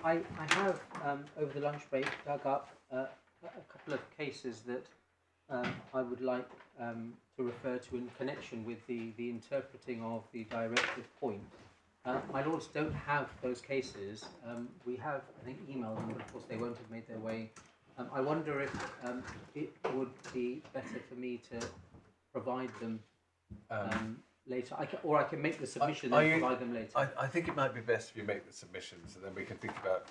I have, over the lunch break, dug up a couple of cases that I would like to refer to in connection with the interpreting of the directive point. My lords don't have those cases. We have, I think, emailed them, but of course they won't have made their way. I wonder if it would be better for me to provide them later. I can make the submission and provide them later. I think it might be best if you make the submissions, and then we can think about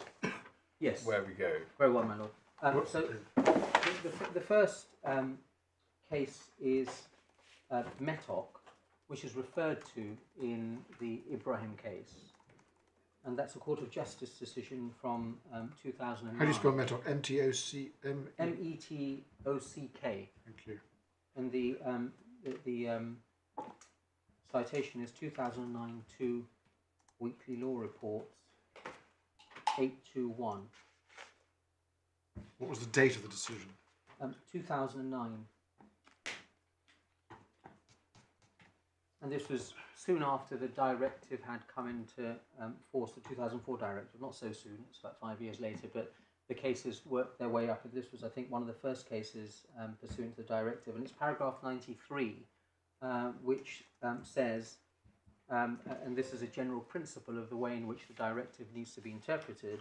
where we go. Very well, my lord. So the first case is Metok, which is referred to in the Ibrahim case, and that's a Court of Justice decision from 2009. How do you spell Metok? M-T-O-C... M-E-T-O-C-K. Thank you. And the citation is 2009-2 Weekly Law Reports 821. What was the date of the decision? 2009. And this was soon after the directive had come into force, the 2004 directive. Not so soon, it's about 5 years later, but the cases worked their way up. And this was, I think, one of the first cases pursuant to the directive. And it's paragraph 93, which says, and this is a general principle of the way in which the directive needs to be interpreted,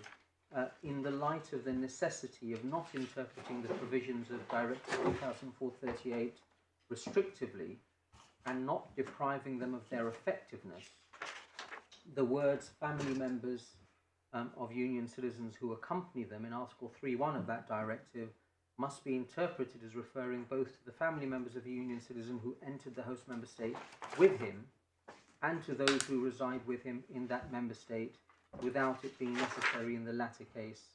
in the light of the necessity of not interpreting the provisions of Directive 2004-38 restrictively and not depriving them of their effectiveness, the words family members of union citizens who accompany them in Article 3.1 of that directive must be interpreted as referring both to the family members of a union citizen who entered the host member state with him and to those who reside with him in that member state, without it being necessary in the latter case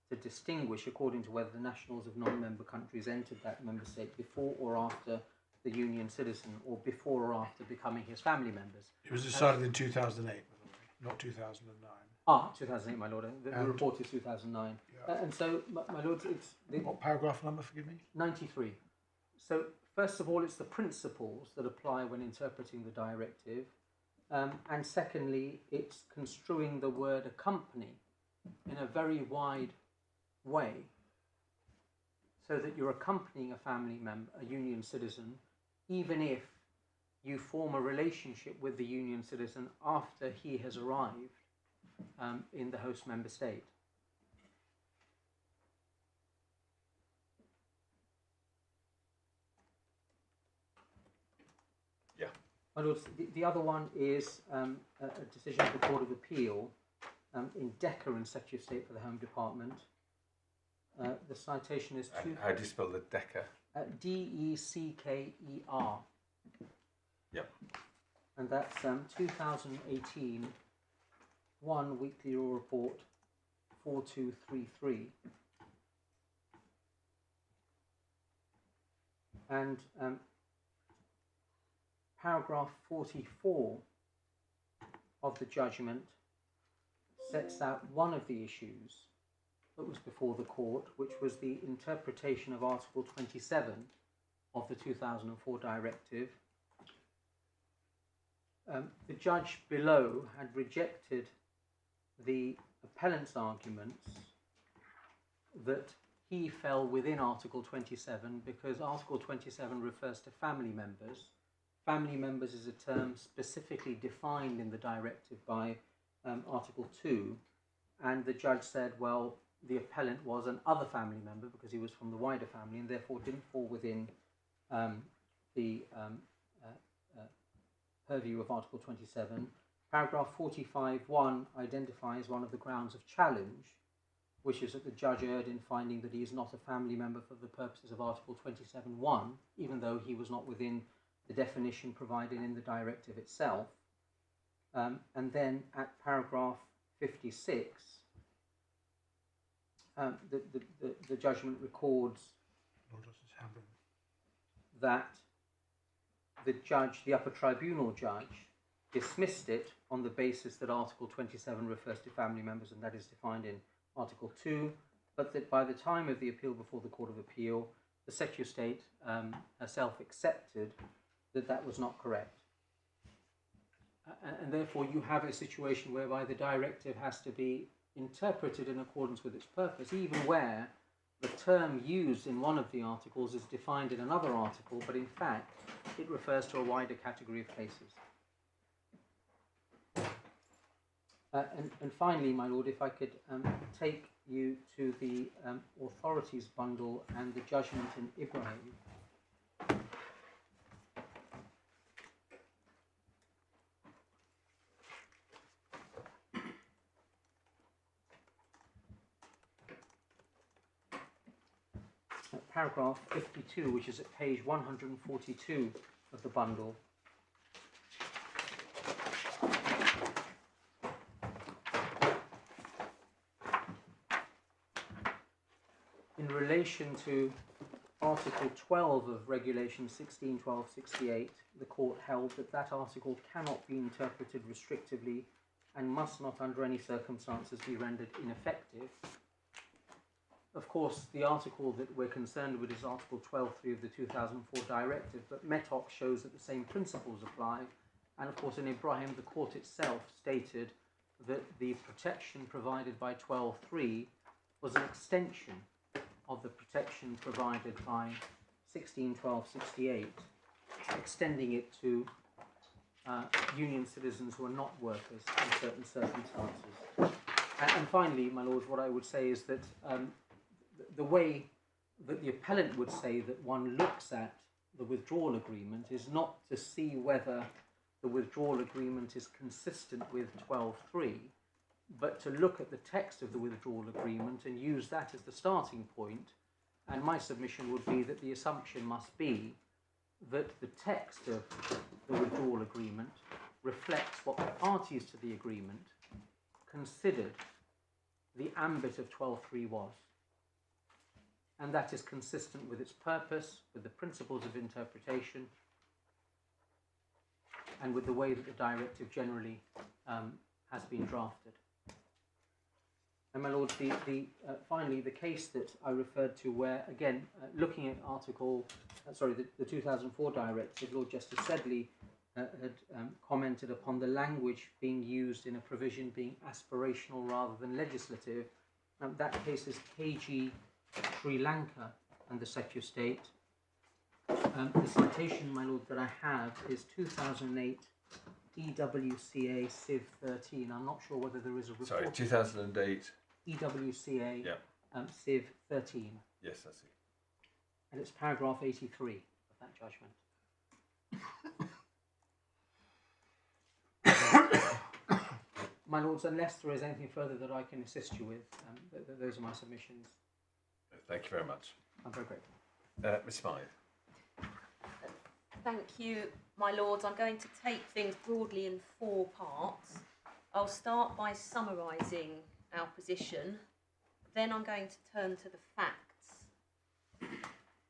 to distinguish according to whether the nationals of non-member countries entered that member state before or after the union citizen, or before or after becoming his family members. It was decided in 2008, by the way, not 2009. 2008, my lord. The report is 2009. Yeah. And so, my lord, it's... What paragraph number, forgive me? 93. So, first of all, it's the principles that apply when interpreting the directive. And secondly, it's construing the word accompany in a very wide way, so that you're accompanying a family member, a union citizen, even if you form a relationship with the union citizen after he has arrived in the host member state. Yeah. The other one is a decision of the Court of Appeal in Decker and Secretary of State for the Home Department. The citation is... How do you spell the Decker? D-E-C-K-E-R. Yep. And that's 2018 1 Weekly Law Report 4233. And paragraph 44 of the judgment sets out one of the issues that was before the court, which was the interpretation of Article 27 of the 2004 directive. The judge below had rejected the appellant's arguments that he fell within Article 27 because Article 27 refers to family members. Family members is a term specifically defined in the directive by Article 2, and the judge said, well, the appellant was an other family member because he was from the wider family and therefore didn't fall within the purview of Article 27. Paragraph 45.1 identifies one of the grounds of challenge, which is that the judge erred in finding that he is not a family member for the purposes of Article 27.1, even though he was not within the definition provided in the directive itself. And then at paragraph 56, the judgment records that the judge, the Upper Tribunal Judge, dismissed it on the basis that Article 27 refers to family members, and that is defined in Article 2, but that by the time of the appeal before the Court of Appeal, the Secretary of State herself accepted that that was not correct. And therefore you have a situation whereby the directive has to be interpreted in accordance with its purpose, even where the term used in one of the articles is defined in another article, but in fact it refers to a wider category of cases. And finally, my Lord, if I could take you to the authorities bundle and the judgment in Ibrahim. Paragraph 52, which is at page 142 of the bundle. In relation to Article 12 of Regulation 1612/68, the Court held that that article cannot be interpreted restrictively and must not under any circumstances be rendered ineffective. Of course, the article that we're concerned with is Article 12.3 of the 2004 Directive, but METOC shows that the same principles apply. And of course, in Ibrahim, the Court itself stated that the protection provided by 12.3 was an extension of the protection provided by 1612/68, extending it to union citizens who are not workers in certain circumstances. And finally, my Lords, what I would say is that the way that the appellant would say that one looks at the withdrawal agreement is not to see whether the withdrawal agreement is consistent with 12.3, but to look at the text of the withdrawal agreement and use that as the starting point. And my submission would be that the assumption must be that the text of the withdrawal agreement reflects what the parties to the agreement considered the ambit of 12.3 was. And that is consistent with its purpose, with the principles of interpretation, and with the way that the directive generally has been drafted. And my Lord, finally, the case that I referred to where, again, looking at the 2004 directive, Lord Justice Sedley had commented upon the language being used in a provision being aspirational rather than legislative. That case is KG Sri Lanka and the Secretary of State. The citation, my Lord, that I have is 2008 EWCA Civ 13. I'm not sure whether there is a report. Sorry, 2008 EWCA Civ 13. Yes, I see. And it's paragraph 83 of that judgment. My Lords, unless there is anything further that I can assist you with, those are my submissions. Thank you very much. I'm very grateful. Ms. Smythe. Thank you, my Lords. I'm going to take things broadly in 4 parts. I'll start by summarising our position, then I'm going to turn to the facts,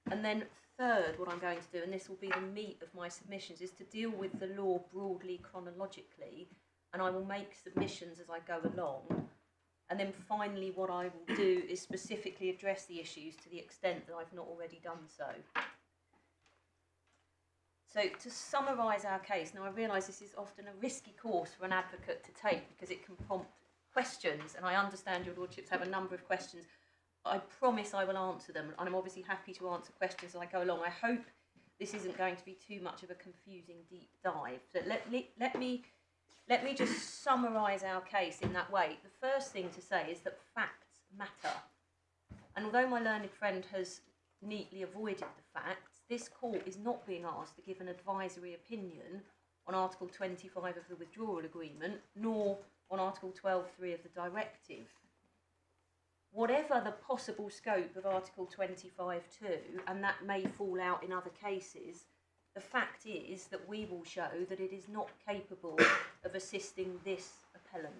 and then third, what I'm going to do, and this will be the meat of my submissions, is to deal with the law broadly chronologically, and I will make submissions as I go along. And then finally what I will do is specifically address the issues to the extent that I've not already done so. So to summarise our case, now I realise this is often a risky course for an advocate to take because it can prompt questions, and I understand your Lordships have a number of questions. I promise I will answer them, and I'm obviously happy to answer questions as I go along. I hope this isn't going to be too much of a confusing deep dive. So let me just summarise our case in that way. The first thing to say is that facts matter. And although my learned friend has neatly avoided the facts, this court is not being asked to give an advisory opinion on Article 25 of the withdrawal agreement, nor on Article 12.3 of the directive. Whatever the possible scope of Article 25.2, and that may fall out in other cases, the fact is that we will show that it is not capable of assisting this appellant.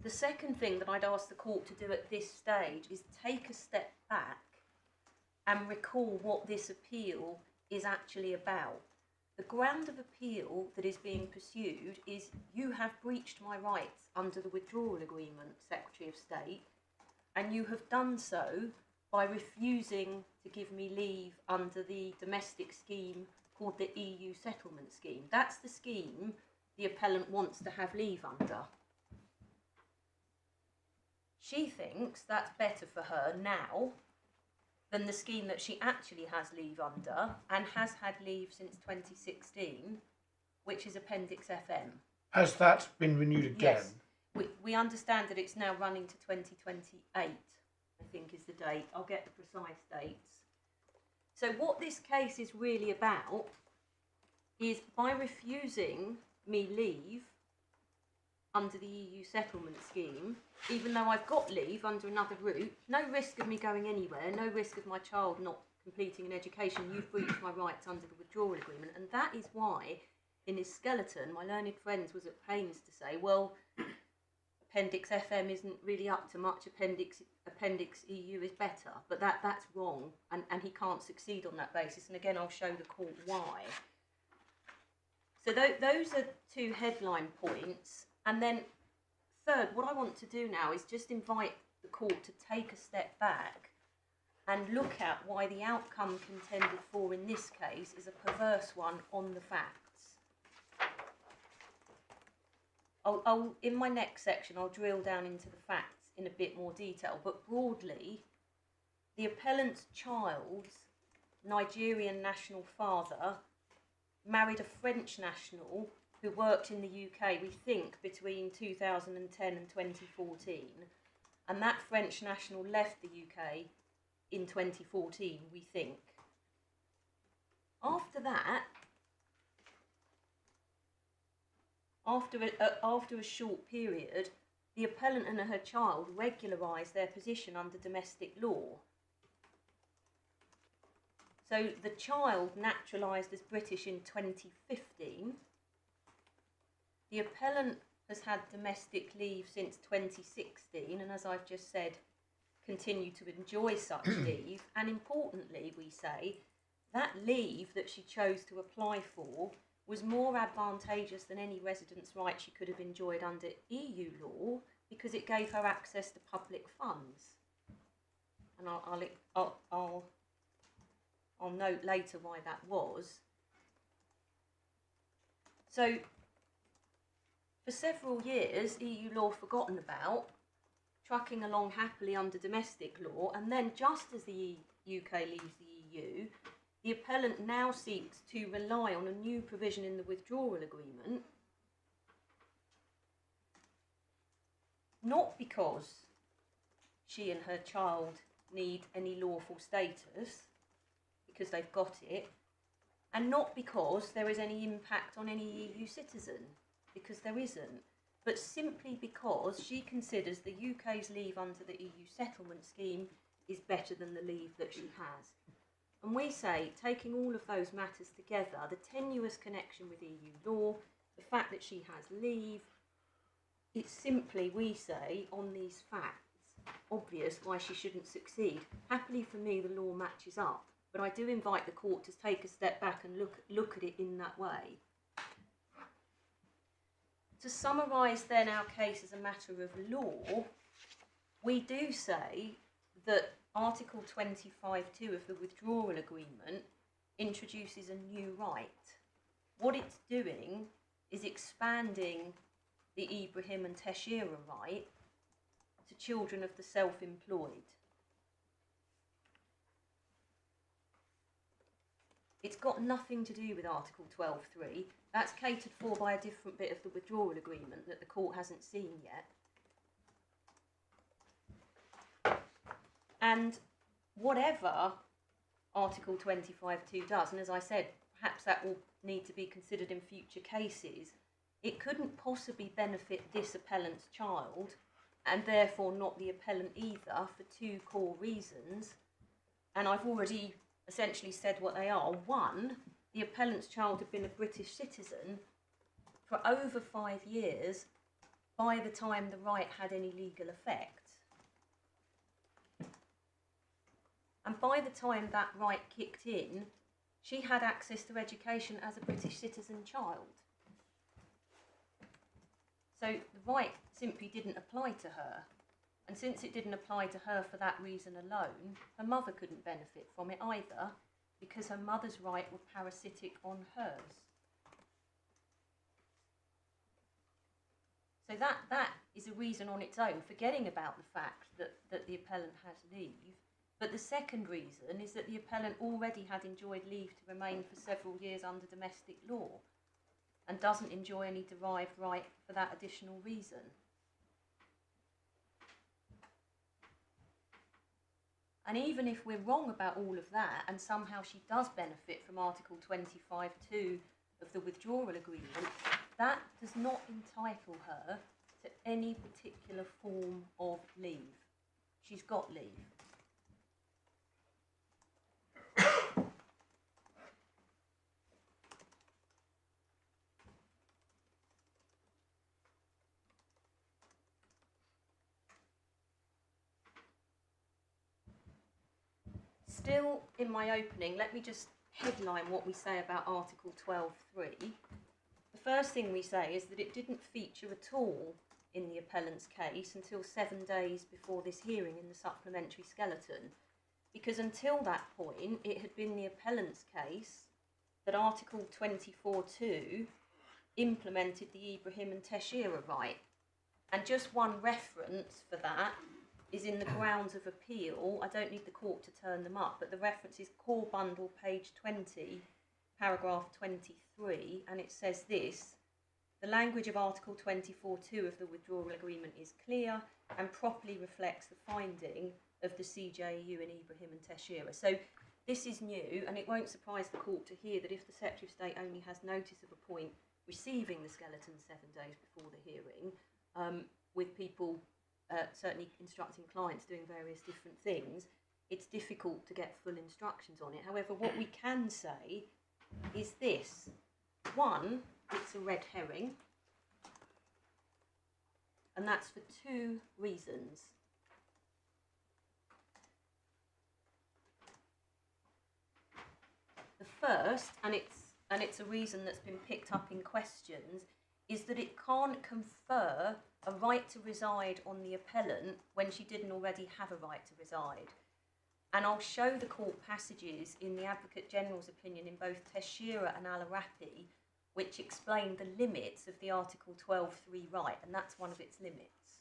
The second thing that I'd ask the court to do at this stage is take a step back and recall what this appeal is actually about. The ground of appeal that is being pursued is you have breached my rights under the withdrawal agreement, Secretary of State, and you have done so by refusing to give me leave under the domestic scheme called the EU settlement scheme. That's the scheme the appellant wants to have leave under. She thinks that's better for her now than the scheme that she actually has leave under and has had leave since 2016, which is Appendix FM. Has that been renewed again? Yes. We understand that it's now running to 2028, I think is the date. I'll get the precise dates. So what this case is really about is by refusing me leave under the EU settlement scheme, even though I've got leave under another route, no risk of me going anywhere, no risk of my child not completing an education, you've breached my rights under the withdrawal agreement. And that is why, in his skeleton, my learned friends was at pains to say, well, Appendix FM isn't really up to much, Appendix EU is better. But that's wrong, and he can't succeed on that basis. And again, I'll show the court why. So those are two headline points. And then third, what I want to do now is just invite the court to take a step back and look at why the outcome contended for in this case is a perverse one on the facts. In my next section, I'll drill down into the facts in a bit more detail, but broadly, the appellant's child's Nigerian national father married a French national who worked in the UK, we think, between 2010 and 2014. And that French national left the UK in 2014, we think. After that, after a short period, the appellant and her child regularised their position under domestic law. So the child naturalised as British in 2015. The appellant has had domestic leave since 2016, and as I've just said, continued to enjoy such leave. And importantly, we say, that leave that she chose to apply for was more advantageous than any residence right she could have enjoyed under EU law because it gave her access to public funds. And I'll note later why that was. So, for several years, EU law forgotten about, trucking along happily under domestic law, and then just as the UK leaves the EU, the appellant now seeks to rely on a new provision in the withdrawal agreement, not because she and her child need any lawful status, because they've got it, and not because there is any impact on any EU citizen, because there isn't, but simply because she considers the UK's leave under the EU settlement scheme is better than the leave that she has. And we say, taking all of those matters together, the tenuous connection with EU law, the fact that she has leave, it's simply, we say, on these facts, obvious why she shouldn't succeed. Happily for me, the law matches up, but I do invite the court to take a step back and look at it in that way. To summarise then our case as a matter of law, we do say that Article 25.2 of the withdrawal agreement introduces a new right. What it's doing is expanding the Ibrahim and Teixeira right to children of the self-employed. It's got nothing to do with Article 12.3. That's catered for by a different bit of the withdrawal agreement that the court hasn't seen yet. And whatever Article 25.2 does, and as I said, perhaps that will need to be considered in future cases, it couldn't possibly benefit this appellant's child, and therefore not the appellant either, for two core reasons. And I've already essentially said what they are. One, the appellant's child had been a British citizen for over 5 years by the time the right had any legal effect. And by the time that right kicked in, she had access to education as a British citizen child. So the right simply didn't apply to her. And since it didn't apply to her for that reason alone, her mother couldn't benefit from it either, because her mother's right were parasitic on hers. So that is a reason on its own, forgetting about the fact that the appellant has leave. But the second reason is that the appellant already had enjoyed leave to remain for several years under domestic law and doesn't enjoy any derived right for that additional reason. And even if we're wrong about all of that, and somehow she does benefit from Article 25(2) of the withdrawal agreement, that does not entitle her to any particular form of leave. She's got leave. Still in my opening, let me just headline what we say about Article 12(3). The first thing we say is that it didn't feature at all in the appellant's case until 7 days before this hearing in the supplementary skeleton, because until that point it had been the appellant's case that Article 24(2) implemented the Ibrahim and Teixeira right, and just one reference for that is in the grounds of appeal. I don't need the court to turn them up, but the reference is Core Bundle, page 20, paragraph 23, and it says this: the language of Article 24(2) of the withdrawal agreement is clear and properly reflects the finding of the CJU in Ibrahim and Teixeira. So this is new, and it won't surprise the court to hear that if the Secretary of State only has notice of a point receiving the skeleton 7 days before the hearing, with people certainly instructing clients doing various different things, it's difficult to get full instructions on it. However, what we can say is this. One, it's a red herring, and that's for two reasons. The first, and it's a reason that's been picked up in questions, is that it can't confer a right to reside on the appellant when she didn't already have a right to reside. And I'll show the court passages in the Advocate General's opinion in both Teixeira and Al-Arafi, which explain the limits of the Article 12(3) right, and that's one of its limits.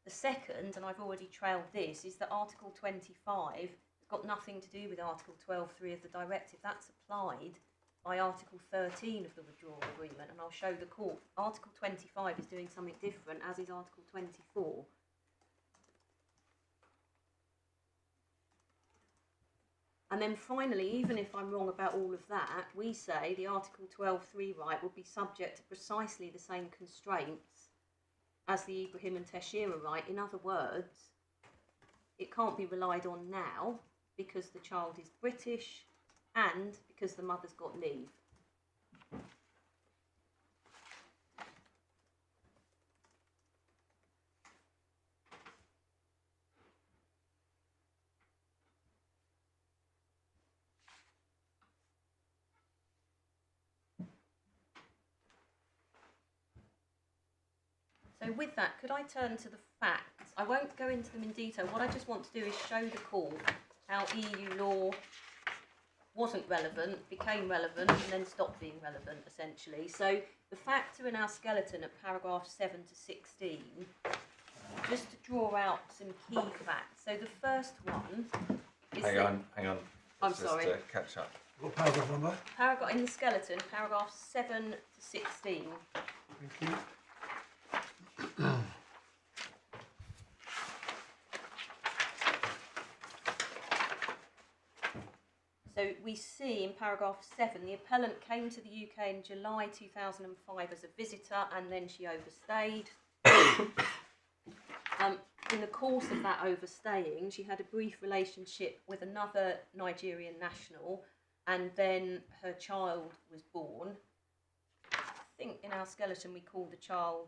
The second, and I've already trailed this, is that Article 25 has got nothing to do with Article 12(3) of the directive. That's applied by Article 13 of the withdrawal agreement, and I'll show the court. Article 25 is doing something different, as is Article 24. And then finally, even if I'm wrong about all of that, we say the Article 12(3) right will be subject to precisely the same constraints as the Ibrahim and Teixeira right. In other words, it can't be relied on now because the child is British and because the mother's got leave. So with that, could I turn to the facts? I won't go into them in detail. What I just want to do is show the court how EU law wasn't relevant, became relevant, and then stopped being relevant, essentially. So the facts are in our skeleton at paragraphs 7 to 16, just to draw out some key facts. So the first one is... Hang on. I'm sorry. Just catch up. What paragraph number? Paragraph in the skeleton, paragraphs 7 to 16. Thank you. So we see in paragraph 7, the appellant came to the UK in July 2005 as a visitor, and then she overstayed. In the course of that overstaying, she had a brief relationship with another Nigerian national, and then her child was born. I think in our skeleton we call the child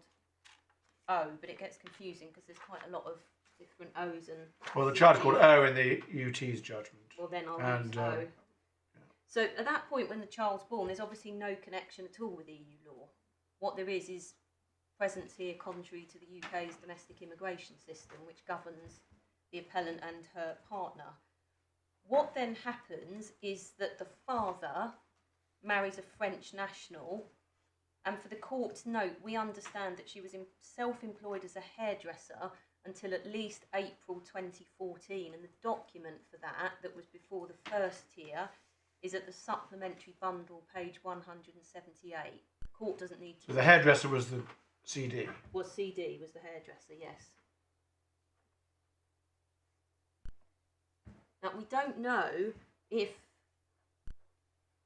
O, but it gets confusing because there's quite a lot of different O's and... Well, the child's called O in the UT's judgment. Well, then I'll use O. So at that point when the child's born, there's obviously no connection at all with EU law. What there is presence here contrary to the UK's domestic immigration system, which governs the appellant and her partner. What then happens is that the father marries a French national, and for the court to note, we understand that she was self-employed as a hairdresser until at least April 2014, and the document for that was before the first tier, is at the supplementary bundle, page 178. The court doesn't need to... So the hairdresser was the CD? Was CD, was the hairdresser, yes. Now, we don't know if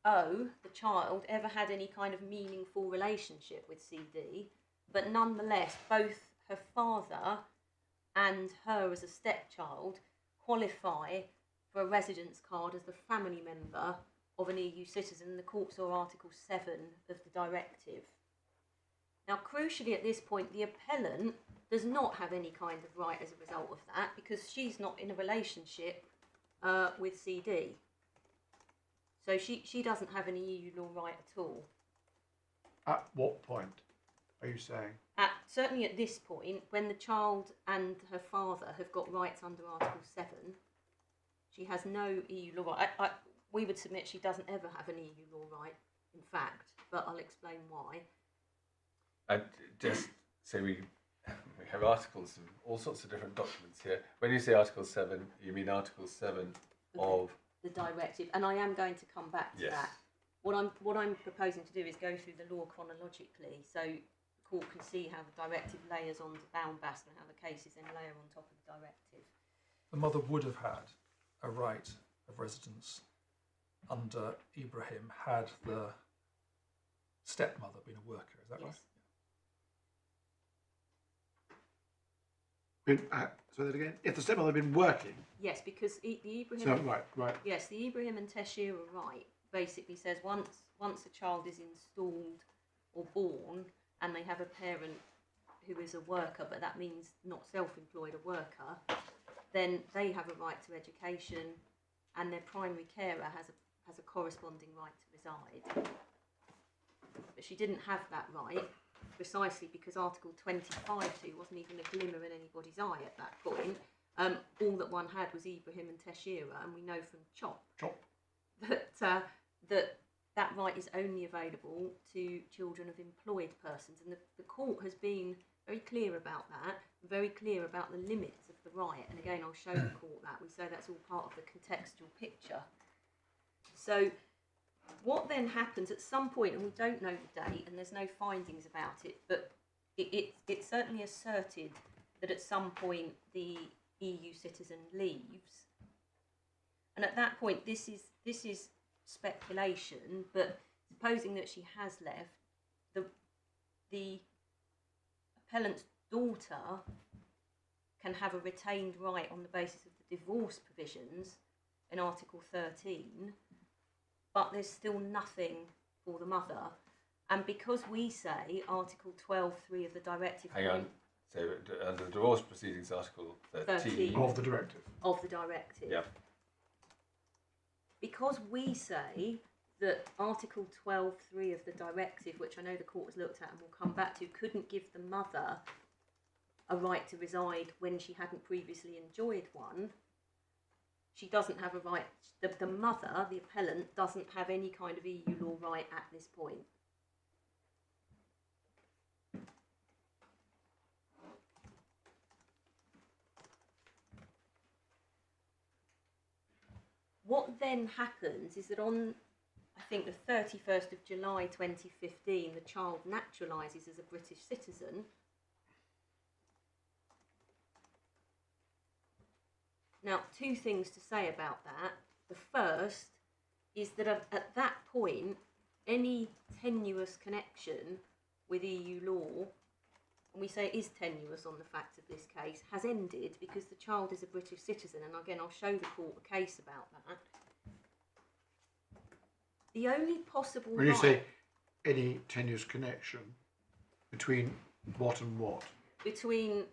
O, the child, ever had any kind of meaningful relationship with CD, but nonetheless, both her father and her as a stepchild qualify for a residence card as the family member of an EU citizen. The court saw Article 7 of the directive. Now, crucially at this point, the appellant does not have any kind of right as a result of that, because she's not in a relationship with CD. So she doesn't have any EU law right at all. At what point are you saying? Certainly at this point, when the child and her father have got rights under Article 7, she has no EU law right. We would submit she doesn't ever have an EU law right, in fact, but I'll explain why. And just so we have articles of all sorts of different documents here. When you say Article 7, you mean Article 7 of... the directive, and I am going to come back to that. What I'm proposing to do is go through the law chronologically, so the court can see how the directive layers on to Boundbast and how the cases then layer on top of the directive. The mother would have had a right of residence under Ibrahim had the stepmother been a worker. Is that Yes. right? Say that again. If the stepmother had been working. Yes, because the Ibrahim. So right. Yes, the Ibrahim and Teshira right basically says once a child is installed or born and they have a parent who is a worker, but that means not self-employed, a worker, then they have a right to education, and their primary carer has a corresponding right to reside. But she didn't have that right, precisely because Article 25(2) wasn't even a glimmer in anybody's eye at that point. All that one had was Ibrahim and Teshira, and we know from Chop that right is only available to children of employed persons, and the court has been very clear about that, very clear about the limits of the right, and again I'll show the court that. We say that's all part of the contextual picture. So what then happens at some point, and we don't know the date and there's no findings about it, but it's certainly asserted that at some point the EU citizen leaves, and at that point this is speculation, but supposing that she has left, the appellant's daughter can have a retained right on the basis of the divorce provisions in Article 13, but there's still nothing for the mother. And because we say Article 12(3) of the directive... Hang on. So under the divorce proceedings, Article 13... Of the directive. Of the directive. Yeah. Because we say that Article 12(3) of the directive, which I know the court has looked at and will come back to, couldn't give the mother a right to reside when she hadn't previously enjoyed one, she doesn't have a right... The mother, the appellant, doesn't have any kind of EU law right at this point. What then happens is that on, I think, the 31st of July 2015, the child naturalises as a British citizen. Now, two things to say about that. The first is that at that point, any tenuous connection with EU law, and we say it is tenuous on the facts of this case, has ended because the child is a British citizen. And again, I'll show the court a case about that. The only possible... When you say any tenuous connection, between what and what? Between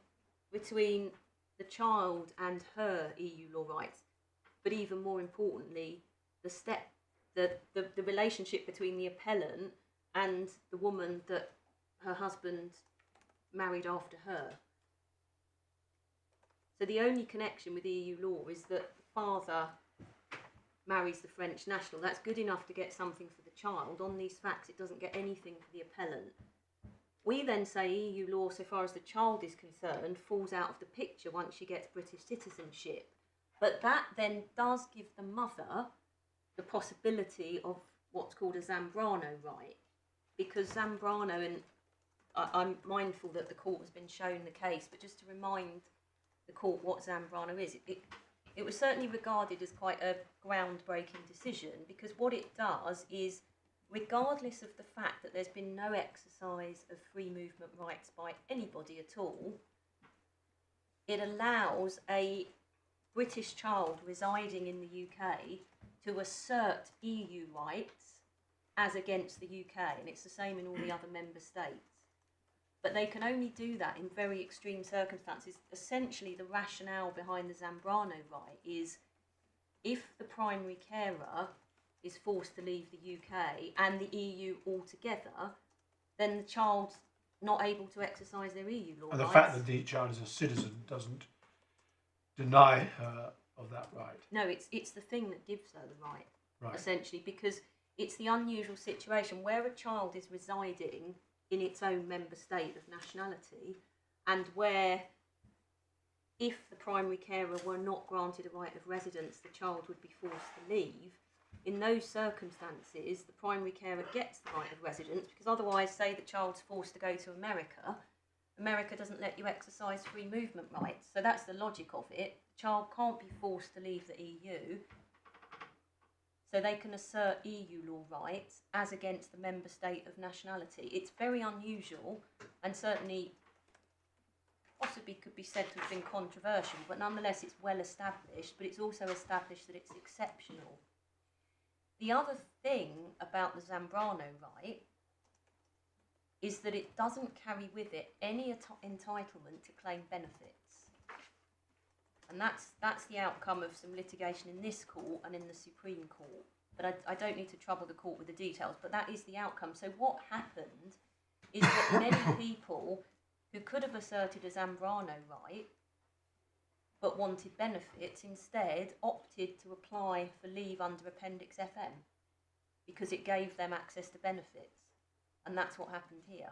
the child and her EU law rights, but even more importantly, the relationship between the appellant and the woman that her husband married after her. So the only connection with EU law is that the father marries the French national. That's good enough to get something for the child. On these facts, it doesn't get anything for the appellant. We then say EU law, so far as the child is concerned, falls out of the picture once she gets British citizenship. But that then does give the mother the possibility of what's called a Zambrano right, because Zambrano, and I'm mindful that the court has been shown the case, but just to remind the court what Zambrano is, it was certainly regarded as quite a groundbreaking decision, because what it does is, regardless of the fact that there's been no exercise of free movement rights by anybody at all, it allows a British child residing in the UK to assert EU rights as against the UK, and it's the same in all the other member states. But they can only do that in very extreme circumstances. Essentially, the rationale behind the Zambrano right is if the primary carer is forced to leave the UK and the EU altogether, then the child's not able to exercise their EU law And the rights. fact that the child is a citizen doesn't deny her of that right. No, it's the thing that gives her the right, Right. essentially, because it's the unusual situation where a child is residing in its own member state of nationality, and where, if the primary carer were not granted a right of residence, the child would be forced to leave. In those circumstances, the primary carer gets the right of residence, because otherwise, say the child's forced to go to America, America doesn't let you exercise free movement rights. So that's the logic of it. The child can't be forced to leave the EU, so they can assert EU law rights as against the member state of nationality. It's very unusual, and certainly possibly could be said to have been controversial, but nonetheless it's well established, but it's also established that it's exceptional. The other thing about the Zambrano right is that it doesn't carry with it any entitlement to claim benefits. And that's the outcome of some litigation in this court and in the Supreme Court. But I don't need to trouble the court with the details, but that is the outcome. So what happened is that many people who could have asserted a Zambrano right but wanted benefits instead opted to apply for leave under Appendix FM because it gave them access to benefits. And that's what happened here.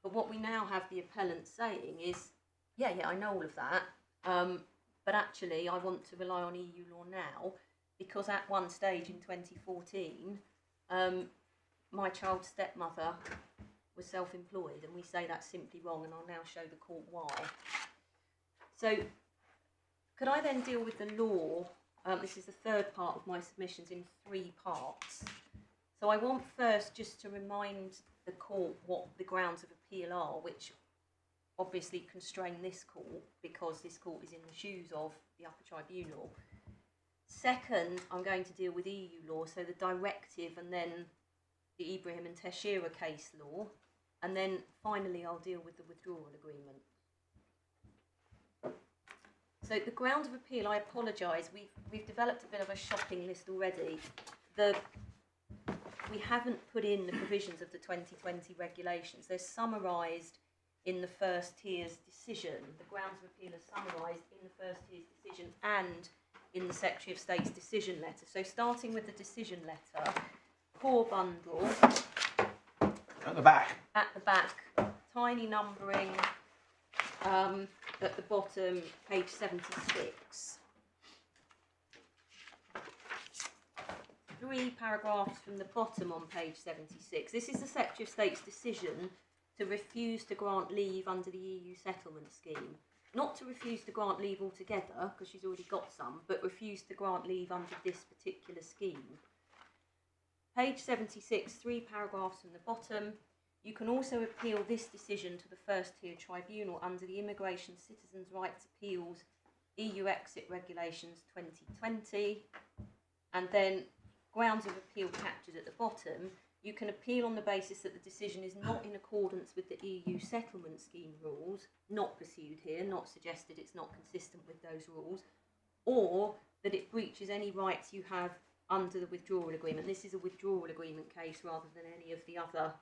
But what we now have the appellant saying is, yeah, I know all of that, but actually I want to rely on EU law now because at one stage in 2014, my child's stepmother was self-employed, and we say that's simply wrong, and I'll now show the court why. So could I then deal with the law? This is the third part of my submissions in 3 parts. So I want first just to remind the court what the grounds of appeal are, which obviously constrain this court because this court is in the shoes of the Upper Tribunal. Second, I'm going to deal with EU law, so the directive and then the Ibrahim and Teixeira case law, and then finally I'll deal with the withdrawal agreement. So the grounds of appeal, I apologise, we've developed a bit of a shopping list already. We haven't put in the provisions of the 2020 regulations. They're summarised in the first tier's decision. The grounds of appeal are summarised in the first tier's decision and in the Secretary of State's decision letter. So starting with the decision letter, core bundle. At the back. At the back, tiny numbering at the bottom, page 76. 3 paragraphs from the bottom on page 76. This is the Secretary of State's decision to refuse to grant leave under the EU settlement scheme. Not to refuse to grant leave altogether, because she's already got some, but refuse to grant leave under this particular scheme. Page 76, 3 paragraphs from the bottom. You can also appeal this decision to the First-tier Tribunal under the Immigration Citizens' Rights Appeals EU Exit Regulations 2020. And then grounds of appeal captured at the bottom, you can appeal on the basis that the decision is not in accordance with the EU settlement scheme rules, not pursued here, not suggested it's not consistent with those rules, or that it breaches any rights you have under the withdrawal agreement. This is a withdrawal agreement case rather than any of the other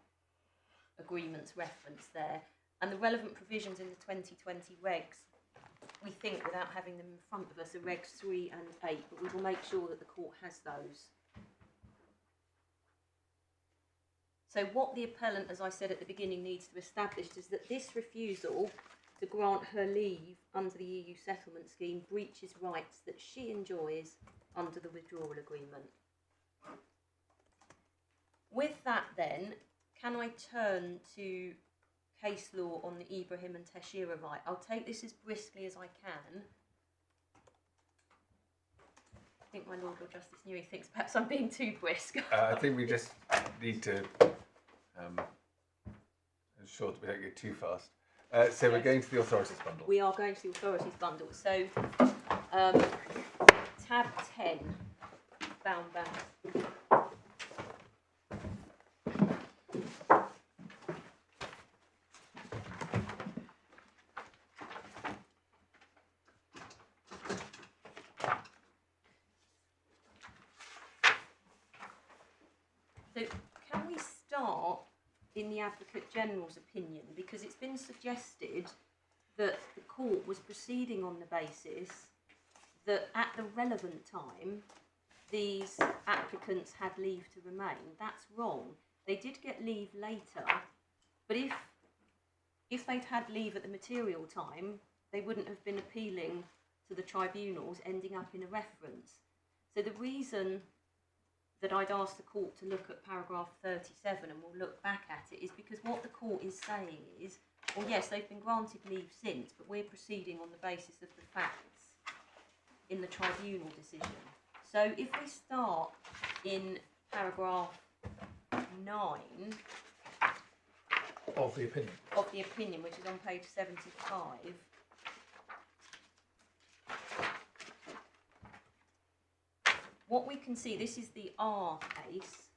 agreements referenced there. And the relevant provisions in the 2020 regs, we think, without having them in front of us, are regs 3 and 8, but we will make sure that the court has those. So what the appellant, as I said at the beginning, needs to establish is that this refusal to grant her leave under the EU settlement scheme breaches rights that she enjoys under the withdrawal agreement. With that then, can I turn to case law on the Ibrahim and Teixeira right? I'll take this as briskly as I can. I think my Lord Justice Newey thinks perhaps I'm being too brisk. I think we just need to ensure that we don't get too fast. So we're going to the authorities bundle. We are going to the authorities bundle. So tab 10, bound back. So can we start in the Advocate General's opinion, because it's been suggested that the court was proceeding on the basis that at the relevant time these applicants had leave to remain. That's wrong. They did get leave later, but if they'd had leave at the material time, they wouldn't have been appealing to the tribunals, ending up in a reference. So the reason that I'd ask the court to look at paragraph 37, and we'll look back at it, is because what the court is saying is, well, yes, they've been granted leave since, but we're proceeding on the basis of the facts in the tribunal decision. So if we start in paragraph 9 Of the opinion. of the opinion, which is on page 75, what we can see, this is the R case.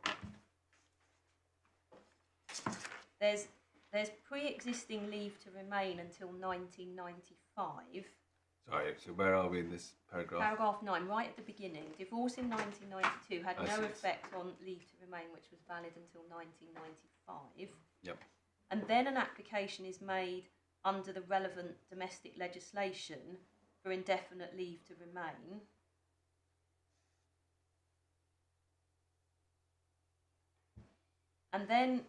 There's pre-existing leave to remain until 1995. Sorry, so where are we in this paragraph? Paragraph 9, right at the beginning. Divorce in 1992 had I no see. effect on leave to remain, which was valid until 1995. Yep. And then an application is made under the relevant domestic legislation for indefinite leave to remain. And then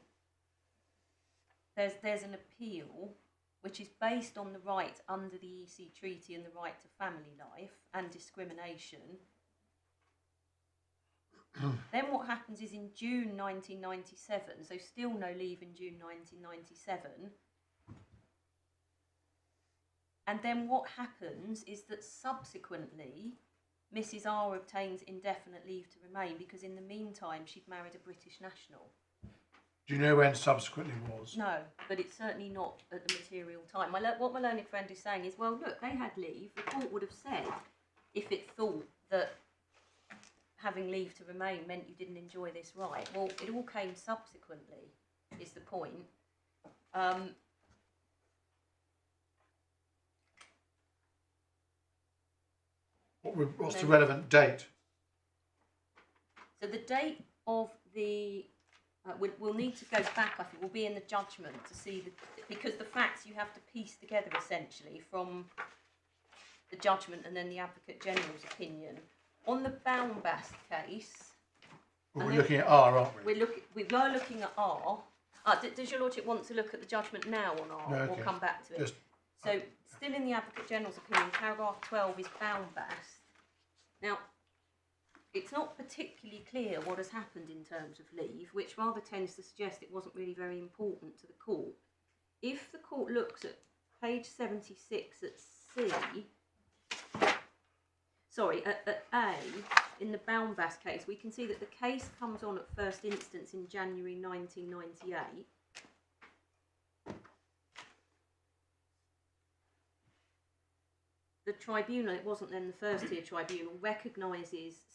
there's an appeal which is based on the right under the EC Treaty and the right to family life and discrimination. Then what happens is in June 1997, so still no leave in June 1997. And then what happens is that subsequently Mrs R obtains indefinite leave to remain because in the meantime she'd married a British national. Do you know when subsequently was? No, but it's certainly not at the material time. What my learned friend is saying is, well, look, they had leave. The court would have said, if it thought that having leave to remain meant you didn't enjoy this right. Well, it all came subsequently, is the point. What's the relevant date? So the date of the... we'll need to go back, I think, we'll be in the judgment to see, because the facts you have to piece together essentially from the judgment and then the Advocate General's opinion. On the Baumbast case... Well, we're looking at R, aren't we? We were looking at R. Does your Lordship want to look at the judgment now on R? No, okay. We'll come back to it. So, still in the Advocate General's opinion, paragraph 12 is Baumbast. Now, it's not particularly clear what has happened in terms of leave, which rather tends to suggest it wasn't really very important to the court. If the court looks at page 76 at C, at A, in the Baumbast case, we can see that the case comes on at first instance in January 1998. The tribunal, it wasn't then the first-tier tribunal,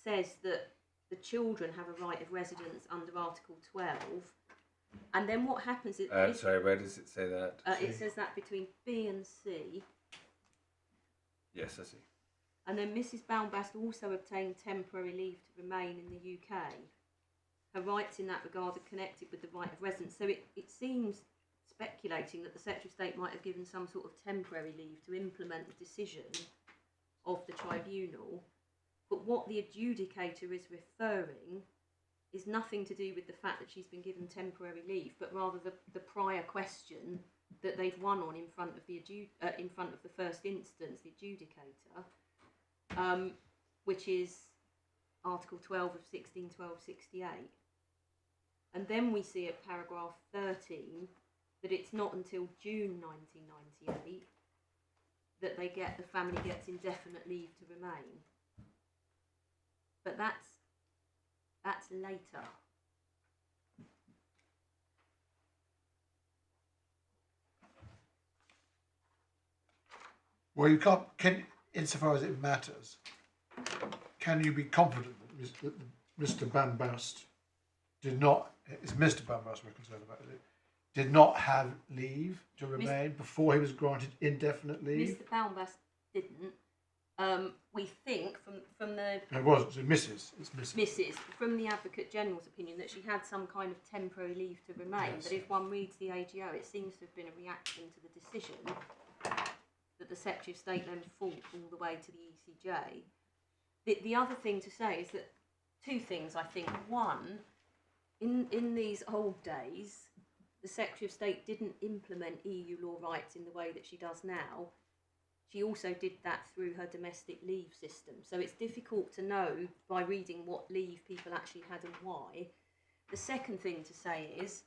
says that the children have a right of residence under Article 12. And then what happens is... sorry, where does it say that? it says that between B and C. Yes, I see. And then Mrs. Baumbast also obtained temporary leave to remain in the UK. Her rights in that regard are connected with the right of residence. So it seems, speculating, that the Secretary of State might have given some sort of temporary leave to implement the decision of the tribunal. But what the adjudicator is referring is nothing to do with the fact that she's been given temporary leave, but rather the prior question that they've won on in front of the first instance, the adjudicator, which is Article 12 of 1612/68. And then we see at paragraph 13 that it's not until June 1998 that the family gets indefinite leave to remain. But that's later. Well, you can't, insofar as it matters, can you be confident that Mr. Bambast did not, it's Mr. Bambast we're concerned about, is it, did not have leave to remain before he was granted indefinite leave? Mr. Baumbast didn't. We think from the... It wasn't, so Mrs. It's Mrs. Mrs. From the Advocate General's opinion that she had some kind of temporary leave to remain, Yes. but if one reads the AGO, it seems to have been a reaction to the decision that the Secretary of State then fought all the way to the ECJ. The other thing to say is that two things, I think. One, in these old days, the Secretary of State didn't implement EU law rights in the way that she does now. She also did that through her domestic leave system. So it's difficult to know by reading what leave people actually had and why. The second thing to say is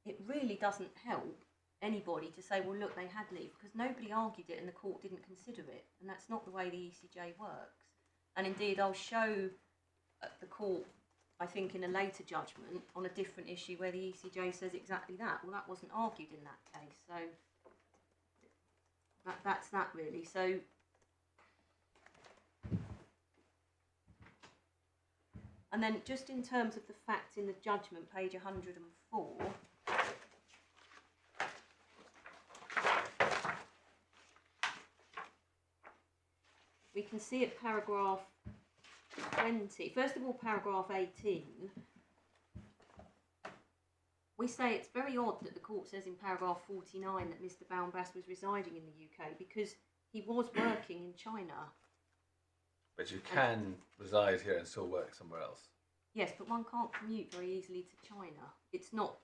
it really doesn't help anybody to say, well, look, they had leave, because nobody argued it and the court didn't consider it. And that's not the way the ECJ works. And indeed, I'll show the court, I think, in a later judgment on a different issue where the ECJ says exactly that. Well, that wasn't argued in that case. So that's that, really. So and then just in terms of the facts in the judgment, page 104, we can see at paragraph 20, first of all, paragraph 18, we say it's very odd that the court says in paragraph 49 that Mr. Baumbast was residing in the UK because he was working in China. But you can reside here and still work somewhere else. Yes, but one can't commute very easily to China. It's not,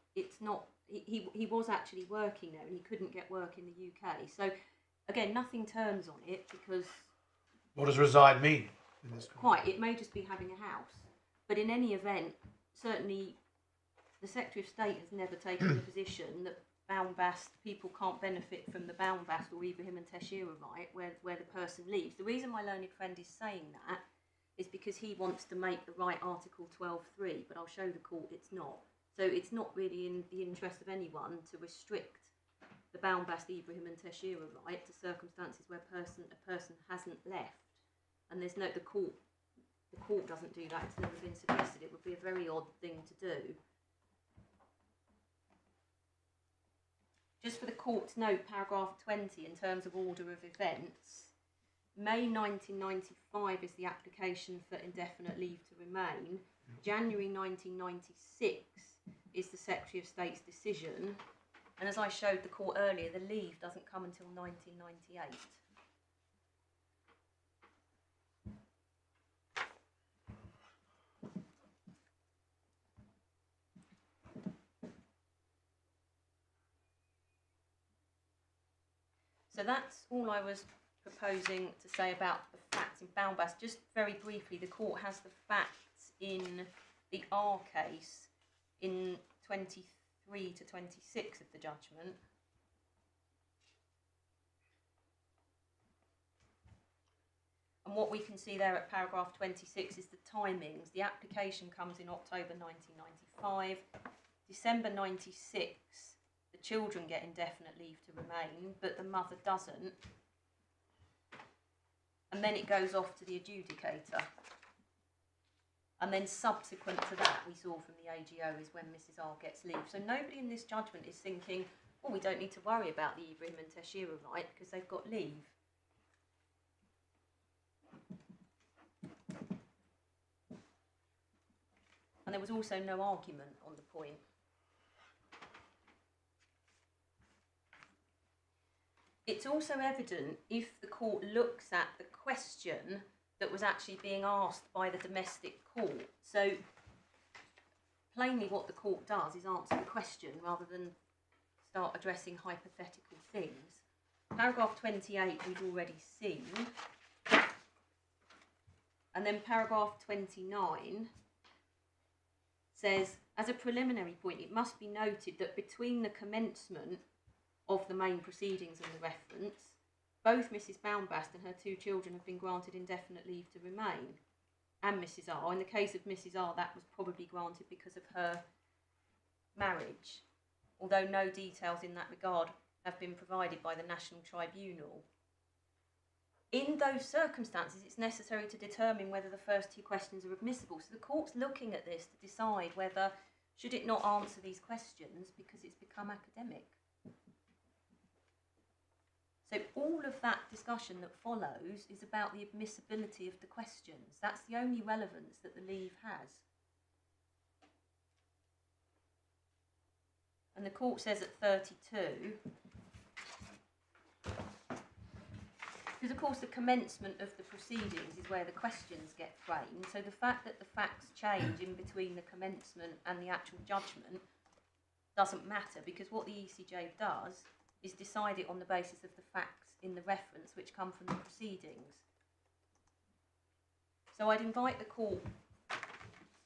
he was actually working there and he couldn't get work in the UK. So, again, nothing turns on it because... What does reside mean in this case? Quite, it may just be having a house. But in any event, certainly the Secretary of State has never taken the position that Baumbast, people can't benefit from the Baumbast or Ibrahim and Teixeira right where the person leaves. The reason my learned friend is saying that is because he wants to make the right Article 12.3, but I'll show the court it's not. So it's not really in the interest of anyone to restrict the Baumbast, Ibrahim and Teixeira right to circumstances where a person hasn't left. And there's no, the court doesn't do that, it's never been suggested. It would be a very odd thing to do. Just for the court to note, paragraph 20, in terms of order of events, May 1995 is the application for indefinite leave to remain. January 1996 is the Secretary of State's decision. And as I showed the court earlier, the leave doesn't come until 1998. So that's all I was proposing to say about the facts in Baumbast. Just very briefly, the court has the facts in the R case in 23 to 26 of the judgment. And what we can see there at paragraph 26 is the timings. The application comes in October 1995. December 96, the children get indefinite leave to remain, but the mother doesn't. And then it goes off to the adjudicator. And then subsequent to that, we saw from the AGO is when Mrs R gets leave. So nobody in this judgment is thinking, oh, we don't need to worry about the Ibrahim and Teshira right because they've got leave. And there was also no argument on the point. It's also evident if the court looks at the question that was actually being asked by the domestic court. So plainly what the court does is answer the question rather than start addressing hypothetical things. Paragraph 28 we've already seen. And then paragraph 29 says, as a preliminary point, it must be noted that between the commencement of the main proceedings and the reference, both Mrs Baumbast and her 2 children have been granted indefinite leave to remain, and Mrs R. In the case of Mrs R, that was probably granted because of her marriage, although no details in that regard have been provided by the National Tribunal. In those circumstances, it's necessary to determine whether the first 2 questions are admissible. So the court's looking at this to decide whether, should it not answer these questions because it's become academic. So all of that discussion that follows is about the admissibility of the questions. That's the only relevance that the leave has. And the court says at 32, because of course the commencement of the proceedings is where the questions get framed, so the fact that the facts change in between the commencement and the actual judgment doesn't matter, because what the ECJ does is decide it on the basis of the facts in the reference which come from the proceedings. So I'd invite the court,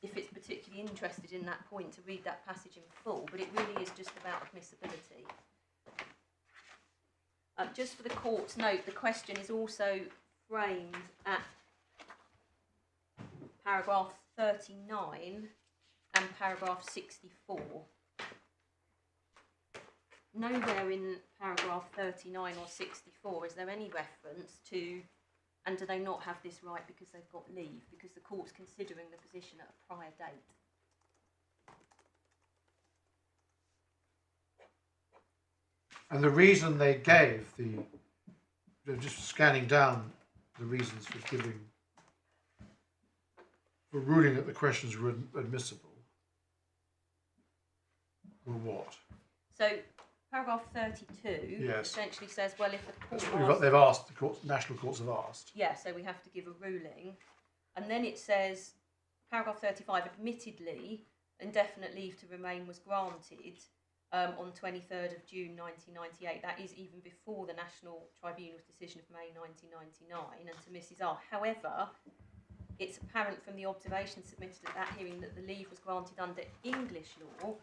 if it's particularly interested in that point, to read that passage in full, but it really is just about admissibility. Just for the court's note, the question is also framed at paragraph 39 and paragraph 64. Nowhere in paragraph 39 or 64 is there any reference to, and do they not have this right because they've got leave, because the court's considering the position at a prior date. And the reason they gave, just scanning down the reasons for ruling that the questions were admissible, were what? So paragraph 32 yes. essentially says, well, if the court they've asked, the courts, national courts have asked. Yeah, so we have to give a ruling. And then it says, paragraph 35, admittedly, indefinite leave to remain was granted on 23rd of June 1998. That is even before the National Tribunal's decision of May 1999, and to Mrs R. However, it's apparent from the observation submitted at that hearing that the leave was granted under English law,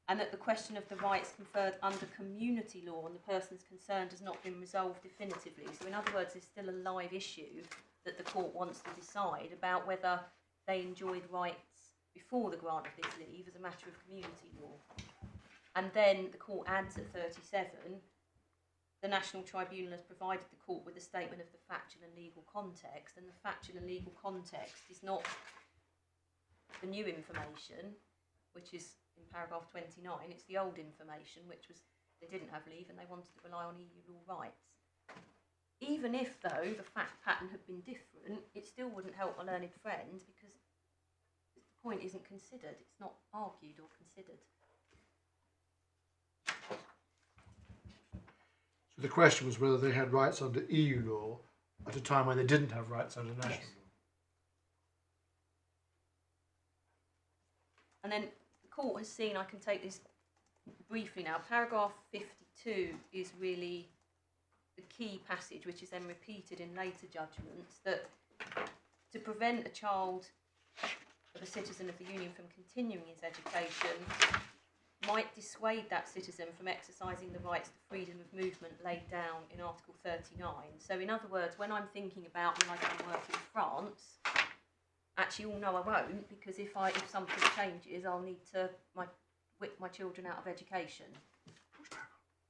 and that the question of the rights conferred under community law on the persons concerned has not been resolved definitively. So in other words, there's still a live issue that the court wants to decide about whether they enjoyed rights before the grant of this leave as a matter of community law. And then the court adds at 37, the National Tribunal has provided the court with a statement of the factual and legal context, and the factual and legal context is not the new information, which is in paragraph 29, it's the old information, which was they didn't have leave and they wanted to rely on EU law rights. Even if, though, the fact pattern had been different, it still wouldn't help my learned friend because the point isn't considered, it's not argued or considered. So the question was whether they had rights under EU law at a time when they didn't have rights under national law. And then the court has seen, I can take this briefly now, paragraph 52 is really the key passage, which is then repeated in later judgments, that to prevent a child of a citizen of the Union from continuing his education might dissuade that citizen from exercising the rights to freedom of movement laid down in Article 39. So in other words, when I'm thinking about when I go and work in France, actually, no, I won't, because if something changes, I'll need to whip my children out of education.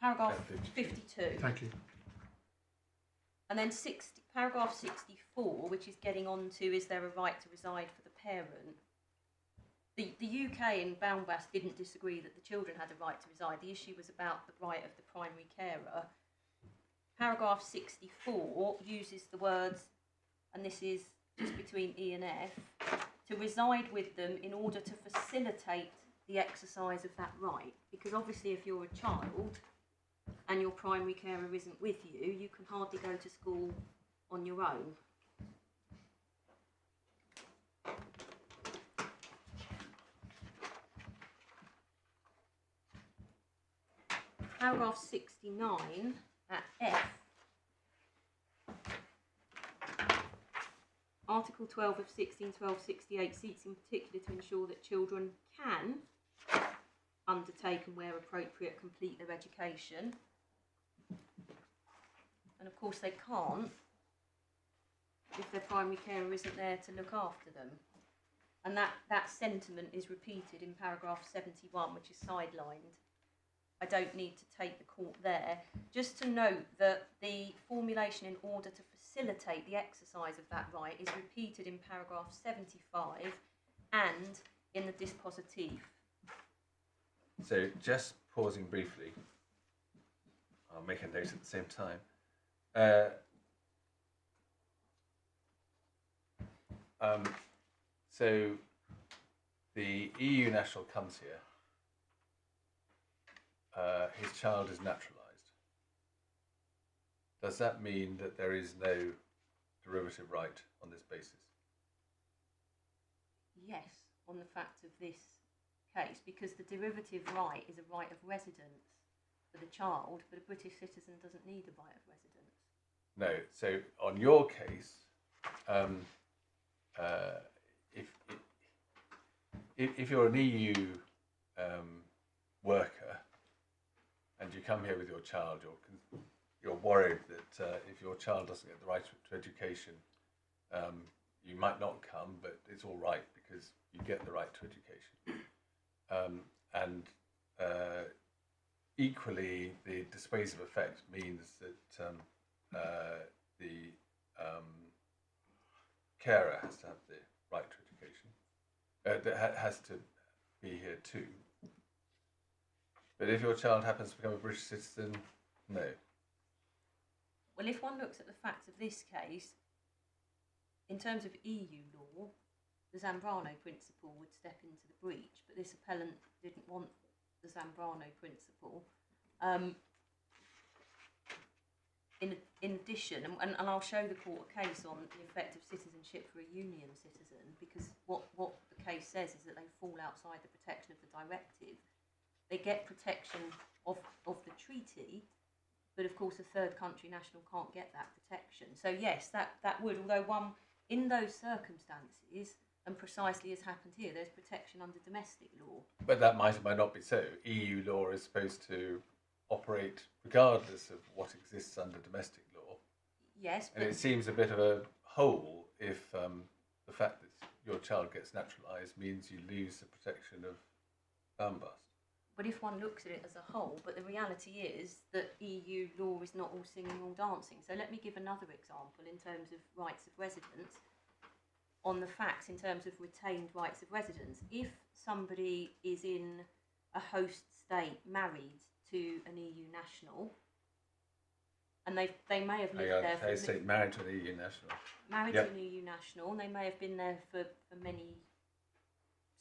Paragraph 52. Thank you. And then paragraph 64, which is getting on to, is there a right to reside for the parent? The UK in Boundbass didn't disagree that the children had a right to reside. The issue was about the right of the primary carer. Paragraph 64 uses the words, and this is just between E and F, to reside with them in order to facilitate the exercise of that right. Because obviously if you're a child and your primary carer isn't with you, you can hardly go to school on your own. Paragraph 69 at F. Article 12 of 1612/68 seeks in particular to ensure that children can undertake and where appropriate complete their education. And of course they can't if their primary carer isn't there to look after them. And that sentiment is repeated in paragraph 71, which is sidelined. I don't need to take the court there. Just to note that the formulation in order to facilitate the exercise of that right is repeated in paragraph 75 and in the dispositif. So just pausing briefly, I'll make a note at the same time. So the EU national comes here. His child is naturalised. Does that mean that there is no derivative right on this basis? Yes, on the fact of this case, because the derivative right is a right of residence for the child, but a British citizen doesn't need a right of residence. No. So on your case, if you're an EU worker and you come here with your child, you're worried that if your child doesn't get the right to education, you might not come, but it's all right because you get the right to education. Equally, the dissuasive effect means that the carer has to have the right to education. That has to be here too. But if your child happens to become a British citizen, no. Well, if one looks at the facts of this case, in terms of EU law, the Zambrano principle would step into the breach, but this appellant didn't want the Zambrano principle. In addition, and I'll show the court a case on the effect of citizenship for a union citizen, because what the case says is that they fall outside the protection of the directive. They get protection of the treaty, but of course a third country national can't get that protection. So yes, that would, although one, in those circumstances, and precisely as happened here, there's protection under domestic law. But that might or might not be so. EU law is supposed to operate regardless of what exists under domestic law. Yes, and it seems a bit of a hole if the fact that your child gets naturalised means you lose the protection of bound-bust. But if one looks at it as a whole, but the reality is that EU law is not all singing, all dancing. So let me give another example in terms of rights of residence, on the facts in terms of retained rights of residence. If somebody is in a host state married to an EU national, and they may have lived there for... Host state married to an EU national. Married to an EU national, and they may have been there for many,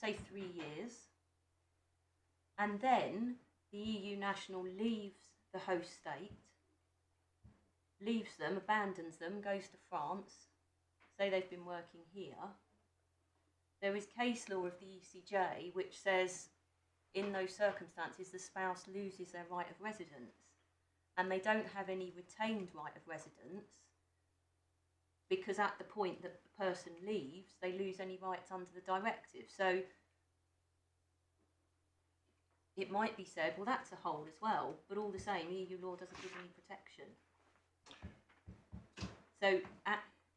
say 3 years, and then the EU national leaves the host state, leaves them, abandons them, goes to France, say they've been working here. There is case law of the ECJ which says in those circumstances the spouse loses their right of residence and they don't have any retained right of residence because at the point that the person leaves they lose any rights under the directive. So it might be said, well, that's a hole as well, but all the same, EU law doesn't give any protection. So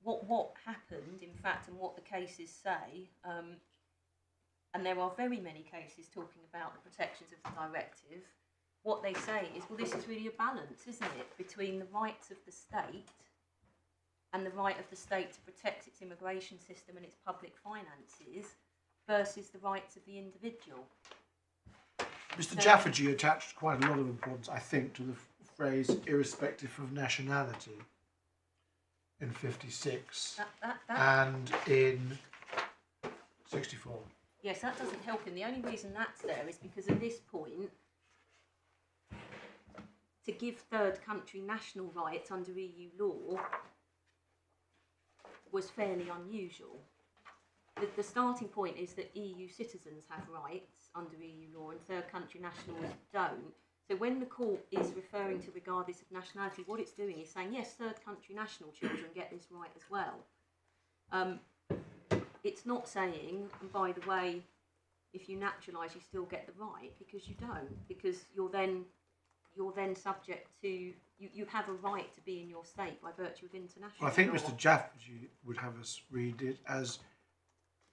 what happened, in fact, and what the cases say, and there are very many cases talking about the protections of the directive, what they say is, well, this is really a balance, isn't it, between the rights of the state and the right of the state to protect its immigration system and its public finances versus the rights of the individual. Mr. Jafferty attached quite a lot of importance, I think, to the phrase irrespective of nationality in 56 and in 64. Yes, that doesn't help him. The only reason that's there is because at this point, to give third country national rights under EU law was fairly unusual. The starting point is that EU citizens have rights under EU law and third country nationals don't. So when the court is referring to regardless of nationality, what it's doing is saying, yes, third country national children get this right as well. It's not saying, and by the way, if you naturalise, you still get the right, because you don't, because you're then subject to, you have a right to be in your state by virtue of international Well, I think law. Mr. Jafferty would have us read it as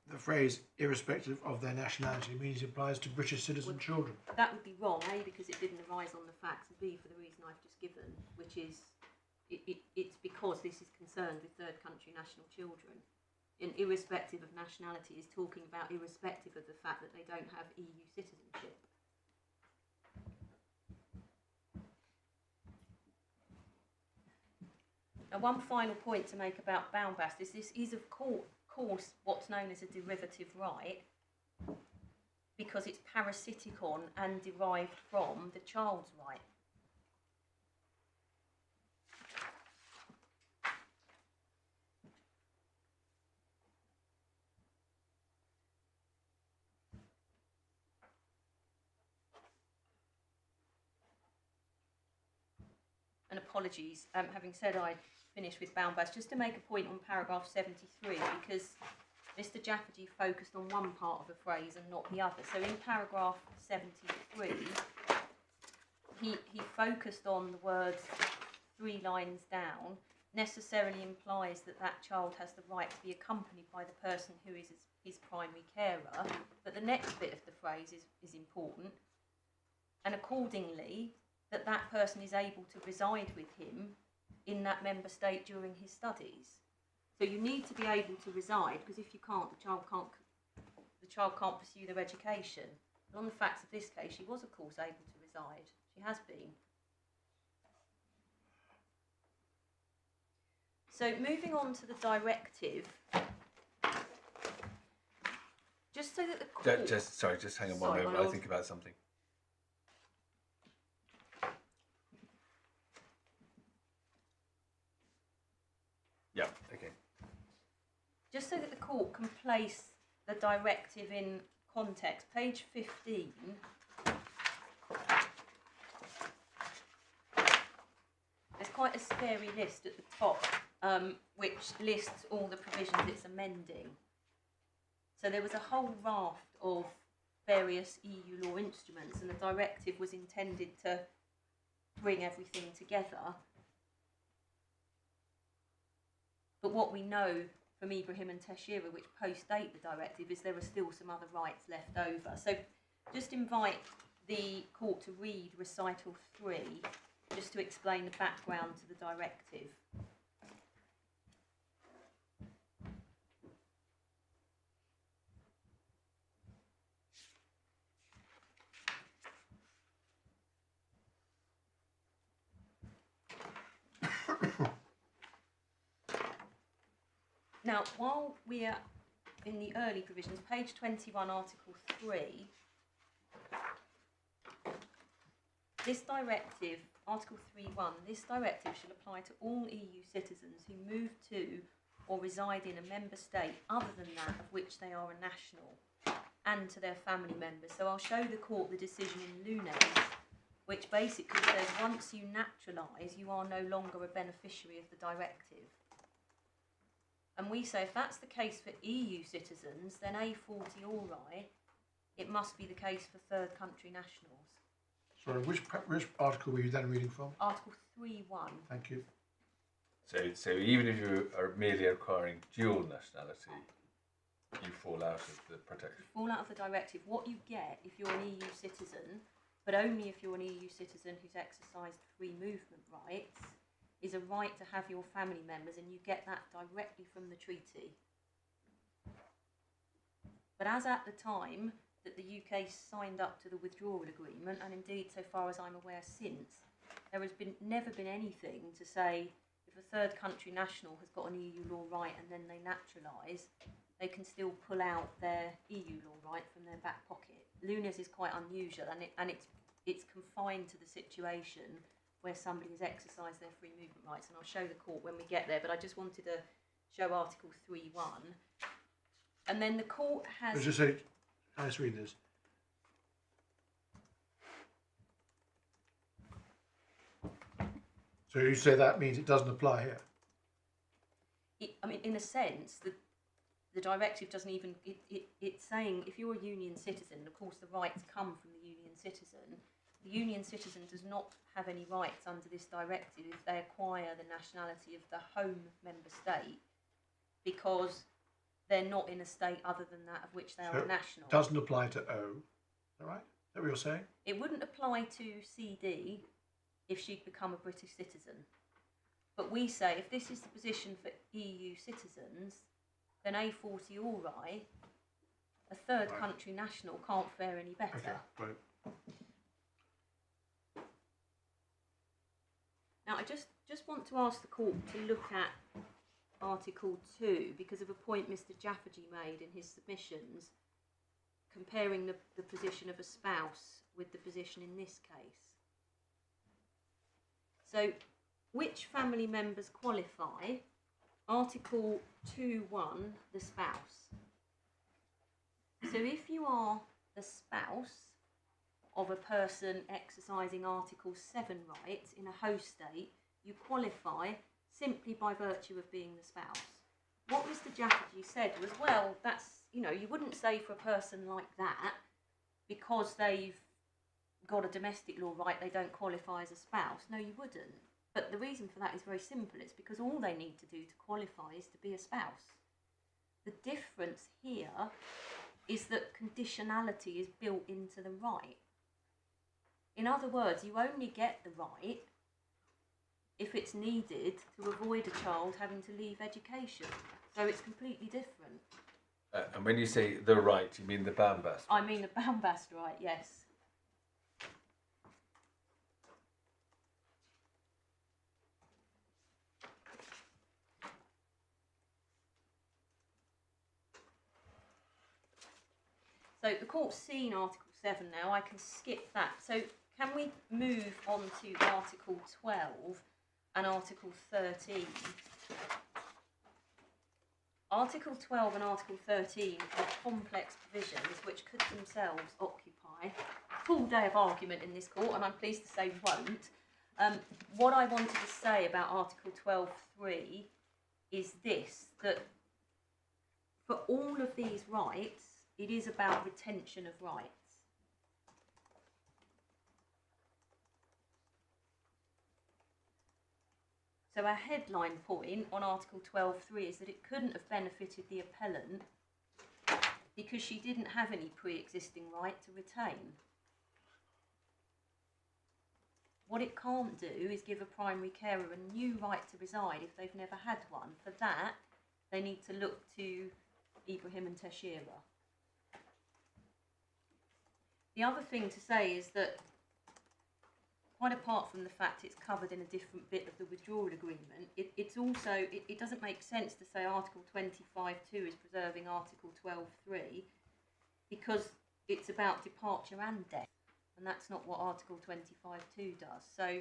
the phrase irrespective of their nationality means it applies to British citizen children. That would be wrong, A, because it didn't arise on the facts, and B, for the reason I've just given, which is it's because this is concerned with third country national children. And irrespective of nationality is talking about irrespective of the fact that they don't have EU citizenship. Now, one final point to make about bound-bast is this is, of course, what's known as a derivative right, because it's parasitic on and derived from the child's right. And apologies, having said I'd finished with bound-bast, just to make a point on paragraph 73, because Mr. Jafferty focused on one part of a phrase and not the other. So in paragraph 73, he focused on the words 3 lines down, necessarily implies that that child has the right to be accompanied by the person who is his primary carer. But the next bit of the phrase is important, and accordingly, that person is able to reside with him in that member state during his studies. So you need to be able to reside, because if you can't, the child can't pursue their education. And on the facts of this case, she was, of course, able to reside. She has been. So moving on to the directive, just so that the court... Just hang on one moment, I think about something. Yeah, okay. Just so that the court can place the directive in context, page 15, there's quite a scary list at the top, which lists all the provisions it's amending. So there was a whole raft of various EU law instruments, and the directive was intended to bring everything together. But what we know from Ibrahim and Teixeira, which post-date the directive, is there are still some other rights left over. So just invite the court to read recital 3, just to explain the background to the directive. Now, while we are in the early provisions, page 21, Article 3, this directive, Article 3.1, this directive shall apply to all EU citizens who move to or reside in a member state other than that of which they are a national, and to their family members. So I'll show the court the decision in Lunez, which basically says once you naturalise, you are no longer a beneficiary of the directive. And we say if that's the case for EU citizens, then A fortiori, it must be the case for third country nationals. Sorry, which article were you then reading from? Article 3.1. Thank you. So even if you are merely acquiring dual nationality, you fall out of the protection. You fall out of the directive. What you get if you're an EU citizen, but only if you're an EU citizen who's exercised free movement rights, is a right to have your family members, and you get that directly from the treaty. But as at the time that the UK signed up to the withdrawal agreement, and indeed so far as I'm aware since, there has never been anything to say if a third country national has got an EU law right and then they naturalise, they can still pull out their EU law right from their back pocket. Luna's is quite unusual, and it's confined to the situation where somebody has exercised their free movement rights, and I'll show the court when we get there, but I just wanted to show Article 3.1. And then the court has... Just say, let's read this. So you say that means it doesn't apply here? I mean, in a sense, the directive doesn't even... It's saying if you're a union citizen, of course the rights come from the union citizen. The union citizen does not have any rights under this directive if they acquire the nationality of the home member state, because they're not in a state other than that of which they are a national. Doesn't apply to O, is that right? Is that what you're saying? It wouldn't apply to CD if she'd become a British citizen. But we say if this is the position for EU citizens, then A40 Ori, a third country national, can't fare any better. Okay, right. Now, I just want to ask the court to look at Article 2 because of a point Mr. Jafferty made in his submissions, comparing the position of a spouse with the position in this case. So, which family members qualify? Article 2.1, the spouse. So if you are the spouse of a person exercising Article 7 rights in a host state, you qualify simply by virtue of being the spouse. What Mr. Jafferty said was, well, that's, you know, you wouldn't say for a person like that, because they've got a domestic law right, they don't qualify as a spouse. No, you wouldn't. But the reason for that is very simple. It's because all they need to do to qualify is to be a spouse. The difference here is that conditionality is built into the right. In other words, you only get the right if it's needed to avoid a child having to leave education. So it's completely different. And when you say the right, you mean the Bambast? I mean the Bambast right, yes. So the court's seen Article 7 now, I can skip that. So can we move on to Article 12 and Article 13? Article 12 and Article 13 are complex provisions which could themselves occupy a full day of argument in this court, and I'm pleased to say won't. What I wanted to say about Article 12.3 is this, that for all of these rights, it is about retention of rights. So our headline point on Article 12.3 is that it couldn't have benefited the appellant because she didn't have any pre-existing right to retain. What it can't do is give a primary carer a new right to reside if they've never had one. For that, they need to look to Ibrahim and Tashira. The other thing to say is that, quite apart from the fact it's covered in a different bit of the withdrawal agreement, it doesn't make sense to say Article 25.2 is preserving Article 12.3 because it's about departure and death, and that's not what Article 25.2 does. So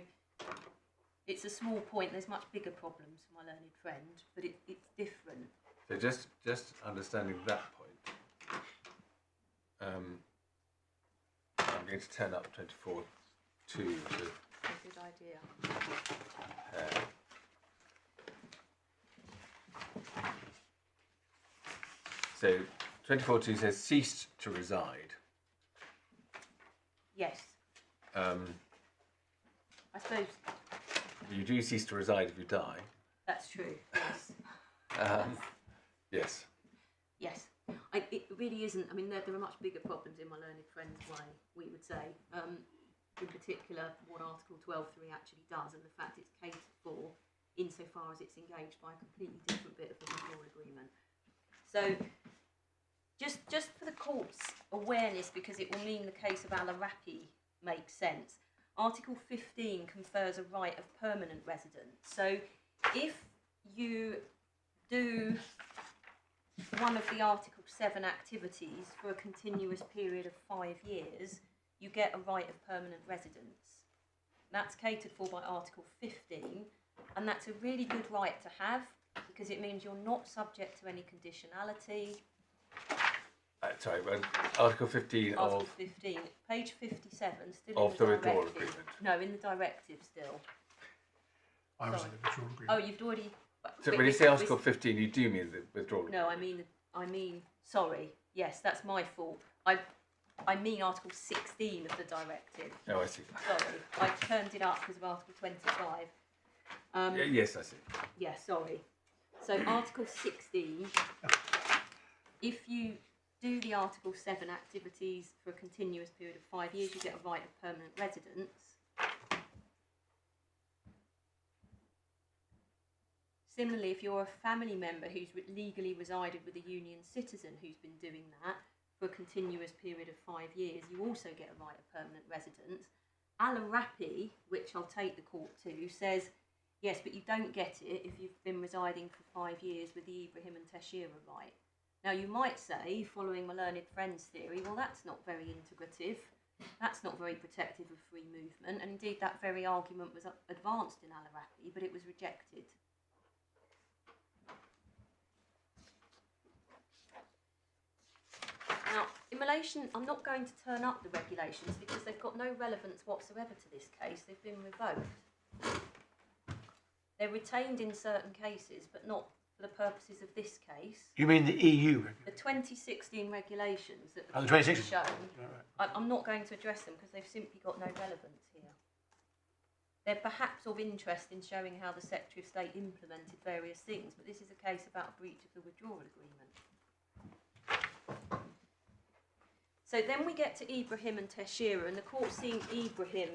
it's a small point. There's much bigger problems for my learned friend, but it's different. So just understanding that point, I'm going to turn up 24.2 to... A good idea. So 24.2 says ceased to reside. Yes. I suppose You do cease to reside if you die. that's true. Yes. Yes. Yes. It really isn't. I mean, there are much bigger problems in my learned friend's way, we would say. In particular, what Article 12.3 actually does and the fact it's catered for insofar as it's engaged by a completely different bit of the withdrawal agreement. So just for the court's awareness, because it will mean the case of Al-Arapi makes sense. Article 15 confers a right of permanent residence. So if you do one of the Article 7 activities for a continuous period of 5 years, you get a right of permanent residence. That's catered for by Article 15, and that's a really good right to have, because it means you're not subject to any conditionality. Sorry, Article 15 Article of 15, page 57, still of in the the withdrawal directive. agreement. No, in the directive still. I was in Sorry. the withdrawal Oh, agreement. you've already. So but when you this- say this- Article 15, you do mean the withdrawal No, agreement? I mean, sorry. Yes, that's my fault. I mean Article 16 of the directive. Oh, I see. Sorry, I turned it up because of Article 25. Yes, I see. Yeah, sorry. So Article 16, if you do the Article 7 activities for a continuous period of 5 years, you get a right of permanent residence. Similarly, if you're a family member who's legally resided with a union citizen who's been doing that for a continuous period of 5 years, you also get a right of permanent residence. Al-Arapi, which I'll take the court to, says, yes, but you don't get it if you've been residing for 5 years with the Ibrahim and Tashira right. Now, you might say, following my learned friends theory, well, that's not very integrative. That's not very protective of free movement. And indeed, that very argument was advanced in Al-Arapi, but it was rejected. Now, in relation, I'm not going to turn up the regulations because they've got no relevance whatsoever to this case. They've been revoked. They're retained in certain cases, but not for the purposes of this case. You mean the EU The 2016 regulations that Oh, the court has 2016. shown, I'm not going to address them because they've simply got no relevance here. They're perhaps of interest in showing how the Secretary of State implemented various things, but this is a case about a breach of the withdrawal agreement. So then we get to Ibrahim and Tashira, and the court's seen Ibrahim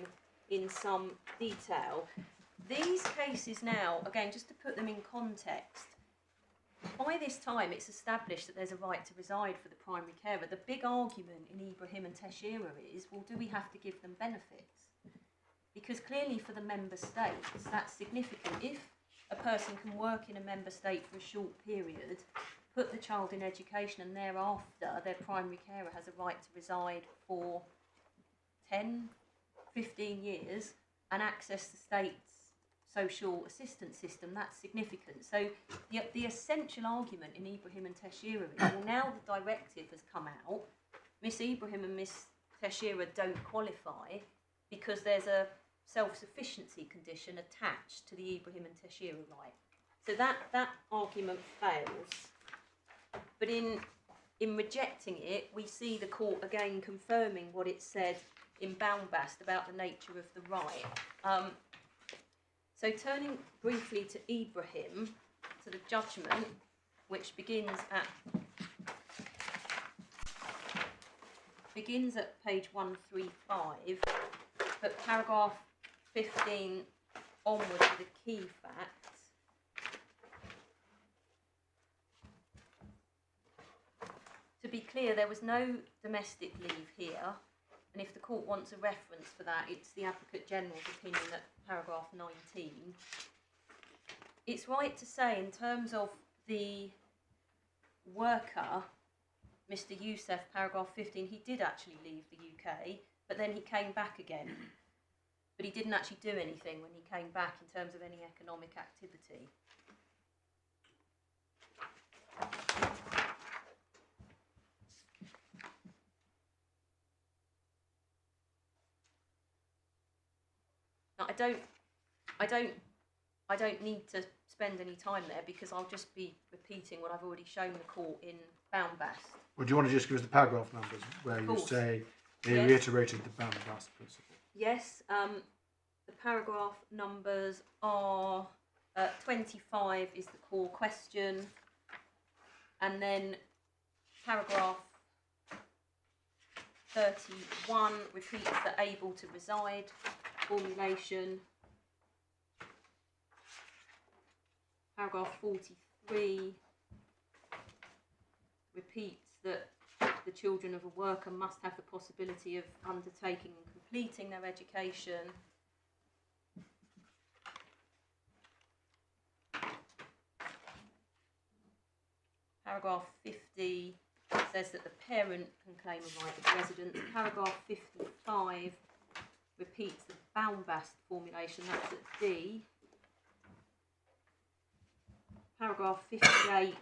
in some detail. These cases now, again, just to put them in context, by this time it's established that there's a right to reside for the primary carer. The big argument in Ibrahim and Tashira is, well, do we have to give them benefits? Because clearly for the member states, that's significant. If a person can work in a member state for a short period, put the child in education, and thereafter their primary carer has a right to reside for 10, 15 years and access the state's social assistance system, that's significant. So the essential argument in Ibrahim and Tashira is, well, now the directive has come out, Miss Ibrahim and Miss Tashira don't qualify because there's a self-sufficiency condition attached to the Ibrahim and Tashira right. So that argument fails. But in rejecting it, we see the court again confirming what it said in Baumbast about the nature of the right. So turning briefly to Ibrahim, to the judgment, which begins at page 135, but paragraph 15 onwards are the key facts. To be clear, there was no domestic leave here, and if the court wants a reference for that, it's the Advocate General's opinion at paragraph 19. It's right to say, in terms of the worker, Mr. EUSS, paragraph 15, he did actually leave the UK, but then he came back again. But he didn't actually do anything when he came back in terms of any economic activity. Now, I don't need to spend any time there because I'll just be repeating what I've already shown the court in Baumbast. Or do you want to just give us the paragraph numbers where you course. say they Yes. reiterated the Baumbast principle? Yes, the paragraph numbers are 25 is the core question, and then paragraph 31 repeats the able to reside formulation. Paragraph 43 repeats that the children of a worker must have the possibility of undertaking and completing their education. Paragraph 50 says that the parent can claim a right of residence. Paragraph 55 repeats the Baumbast formulation, that's at D. Paragraph 58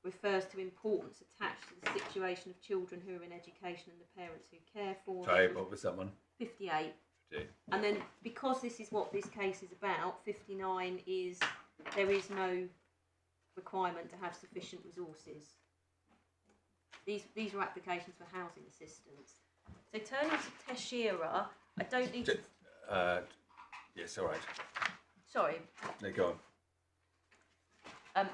refers to importance attached to the situation of children who are in education and the parents who care for them. Sorry, what was that one? 58. 58. And then, because this is what this case is about, 59 is there is no requirement to have sufficient resources. These are applications for housing assistance. So turning to Teixeira, I don't need to... Yes, all right. Sorry. No, go on.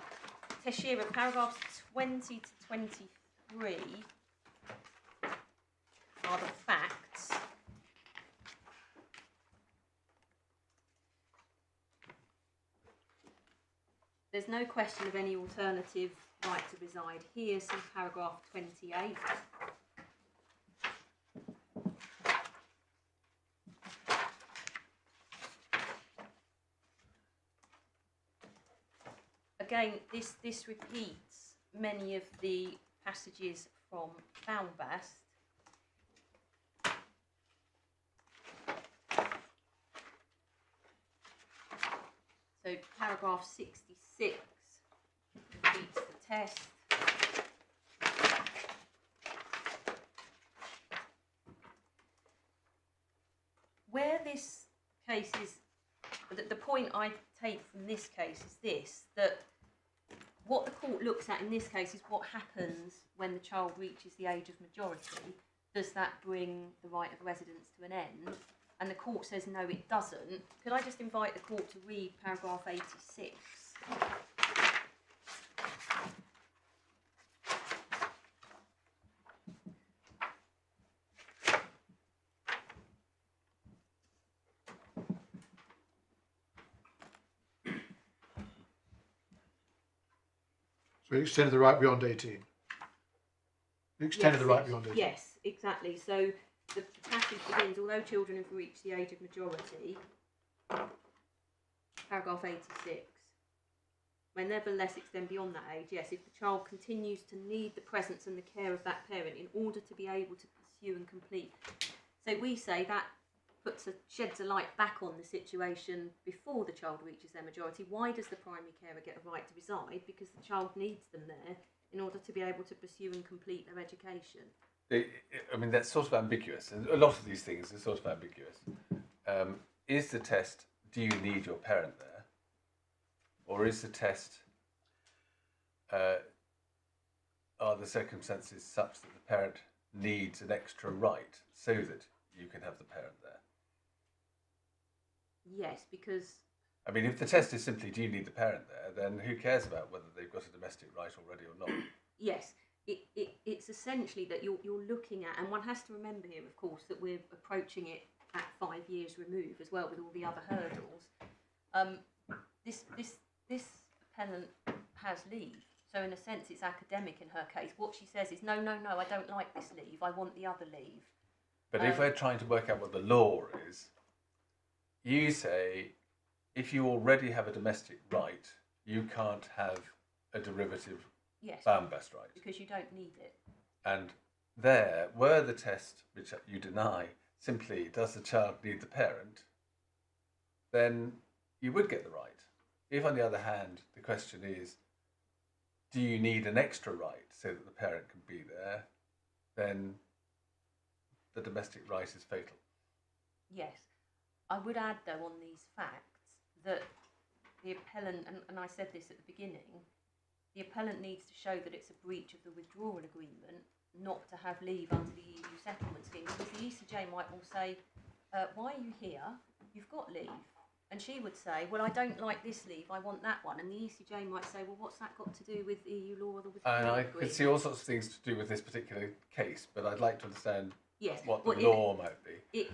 Teixeira, paragraphs 20 to 23 are the facts. There's no question of any alternative right to reside here, so paragraph 28. Again, this repeats many of the passages from Baumbast. So paragraph 66 repeats the test. Where this case is, the point I take from this case is this, that what the court looks at in this case is what happens when the child reaches the age of majority. Does that bring the right of residence to an end? And the court says no, it doesn't. Could I just invite the court to read paragraph 86? So it extended the right beyond 18. It extended the right beyond 18. Yes, exactly. So the passage begins, although children have reached the age of majority, paragraph 86, may nevertheless extend beyond that age, yes, if the child continues to need the presence and the care of that parent in order to be able to pursue and complete. So we say that sheds a light back on the situation before the child reaches their majority. Why does the primary carer get a right to reside? Because the child needs them there in order to be able to pursue and complete their education. I mean, that's sort of ambiguous. And a lot of these things are sort of ambiguous. Is the test, do you need your parent there? Or is the test, are the circumstances such that the parent needs an extra right so that you can have the parent there? Yes, because... I mean, if the test is simply, do you need the parent there, then who cares about whether they've got a domestic right already or not? Yes, it's essentially that you're looking at, and one has to remember here, of course, that we're approaching it at 5 years remove as well, with all the other hurdles. This appellant has leave, so in a sense it's academic in her case. What she says is, no, I don't like this leave, I want the other leave. But if we're trying to work out what the law is, you say, if you already have a domestic right, you can't have a derivative Baumbast right. Because you don't need it. And there, were the test, which you deny, simply, does the child need the parent, then you would get the right. If, on the other hand, the question is, do you need an extra right so that the parent can be there, then the domestic right is fatal. Yes. I would add, though, on these facts, that the appellant, and I said this at the beginning, the appellant needs to show that it's a breach of the withdrawal agreement not to have leave under the EU settlement scheme, because the ECJ might well say, why are you here? You've got leave. And she would say, well, I don't like this leave, I want that one. And the ECJ might say, well, what's that got to do with EU law or the withdrawal agreement? I could see all sorts of things to do with this particular case, but I'd like to understand yes. what the law might be.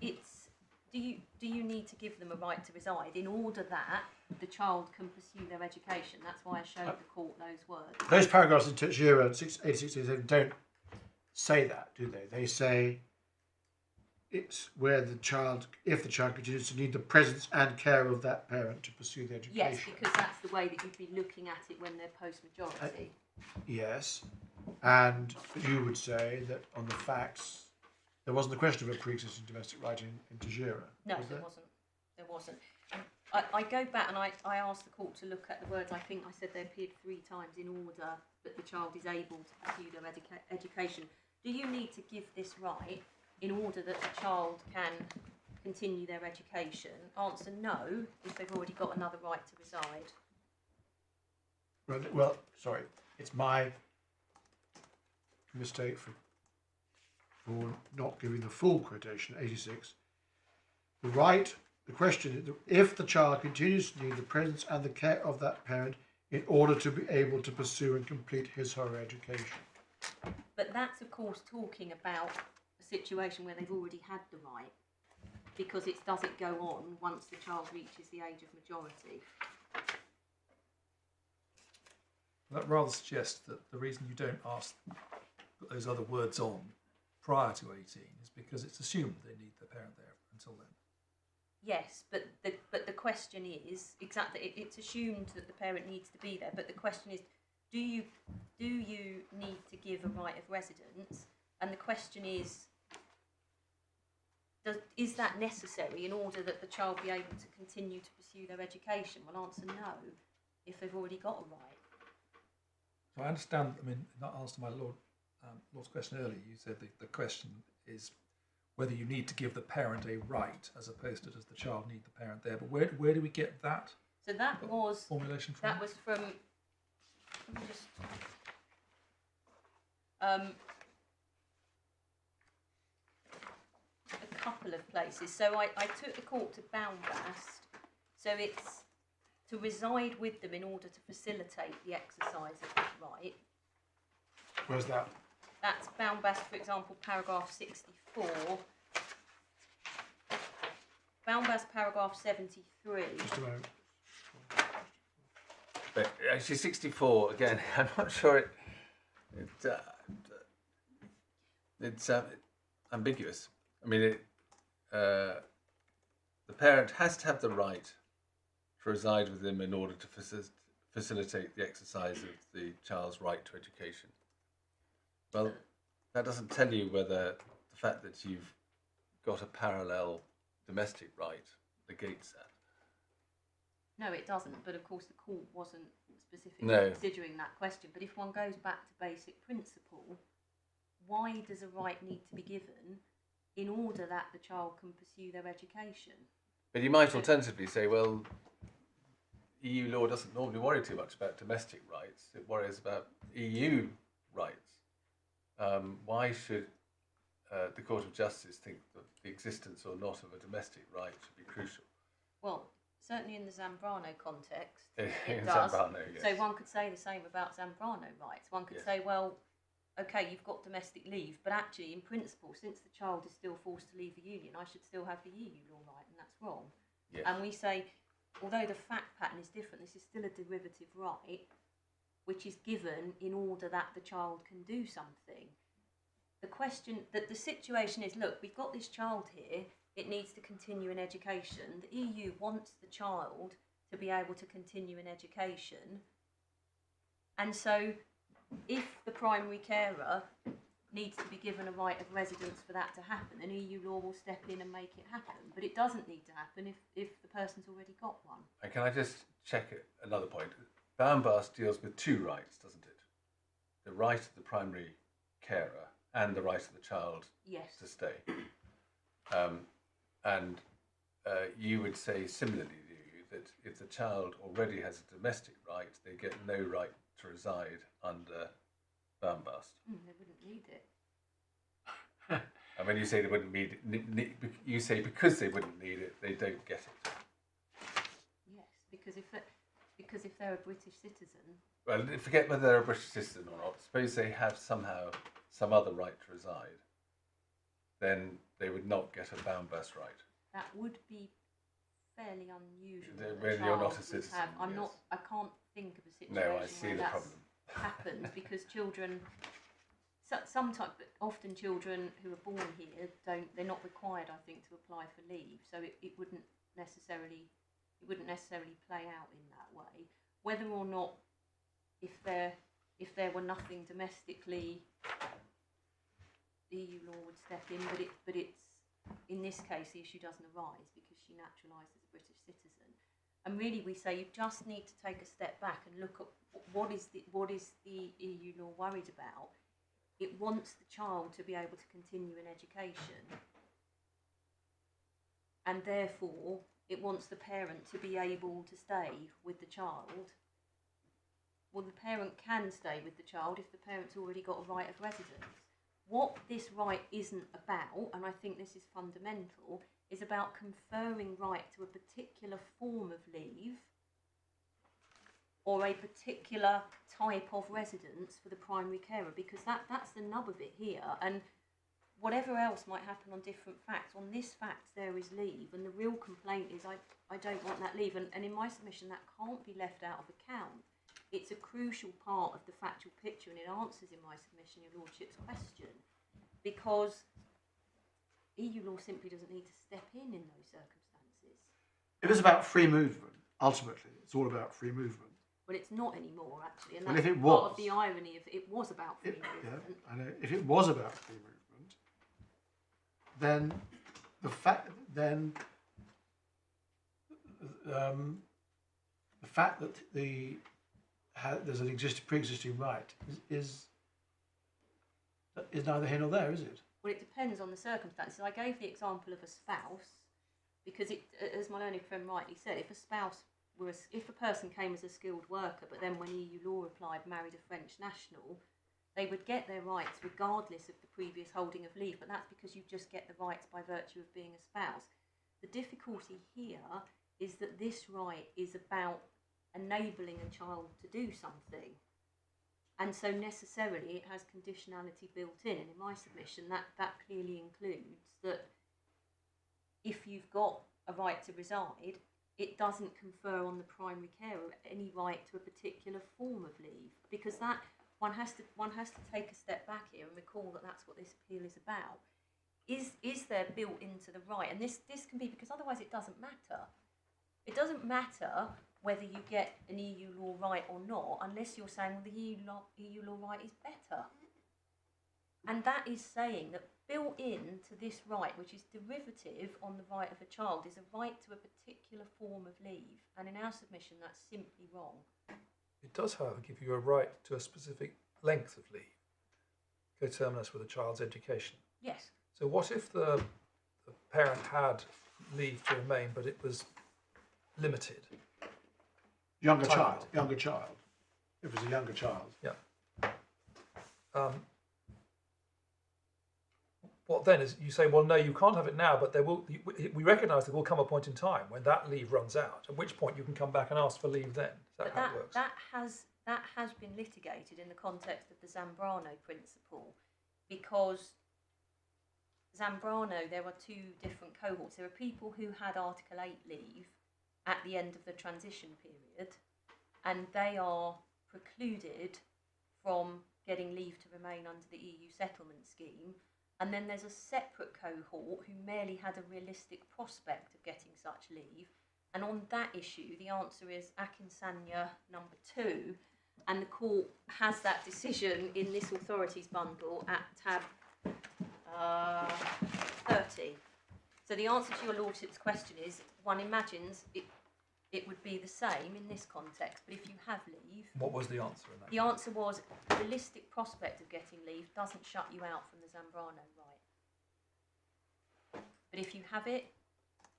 It's do you need to give them a right to reside in order that the child can pursue their education? That's why I showed the court those words. Those paragraphs in Tajira 86 don't say that, do they? They say it's where the child, if the child continues to need the presence and care of that parent to pursue their education. Yes, because that's the way that you'd be looking at it when they're post-majority. Yes, and you would say that on the facts, there wasn't a question of a pre-existing domestic right in Tajira. No, there wasn't. There wasn't. I go back and I asked the court to look at the words. I think I said they appeared 3 times in order that the child is able to pursue their education. Do you need to give this right in order that the child can continue their education? Answer no, if they've already got another right to reside. Well, sorry, it's my mistake for not giving the full quotation, 86. The question is, if the child continues to need the presence and the care of that parent in order to be able to pursue and complete his or her education. But that's, of course, talking about a situation where they've already had the right, because it doesn't go on once the child reaches the age of majority. That rather suggests that the reason you don't put those other words on prior to 18 is because it's assumed they need the parent there until then. Yes, but the question is exactly, it's assumed that the parent needs to be there, but the question is, do you need to give a right of residence? And the question is that necessary in order that the child be able to continue to pursue their education? Well, answer no, if they've already got a right. So I understand, I mean, not answer my Lord's question earlier, you said the question is whether you need to give the parent a right as opposed to does the child need the parent there. But where do we get that? So that was formulation from? That was from, let me just, a couple of places. So I took the court to Boundbast. So it's to reside with them in order to facilitate the exercise of that right. Where's that? That's Boundbast, for example, paragraph 64. Boundbast, paragraph 73. Just a moment. But actually, 64 again. I'm not sure it's ambiguous. I mean, the parent has to have the right to reside with them in order to facilitate the exercise of the child's right to education. Well, that doesn't tell you whether the fact that you've got a parallel domestic right negates that. No, it doesn't, but of course the court wasn't specifically No. considering that question. But if one goes back to basic principle, why does a right need to be given in order that the child can pursue their education? But you might alternatively say, well, EU law doesn't normally worry too much about domestic rights. It worries about EU rights. Why should the Court of Justice think that the existence or not of a domestic right should be crucial? Well, certainly in the Zambrano context, it In does. Zambrano, yes. So one could say the same about Zambrano rights. One could Yes. say, well, okay, you've got domestic leave, but actually, in principle, since the child is still forced to leave the union, I should still have the EU law right, and that's wrong. Yes. And we say, although the fact pattern is different, this is still a derivative right, which is given in order that the child can do something. The question, that the situation is, look, we've got this child here, it needs to continue in education. The EU wants the child to be able to continue in education. And so if the primary carer needs to be given a right of residence for that to happen, then EU law will step in and make it happen. But it doesn't need to happen if the person's already got one. And can I just check another point? Boundbast deals with 2 rights, doesn't it? The right of the primary carer and the right of the child Yes. to stay. And you would say similarly, do you, that if the child already has a domestic right, they get no right to reside under Boundbast? They wouldn't need it. And when you say they wouldn't need it, you say because they wouldn't need it, they don't get it. Yes, because if they're a British citizen, Well, forget whether they're a British citizen or not. Suppose they have somehow some other right to reside, then they would not get a Boundbast right. that would be fairly unusual. When you're not a citizen, I'm yes. not. I can't think of a situation No, I see where the that's problem. happens because children. Sometimes, but often children who are born here they're not required, I think, to apply for leave. So it wouldn't necessarily play out in that way. Whether or not, if there were nothing domestically, EU law would step in. But it's in this case the issue doesn't arise because she naturalised as a British citizen. And really, we say you just need to take a step back and look at what is the EU law worried about. It wants the child to be able to continue in education, and therefore it wants the parent to be able to stay with the child. Well, the parent can stay with the child if the parent's already got a right of residence. What this right isn't about, and I think this is fundamental, is about conferring right to a particular form of leave or a particular type of residence for the primary carer, because that's the nub of it here. And whatever else might happen on different facts, on this fact there is leave, and the real complaint is I don't want that leave. And in my submission that can't be left out of account. It's a crucial part of the factual picture, and it answers in my submission Your Lordship's question, because EU law simply doesn't need to step in those circumstances. If it's about free movement, ultimately, it's all about free movement. But it's not anymore, actually, and Well, that's if it part was, of the irony of it was about free movement. Yeah, I know. If it was about free movement, then the fact that there's an pre-existing right is neither here nor there, is it? Well, it depends on the circumstances. I gave the example of a spouse because, as my learned friend rightly said, if a person came as a skilled worker, but then when EU law applied, married a French national, they would get their rights regardless of the previous holding of leave. But that's because you just get the rights by virtue of being a spouse. The difficulty here is that this right is about enabling a child to do something. And so necessarily it has conditionality built in. And in my submission, that clearly includes that if you've got a right to reside, it doesn't confer on the primary carer any right to a particular form of leave, because that one has to take a step back here and recall that that's what this appeal is about. Is there built into the right? And this can be, because otherwise it doesn't matter. It doesn't matter whether you get an EU law right or not, unless you're saying, well, the EU law right is better. And that is saying that built into this right, which is derivative on the right of a child, is a right to a particular form of leave. And in our submission, that's simply wrong. It does, however, give you a right to a specific length of leave, coterminous with a child's education. Yes. So what if the parent had leave to remain, but it was limited? Younger child. If it was a younger child. Yeah. What then is, you say, well, no, you can't have it now, but we recognise there will come a point in time when that leave runs out, at which point you can come back and ask for leave then. Is that how it works? That has been litigated in the context of the Zambrano principle, because Zambrano, there are two different cohorts. There are people who had Article 8 leave at the end of the transition period, and they are precluded from getting leave to remain under the EU settlement scheme. And then there's a separate cohort who merely had a realistic prospect of getting such leave. And on that issue, the answer is Akinsanya number 2, and the court has that decision in this authorities bundle at tab 30. So the answer to your Lordship's question is, one imagines it would be the same in this context, but if you have leave... What was the answer in that? The answer was, the realistic prospect of getting leave doesn't shut you out from the Zambrano right. But if you have it,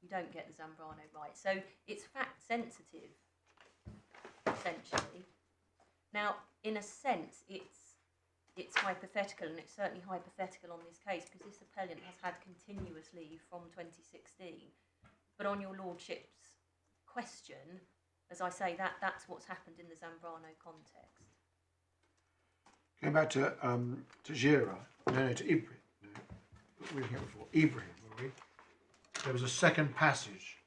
you don't get the Zambrano right. So it's fact sensitive, essentially. Now, in a sense, it's hypothetical, and it's certainly hypothetical on this case, because this appellant has had continuous leave from 2016. But on your Lordship's question, as I say, that's what's happened in the Zambrano context. Going back to Gira, to Ibrahim. No, we were here before. Ibrahim, were we? there was a second passage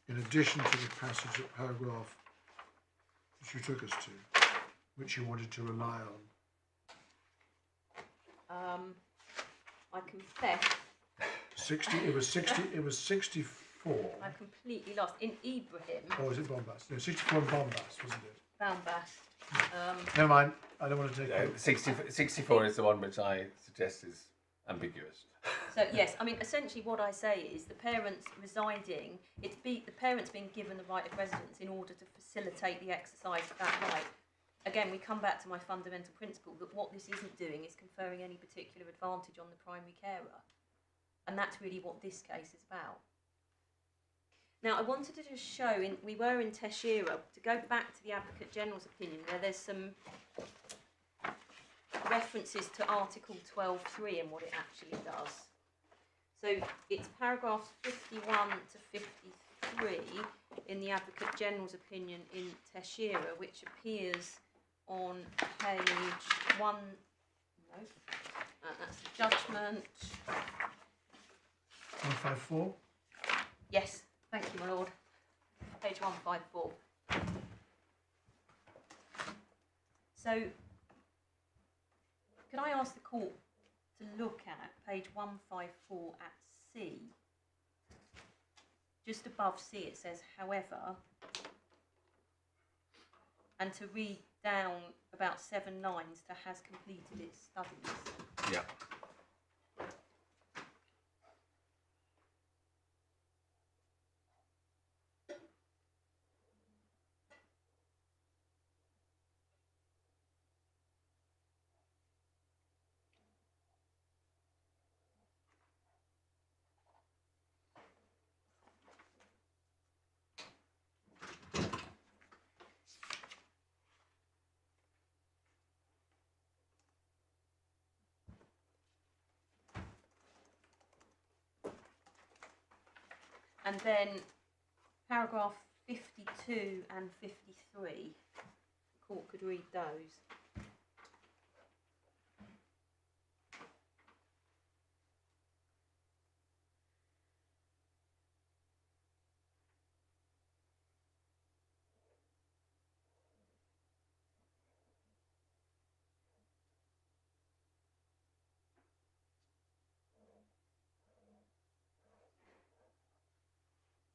in addition to the passage at paragraph which you took us to, which you wanted to rely on. I confess. 60. It was 60. It was 64. I completely lost. In Ibrahim. Or was it Bombast? No, 64 in Bombast, wasn't it? Bombast. Never mind. I don't want to take it. 64 is the one which I suggest is ambiguous. So yes, I mean essentially what I say is the parents residing, the parents being given the right of residence in order to facilitate the exercise of that right. Again, we come back to my fundamental principle that what this isn't doing is conferring any particular advantage on the primary carer, and that's really what this case is about. Now, I wanted to just show, we were in Teixeira, to go back to the Advocate General's opinion, where there's some references to Article 12.3 and what it actually does. So it's paragraphs 51 to 53 in the Advocate General's opinion in Teixeira, which appears on page 1, no, that's the judgment. 154. Yes, thank you, my lord. Page 154. So, can I ask the court to look at page 154 at C? Just above C it says, however, and to read down about 7 lines to has completed its studies. Yeah. And then paragraph 52 and 53, the court could read those.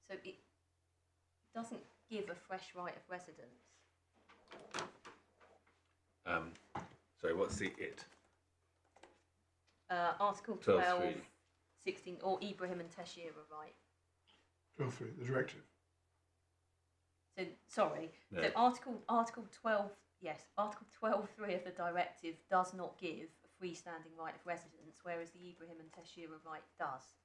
So it doesn't give a fresh right of residence. Sorry, what's the it? Article 12, 12.3. 16, or Ibrahim and Teixeira right. 12.3, the directive. So, sorry, No. so Article 12, yes, Article 12.3 of the directive does not give a freestanding right of residence, whereas the Ibrahim and Teixeira right does.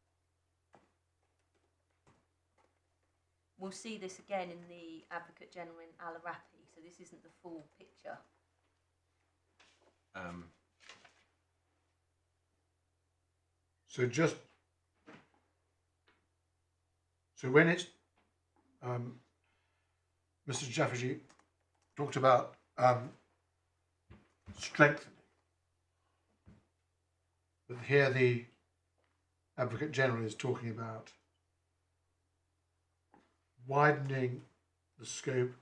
We'll see this again in the Advocate General in Al-Arapi, so this isn't the full picture. So when it's Mr. Jaffery talked about strengthening, but here the Advocate General is talking about widening the scope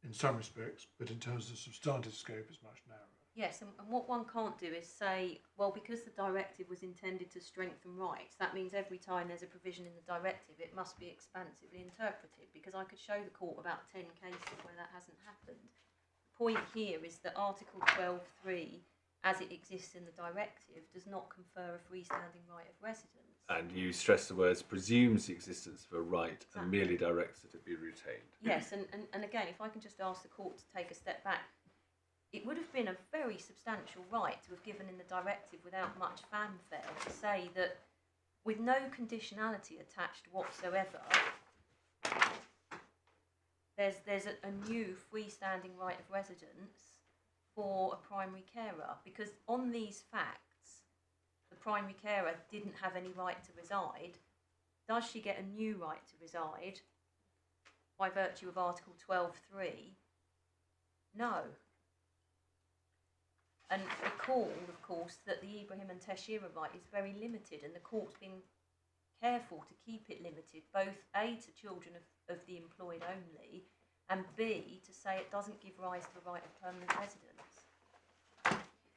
in some respects, but in terms of substantive scope, it's much narrower. Yes, and what one can't do is say, well, because the directive was intended to strengthen rights, that means every time there's a provision in the directive, it must be expansively interpreted, because I could show the court about 10 cases where that hasn't happened. The point here is that Article 12.3, as it exists in the directive, does not confer a freestanding right of residence. And you stress the words presumes the existence of a right Exactly. and merely directs that it be retained. Yes, and again, if I can just ask the court to take a step back, it would have been a very substantial right to have given in the directive without much fanfare to say that with no conditionality attached whatsoever, there's a new freestanding right of residence for a primary carer, because on these facts, the primary carer didn't have any right to reside. Does she get a new right to reside by virtue of Article 12.3? No. And recall, of course, that the Ibrahim and Teixeira right is very limited, and the court's been careful to keep it limited, both A, to children of the employed only, and B, to say it doesn't give rise to the right of permanent residence.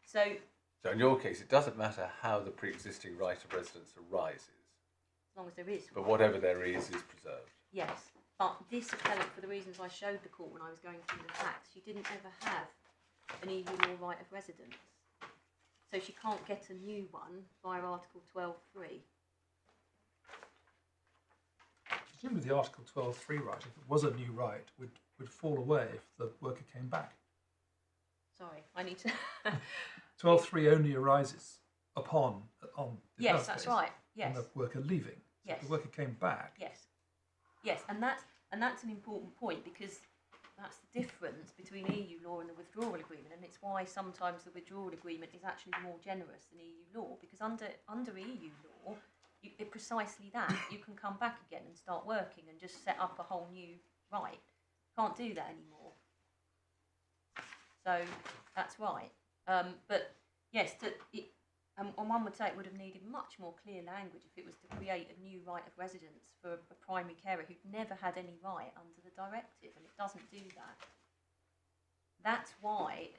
So in your case, it doesn't matter how the pre-existing right of residence arises, as long as there is but one. whatever there is preserved. Yes, but this appellant, for the reasons I showed the court when I was going through the facts, she didn't ever have an EU law right of residence. So she can't get a new one via Article 12.3. Presumably the Article 12.3 right, if it was a new right, would fall away if the worker came back. Sorry, I need to... 12.3 only arises on the Yes, that's right. Yes. on the worker leaving. So Yes. if the worker came back. Yes, and that's an important point, because that's the difference between EU law and the withdrawal agreement, and it's why sometimes the withdrawal agreement is actually more generous than EU law, because under EU law, it's precisely that. You can come back again and start working and just set up a whole new right. Can't do that anymore. So that's right. But yes, and one would say it would have needed much more clear language if it was to create a new right of residence for a primary carer who'd never had any right under the directive, and it doesn't do that. That's why,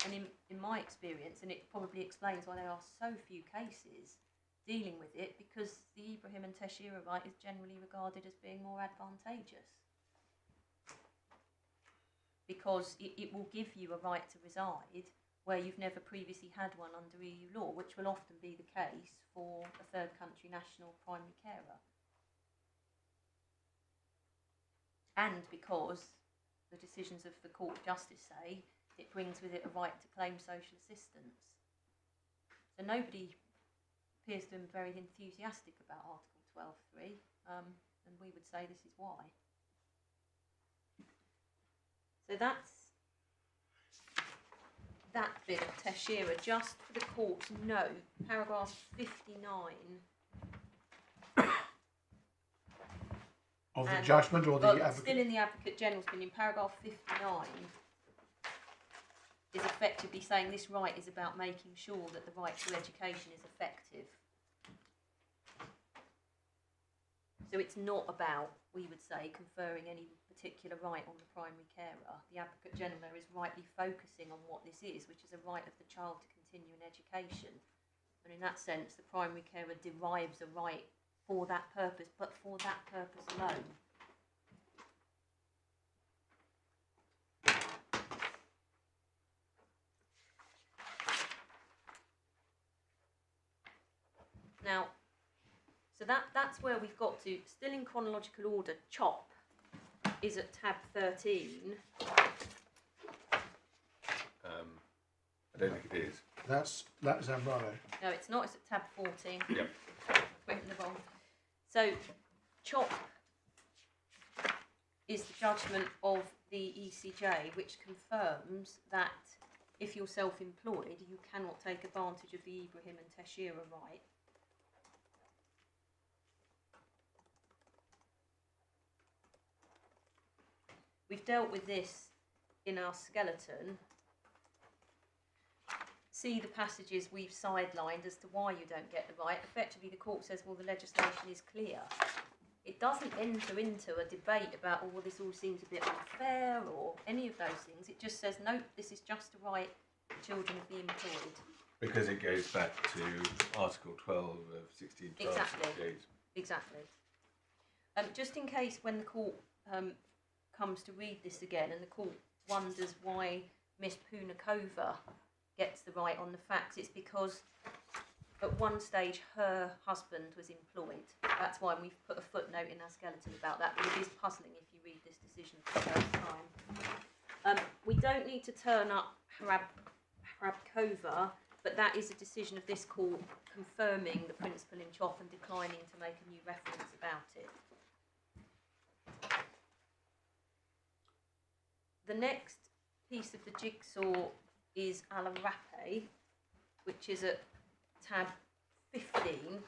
and in my experience, and it probably explains why there are so few cases dealing with it, because the Ibrahim and Teixeira right is generally regarded as being more advantageous. Because it will give you a right to reside where you've never previously had one under EU law, which will often be the case for a third country national primary carer. And because the decisions of the Court of Justice say it brings with it a right to claim social assistance. So nobody appears to be very enthusiastic about Article 12.3, and we would say this is why. So that's that bit of Teixeira. Just for the court to note, paragraph 59 Of the and- judgment or the well, advocate? still in the Advocate General's opinion, paragraph 59 is effectively saying this right is about making sure that the right to education is effective. So it's not about, we would say, conferring any particular right on the primary carer. The Advocate General there is rightly focusing on what this is, which is a right of the child to continue in education. And in that sense, the primary carer derives a right for that purpose, but for that purpose alone. Now, so that's where we've got to. Still in chronological order, CHOP is at tab 13. I don't think it is. That's Zambrano. No, it's not, it's at tab 14. Yep. Written the wrong. So, CHOP is the judgment of the ECJ, which confirms that if you're self-employed, you cannot take advantage of the Ibrahim and Teixeira right. We've dealt with this in our skeleton. See the passages we've sidelined as to why you don't get the right. Effectively, the court says, well, the legislation is clear. It doesn't enter into a debate about, oh, well, this all seems a bit unfair or any of those things. It just says, nope, this is just a right for children of the employed. Because it goes back to Article 12 of 1612. Exactly. Exactly. Just in case when the court comes to read this again and the court wonders why Miss Punakova gets the right on the facts, it's because at one stage her husband was employed. That's why we've put a footnote in our skeleton about that, but it is puzzling if you read this decision for the first time. We don't need to turn up Hrabkova, but that is a decision of this court confirming the principle in CHOP and declining to make a new reference about it. The next piece of the jigsaw is Alarape, which is at tab 15.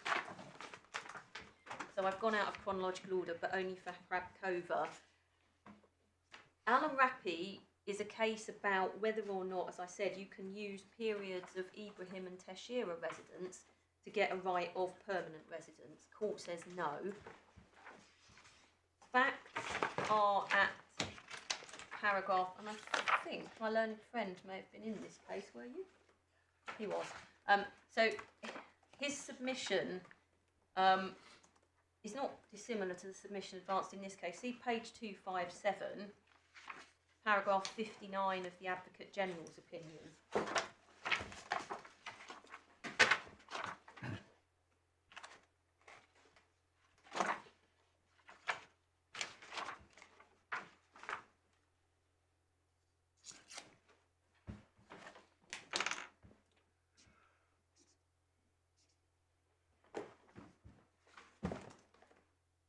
So I've gone out of chronological order, but only for Hrabkova. Alarape is a case about whether or not, as I said, you can use periods of Ibrahim and Teixeira residence to to get a right of permanent residence. Court says no. Facts are at paragraph, and I think my learned friend may have been in this case, were you? He was. So his submission is not dissimilar to the submission advanced in this case. See page 257, paragraph 59 of the Advocate General's opinion.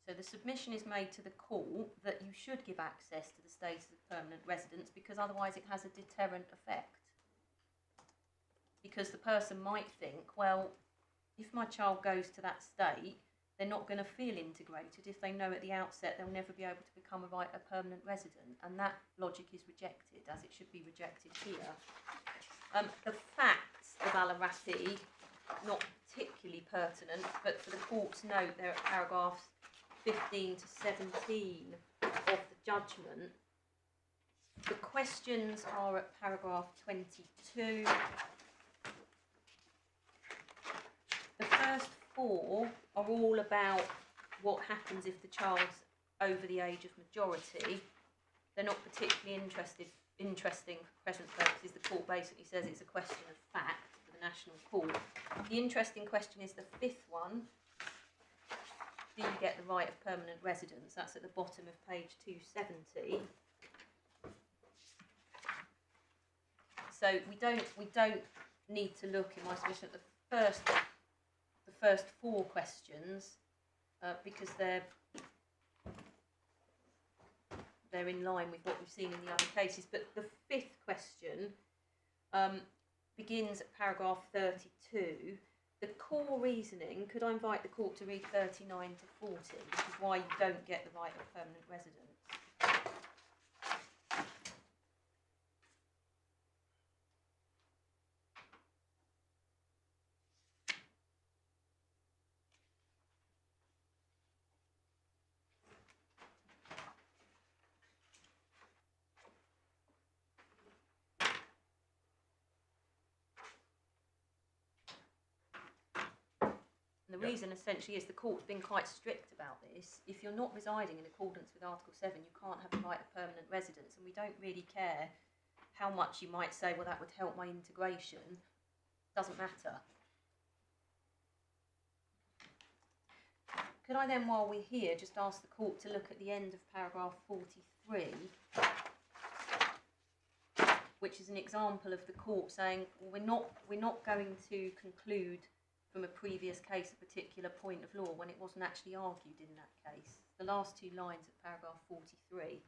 So the submission is made to the court that you should give access to the status of permanent residence because otherwise it has a deterrent effect. Because the person might think, well, if my child goes to that state, they're not going to feel integrated if they know at the outset they'll never be able to become a permanent resident. And that logic is rejected, as it should be rejected here. The facts of Al-Arafi, not particularly pertinent, but for the court's note, they're at paragraphs 15 to 17 of the judgment. The questions are at paragraph 22. The first four are all about what happens if the child's over the age of majority. They're not particularly interesting for present purposes. The court basically says it's a question of fact for the National Court. The interesting question is the fifth one. Do you get the right of permanent residence? That's at the bottom of page 270. So we don't need to look in my submission at the first four questions because they're in line with what we've seen in the other cases. But the fifth question begins at paragraph 32. The core reasoning, could I invite the court to read 39 to 40, which is why you don't get the right of permanent residence. And the reason essentially is the court's been quite strict about this. If you're not residing in accordance with Article 7, you can't have the right of permanent residence, and we don't really care how much you might say, well, that would help my integration. Doesn't matter. Could I then, while we're here, just ask the court to look at the end of paragraph 43, which is an example of the court saying, well, we're not going to conclude from a previous case a particular point of law when it wasn't actually argued in that case. The last two lines of paragraph 43.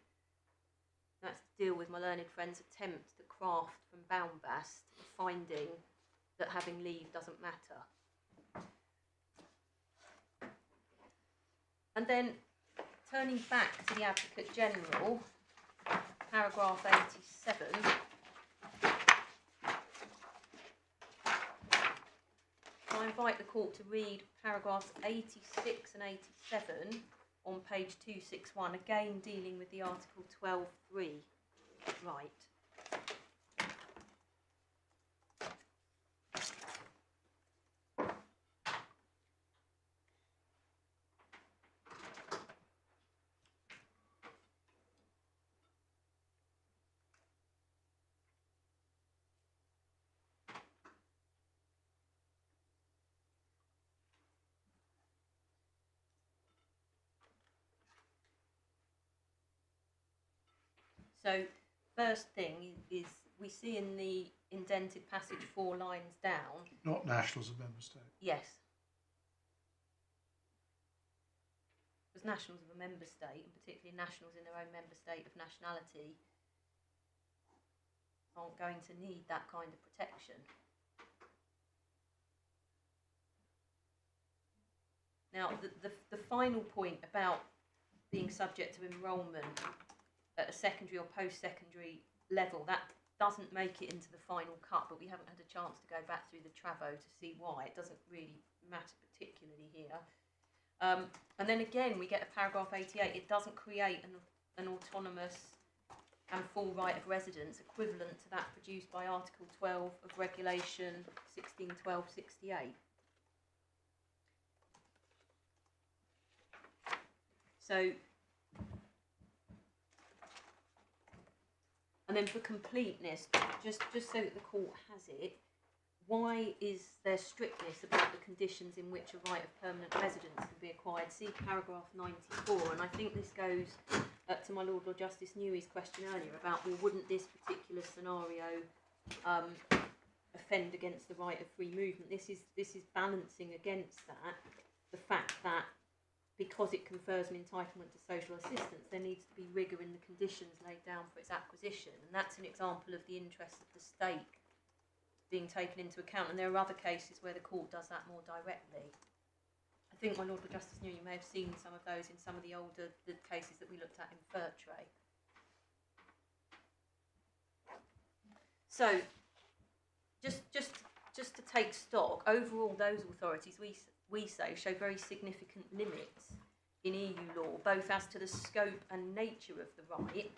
That's to deal with my learned friend's attempt to craft from Baumbast the finding that having leave doesn't matter. And then turning back to the Advocate General, paragraph 87. I invite the court to read paragraphs 86 and 87 on page 261, again dealing with the Article 12.3 right. So, first thing is we see in the indented passage 4 lines down. Not nationals of member state. Yes. Because nationals of a member state, and particularly nationals in their own member state of nationality, aren't going to need that kind of protection. Now, the final point about being subject to enrolment at a secondary or post-secondary level, doesn't make it into the final cut, but we haven't had a chance to go back through the Travo to see why. It doesn't really matter particularly here. And then again, we get a paragraph 88. It doesn't create an autonomous and full right of residence equivalent to that produced by Article 12 of Regulation 1612/68. So, and then for completeness, just so that the court has it, why is there strictness about the conditions in which a right of permanent residence can be acquired? See paragraph 94, and I think this goes to my Lord Justice Newey's question earlier about, well, wouldn't this particular scenario offend against the right of free movement? This is balancing against that the fact that because it confers an entitlement to social assistance, there needs to be rigour in the conditions laid down for its acquisition, and that's an example of the interests of the state being taken into account, and there are other cases where the court does that more directly. I think, my Lord Justice Newey, you may have seen some of those in some of the older cases that we looked at in First-tier. So, just to take stock, overall those authorities we say show very significant limits in EU law, both as to the scope and nature of the right.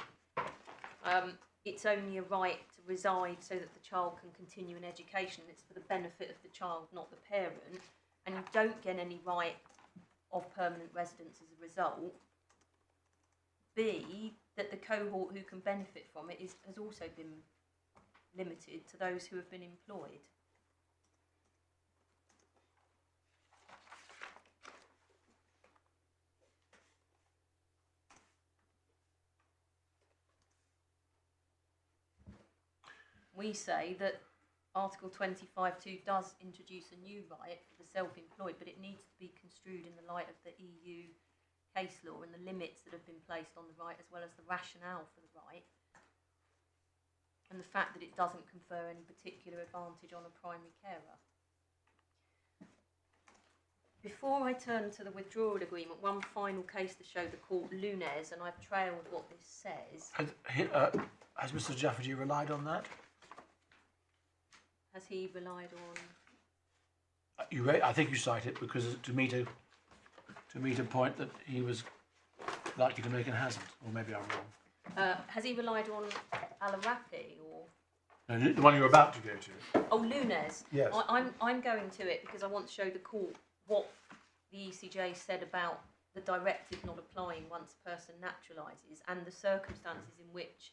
It's only a right to reside so that the child can continue an education. It's for the benefit of the child, not the parent. And you don't get any right of permanent residence as a result. B, that the cohort who can benefit from it has also been limited to those who have been employed. We say that Article 25(2) does introduce a new right for the self-employed, but it needs to be construed in the light of the EU case law and the limits that have been placed on the right, as well as the rationale for the right, and the fact that it doesn't confer any particular advantage on a primary carer. Before I turn to the withdrawal agreement, one final case to show the court Lunez, and I've trailed what this says. Has Mr. Jafferty relied on that? Has he relied on? I think you cite it because to meet a point that he was likely to make and hasn't, or maybe I'm wrong. Has he relied on Alarapi or? No, the one you're about to go to. Oh, Lunez. Yes. I'm going to it because I want to show the court what the ECJ said about the directive not applying once a person naturalises, and the circumstances in which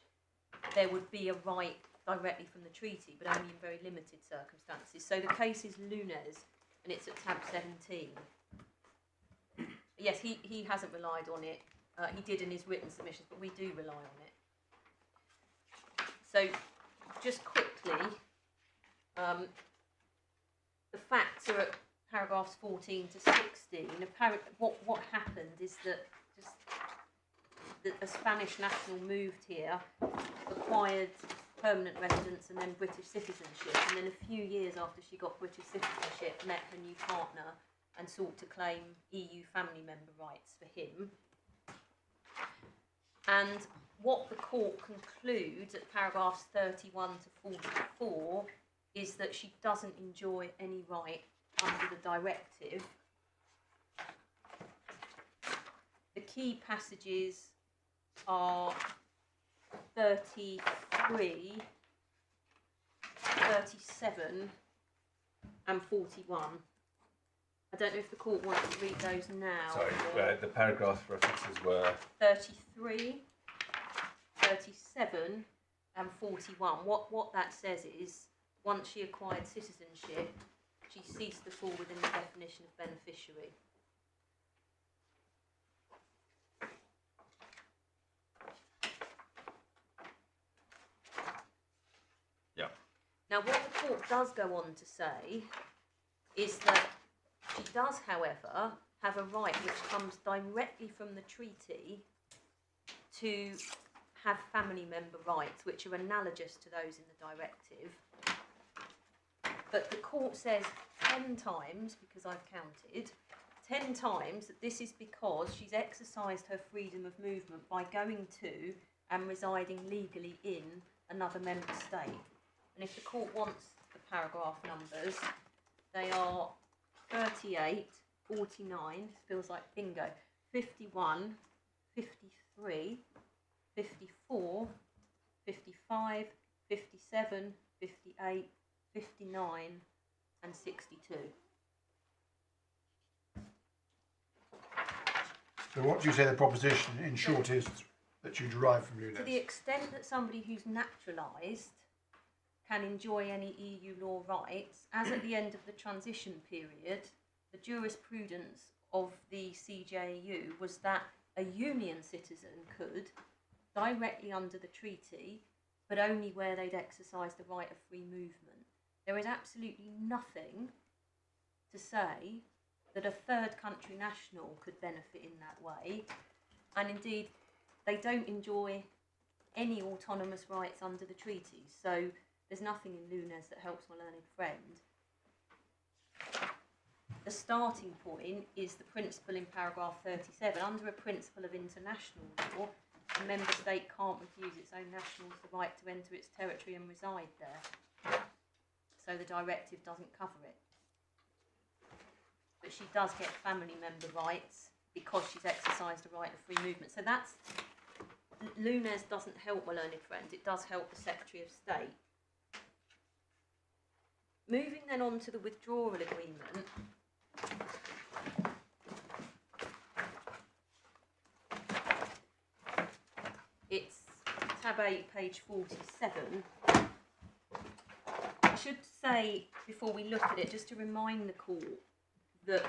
there would be a right directly from the treaty, but only in very limited circumstances. So the case is Lunez, and it's at tab 17. Yes, he hasn't relied on it. He did in his written submissions, but we do rely on it. So, just quickly, the facts are at paragraphs 14 to 16. What happened is that a Spanish national moved here, acquired permanent residence and then British citizenship, and then a few years after she got British citizenship, met her new partner and sought to claim EU family member rights for him. And what the court concludes at paragraphs 31 to 44 is that she doesn't enjoy any right under the directive. The key passages are 33, 37 and 41. I don't know if the court wants to read those now. Sorry, the paragraph references were 33, 37 and 41. What that says is, once she acquired citizenship, she ceased to fall within the definition of beneficiary. yeah. Now, what the court does go on to say is that she does, however, have a right which comes directly from the treaty to have family member rights, which are analogous to those in the directive. But the court says 10 times, because I've counted, 10 times that this is because she's exercised her freedom of movement by going to and residing legally in another member state. And if the court wants the paragraph numbers, they are 38, 49, feels like bingo, 51, 53, 54, 55, 57, 58, 59 and 62. So what do you say the proposition in short is that you derive from Nunes? To the extent that somebody who's naturalised can enjoy any EU law rights, as at the end of the transition period, the jurisprudence of the CJEU was that a union citizen could, directly under the treaty, but only where they'd exercised the right of free movement. There is absolutely nothing to say that a third country national could benefit in that way, and indeed they don't enjoy any autonomous rights under the treaty. So there's nothing in Nunes that helps my learned friend. The starting point is the principle in paragraph 37. Under a principle of international law, a member state can't refuse its own nationals the right to enter its territory and reside there. So the directive doesn't cover it. But she does get family member rights because she's exercised the right of free movement. So that's, Nunes doesn't help my learned friend, it does help the Secretary of State. Moving then on to the withdrawal agreement. It's tab 8, page 47. I should say, before we look at it, just to remind the court that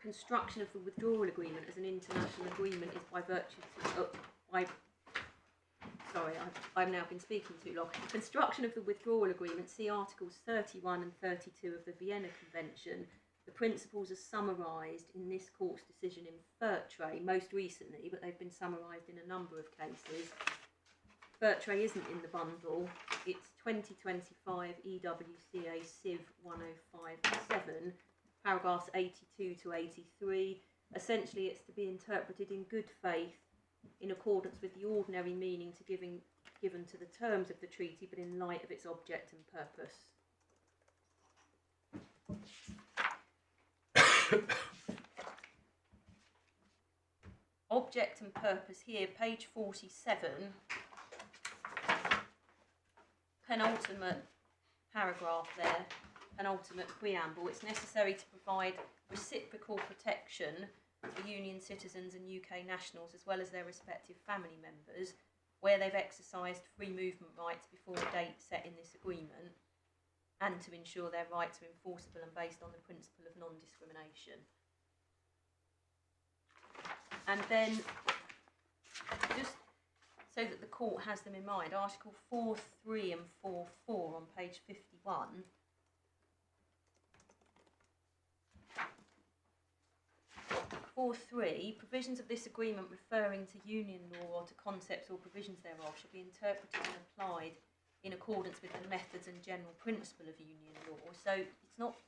construction of the withdrawal agreement as an international agreement is by virtue of, I've now been speaking too long. Construction of the withdrawal agreement, see Articles 31 and 32 of the Vienna Convention. The principles are summarised in this court's decision in First-tier most recently, but they've been summarised in a number of cases. First-tier isn't in the bundle. It's 2025 EWCA Civ 105.7, paragraphs 82 to 83. Essentially, it's to be interpreted in good faith in accordance with the ordinary meaning given to the terms of the treaty, but in light of its object and purpose. Object and purpose here, page 47, penultimate paragraph there, penultimate preamble. It's necessary to provide reciprocal protection for Union citizens and UK nationals, as well as their respective family members, where they've exercised free movement rights before a date set in this agreement, and to ensure their rights are enforceable and based on the principle of non-discrimination. And then, just so that the court has them in mind, Article 4.3 and 4.4 on page 51 4.3, provisions of this agreement referring to union law or to concepts or provisions thereof shall be interpreted and applied in accordance with the methods and general principle of union law. So it's not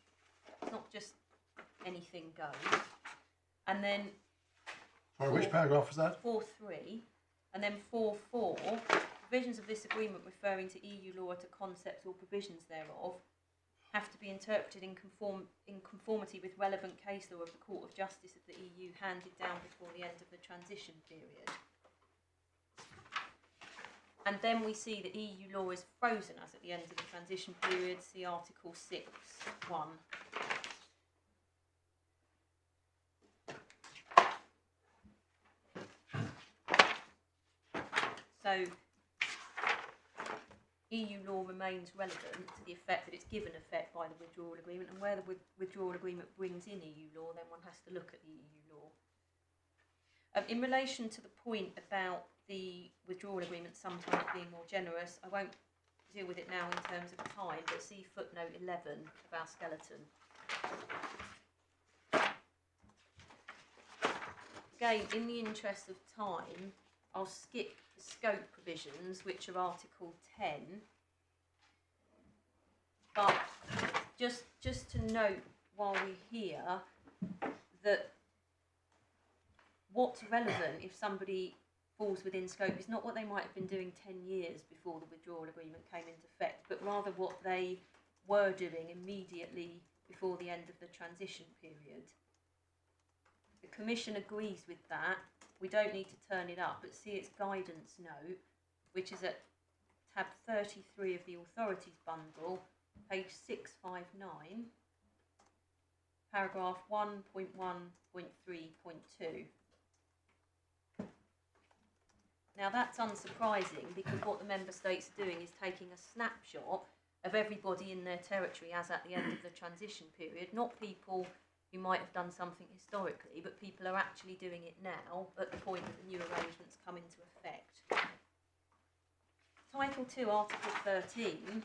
just anything goes. And then Sorry, which paragraph is that? 4.3, and then 4.4, provisions of this agreement referring to EU law or to concepts or provisions thereof have to be interpreted in conformity with relevant case law of the Court of Justice of the EU handed down before the end of the transition period. And then we see that EU law is frozen as at the end of the transition period, see Article 6.1. So EU law remains relevant to the effect that it's given effect by the withdrawal agreement, and where the withdrawal agreement brings in EU law, then one has to look at the EU law. In relation to the point about the withdrawal agreement sometimes being more generous, I won't deal with it now in terms of time, but see footnote 11 of our skeleton. Again, in the interest of time, I'll skip the scope provisions, which are Article 10. But just to note while we're here that what's relevant if somebody falls within scope is not what they might have been doing 10 years before the withdrawal agreement came into effect, but rather what they were doing immediately before the end of the transition period. The Commission agrees with that. We don't need to turn it up, but see its guidance note, which is at tab 33 of the authorities bundle, page 659, paragraph 1.1.3.2. Now that's unsurprising because what the member states are doing is taking a snapshot of everybody in their territory as at the end of the transition period, not people who might have done something historically, but people are actually doing it now at the point that the new arrangements come into effect. Title 2, Article 13.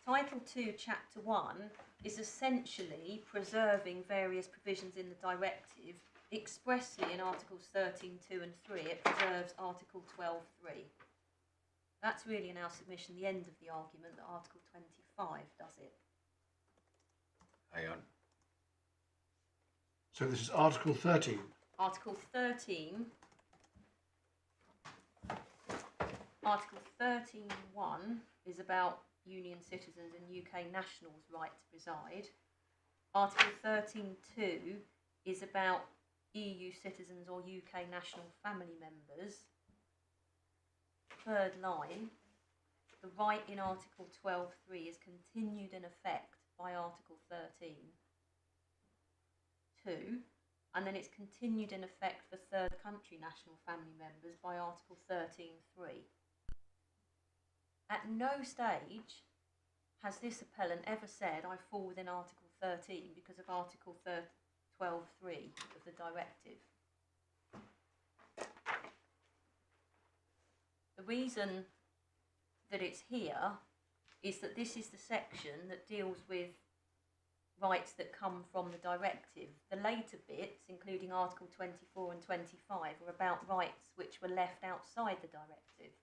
Title 2, Chapter 1 is essentially preserving various provisions in the directive. Expressly in Articles 13.2 and 3, it preserves Article 12.3. That's really in our submission the end of the argument that Article 25 does it. Hang on. So this is Article 13. Article 13. Article 13.1 is about Union citizens and UK nationals' right to reside. Article 13.2 is about EU citizens or UK national family members. Third line, the right in Article 12.3 is continued in effect by Article 13.2, and then it's continued in effect for third country national family members by Article 13.3. At no stage has this appellant ever said, I fall within Article 13 because of Article 12.3 of the directive. The reason that it's here is that this is the section that deals with rights that come from the directive. The later bits, including Article 24 and 25, are about rights which were left outside the directive.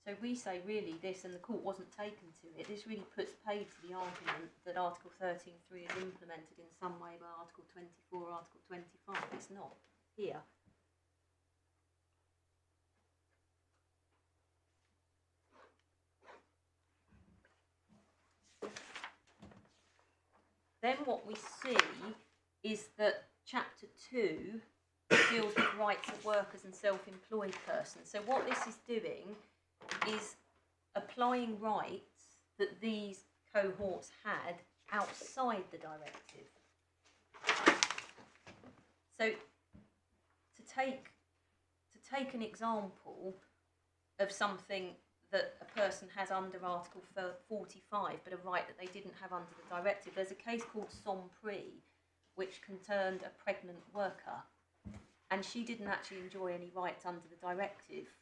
So we say really this, and the court wasn't taken to it, this really puts paid to the argument that Article 13.3 is implemented in some way by Article 24 or Article 25. It's not here. Then what we see is that Chapter 2 deals with rights of workers and self-employed persons. So what this is doing is applying rights that these cohorts had outside the directive. So to take an example of something that a person has under Article 45, but a right that they didn't have under the directive. There's a case called Somprix, which concerned a pregnant worker, and she didn't actually enjoy any rights under the directive,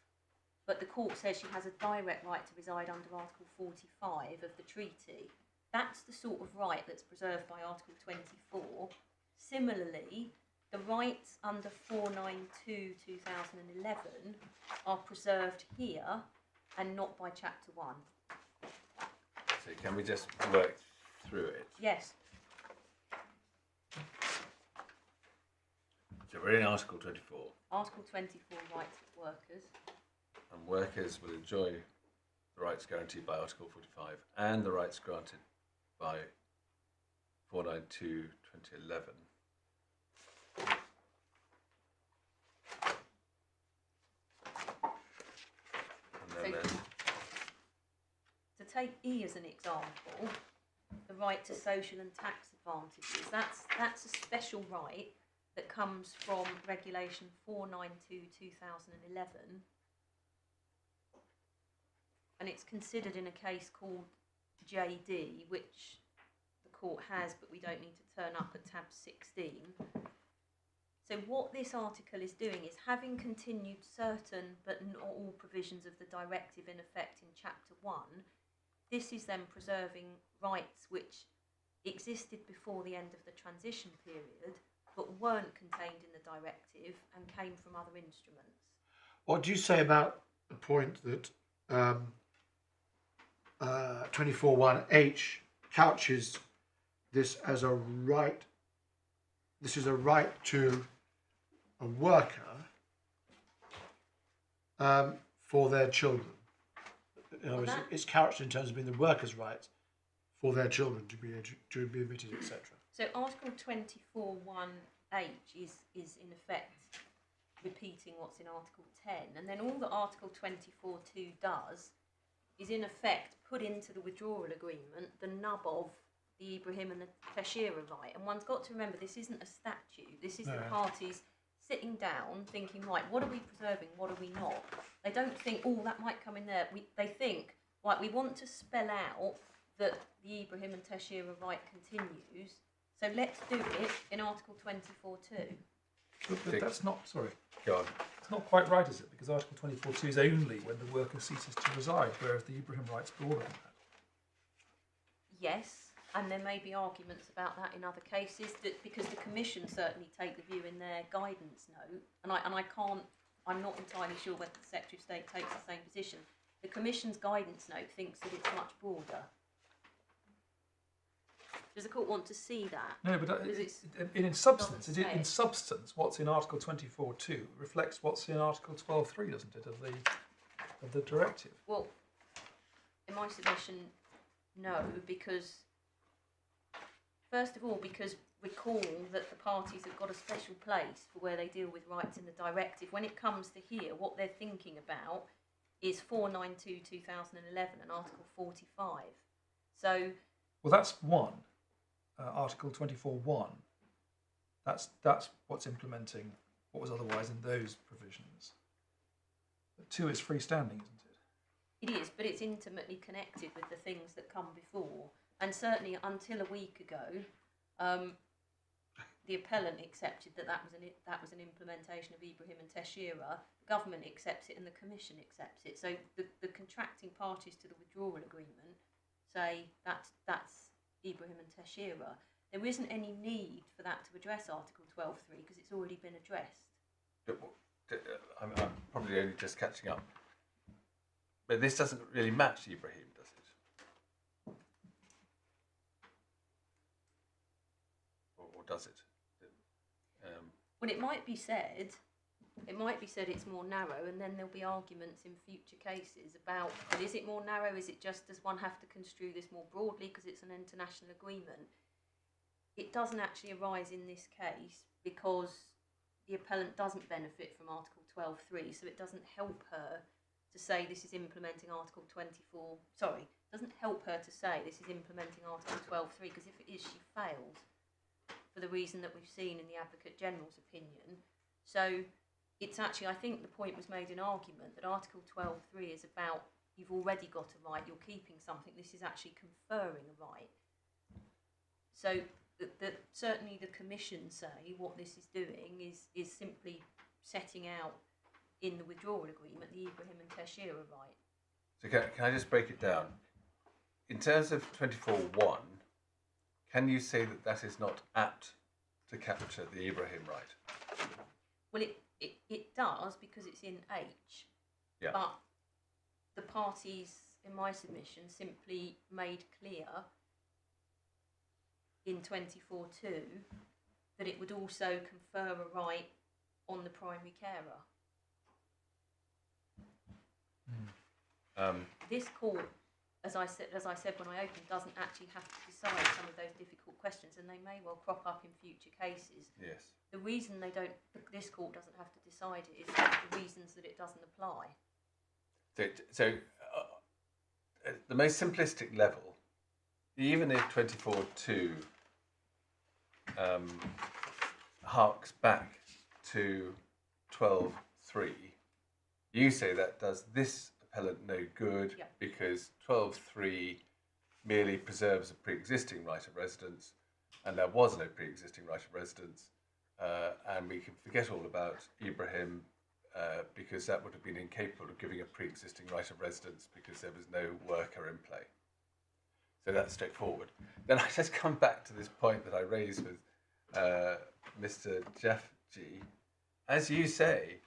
but the court says she has a direct right to reside under Article 45 of the treaty. That's the sort of right that's preserved by Article 24. Similarly, the rights under 492/2011 are preserved here and not by Chapter 1. So can we just work through it? Yes. So we're in Article 24. Article 24, rights of workers. And workers will enjoy the rights guaranteed by Article 45 and the rights granted by 492/2011. And then, To take E as an example, the right to social and tax advantages, that's a special right that comes from Regulation 492/2011, and it's considered in a case called JD, which the court has, but we don't need to turn up at tab 16. So what this article is doing is, having continued certain but not all provisions of the directive in effect in Chapter 1, this is then preserving rights which existed before the end of the transition period but weren't contained in the directive and came from other instruments. What do you say about the point that 24(1)H couches this as a right? This is a right to a worker for their children. In other words, it's couched in terms of being the worker's right for their children to be admitted, etc. So Article 24(1)H is in effect repeating what's in Article 10, and then all that Article 24(2) does is in effect put into the withdrawal agreement the nub of the Ibrahim and the Tashira right. And one's got to remember, this isn't a statute. This is the parties sitting down thinking, right, what are we preserving, what are we not? They don't think, oh, that might come in there. They think, right, we want to spell out that the Ibrahim and Tashira right continues, so let's do it in Article 24(2). But that's not, sorry, Go on. it's not quite right, is it? Because Article 24(2) is only when the worker ceases to reside, whereas the Ibrahim right's broader than that. Yes, and there may be arguments about that in other cases, that because the Commission certainly take the view in their guidance note, and I'm not entirely sure whether the Secretary of State takes the same position. The Commission's guidance note thinks that it's much broader. Does the court want to see that? No, but Because it's- in substance, doesn't say in it. substance, what's in Article 24(2) reflects what's in Article 12(3), doesn't it, of the directive? Well, in my submission, no, because first of all, because recall that the parties have got a special place for where they deal with rights in the directive. When it comes to here, what they're thinking about is 492/2011 and Article 45. So, Well, that's one. Article 24(1). That's what's implementing what was otherwise in those provisions. But 2 is freestanding, isn't it? it is, but it's intimately connected with the things that come before. And certainly until a week ago, the appellant accepted that was an implementation of Ibrahim and Tashira. The government accepts it and the Commission accepts it. So the contracting parties to the withdrawal agreement say that's Ibrahim and Tashira. There isn't any need for that to address Article 12(3) because it's already been addressed. I'm probably only just catching up. But this doesn't really match Ibrahim, does it? Or does it? Well, it might be said it's more narrow, and then there'll be arguments in future cases about, well, is it more narrow? Is it just, does one have to construe this more broadly because it's an international agreement? It doesn't actually arise in this case because the appellant doesn't benefit from Article 12(3, so it doesn't help her to say this is implementing Article 24. Sorry, doesn't help her to say this is implementing Article 12(3 because if it is, she failed for the reason that we've seen in the Advocate General's opinion. So it's actually, I think the point was made in argument that Article 12(3 is about you've already got a right, you're keeping something. This is actually conferring a right. So certainly the Commission say what this is doing is simply setting out in the withdrawal agreement the Ibrahim and Tashira right. So can I just break it down? In terms of 24(1), can you say that is not apt to capture the Ibrahim right? Well, it does because it's in H. Yeah. But the parties in my submission simply made clear in 24(2) that it would also confer a right on the primary carer. This court, as I said when I opened, doesn't actually have to decide some of those difficult questions, and they may well crop up in future cases. Yes. The reason this court doesn't have to decide it is for the reasons that it doesn't apply. So at the most simplistic level, even if 24(2) harks back to 12(3), you say that does this appellant no good because 12(3) merely preserves a pre-existing right of residence, and there was no pre-existing right of residence, and we can forget all about Ibrahim because that would have been incapable of giving a pre-existing right of residence because there was no worker in play. So that's straightforward. Then I just come back to this point that I raised with Mr. Jeffji. As you say,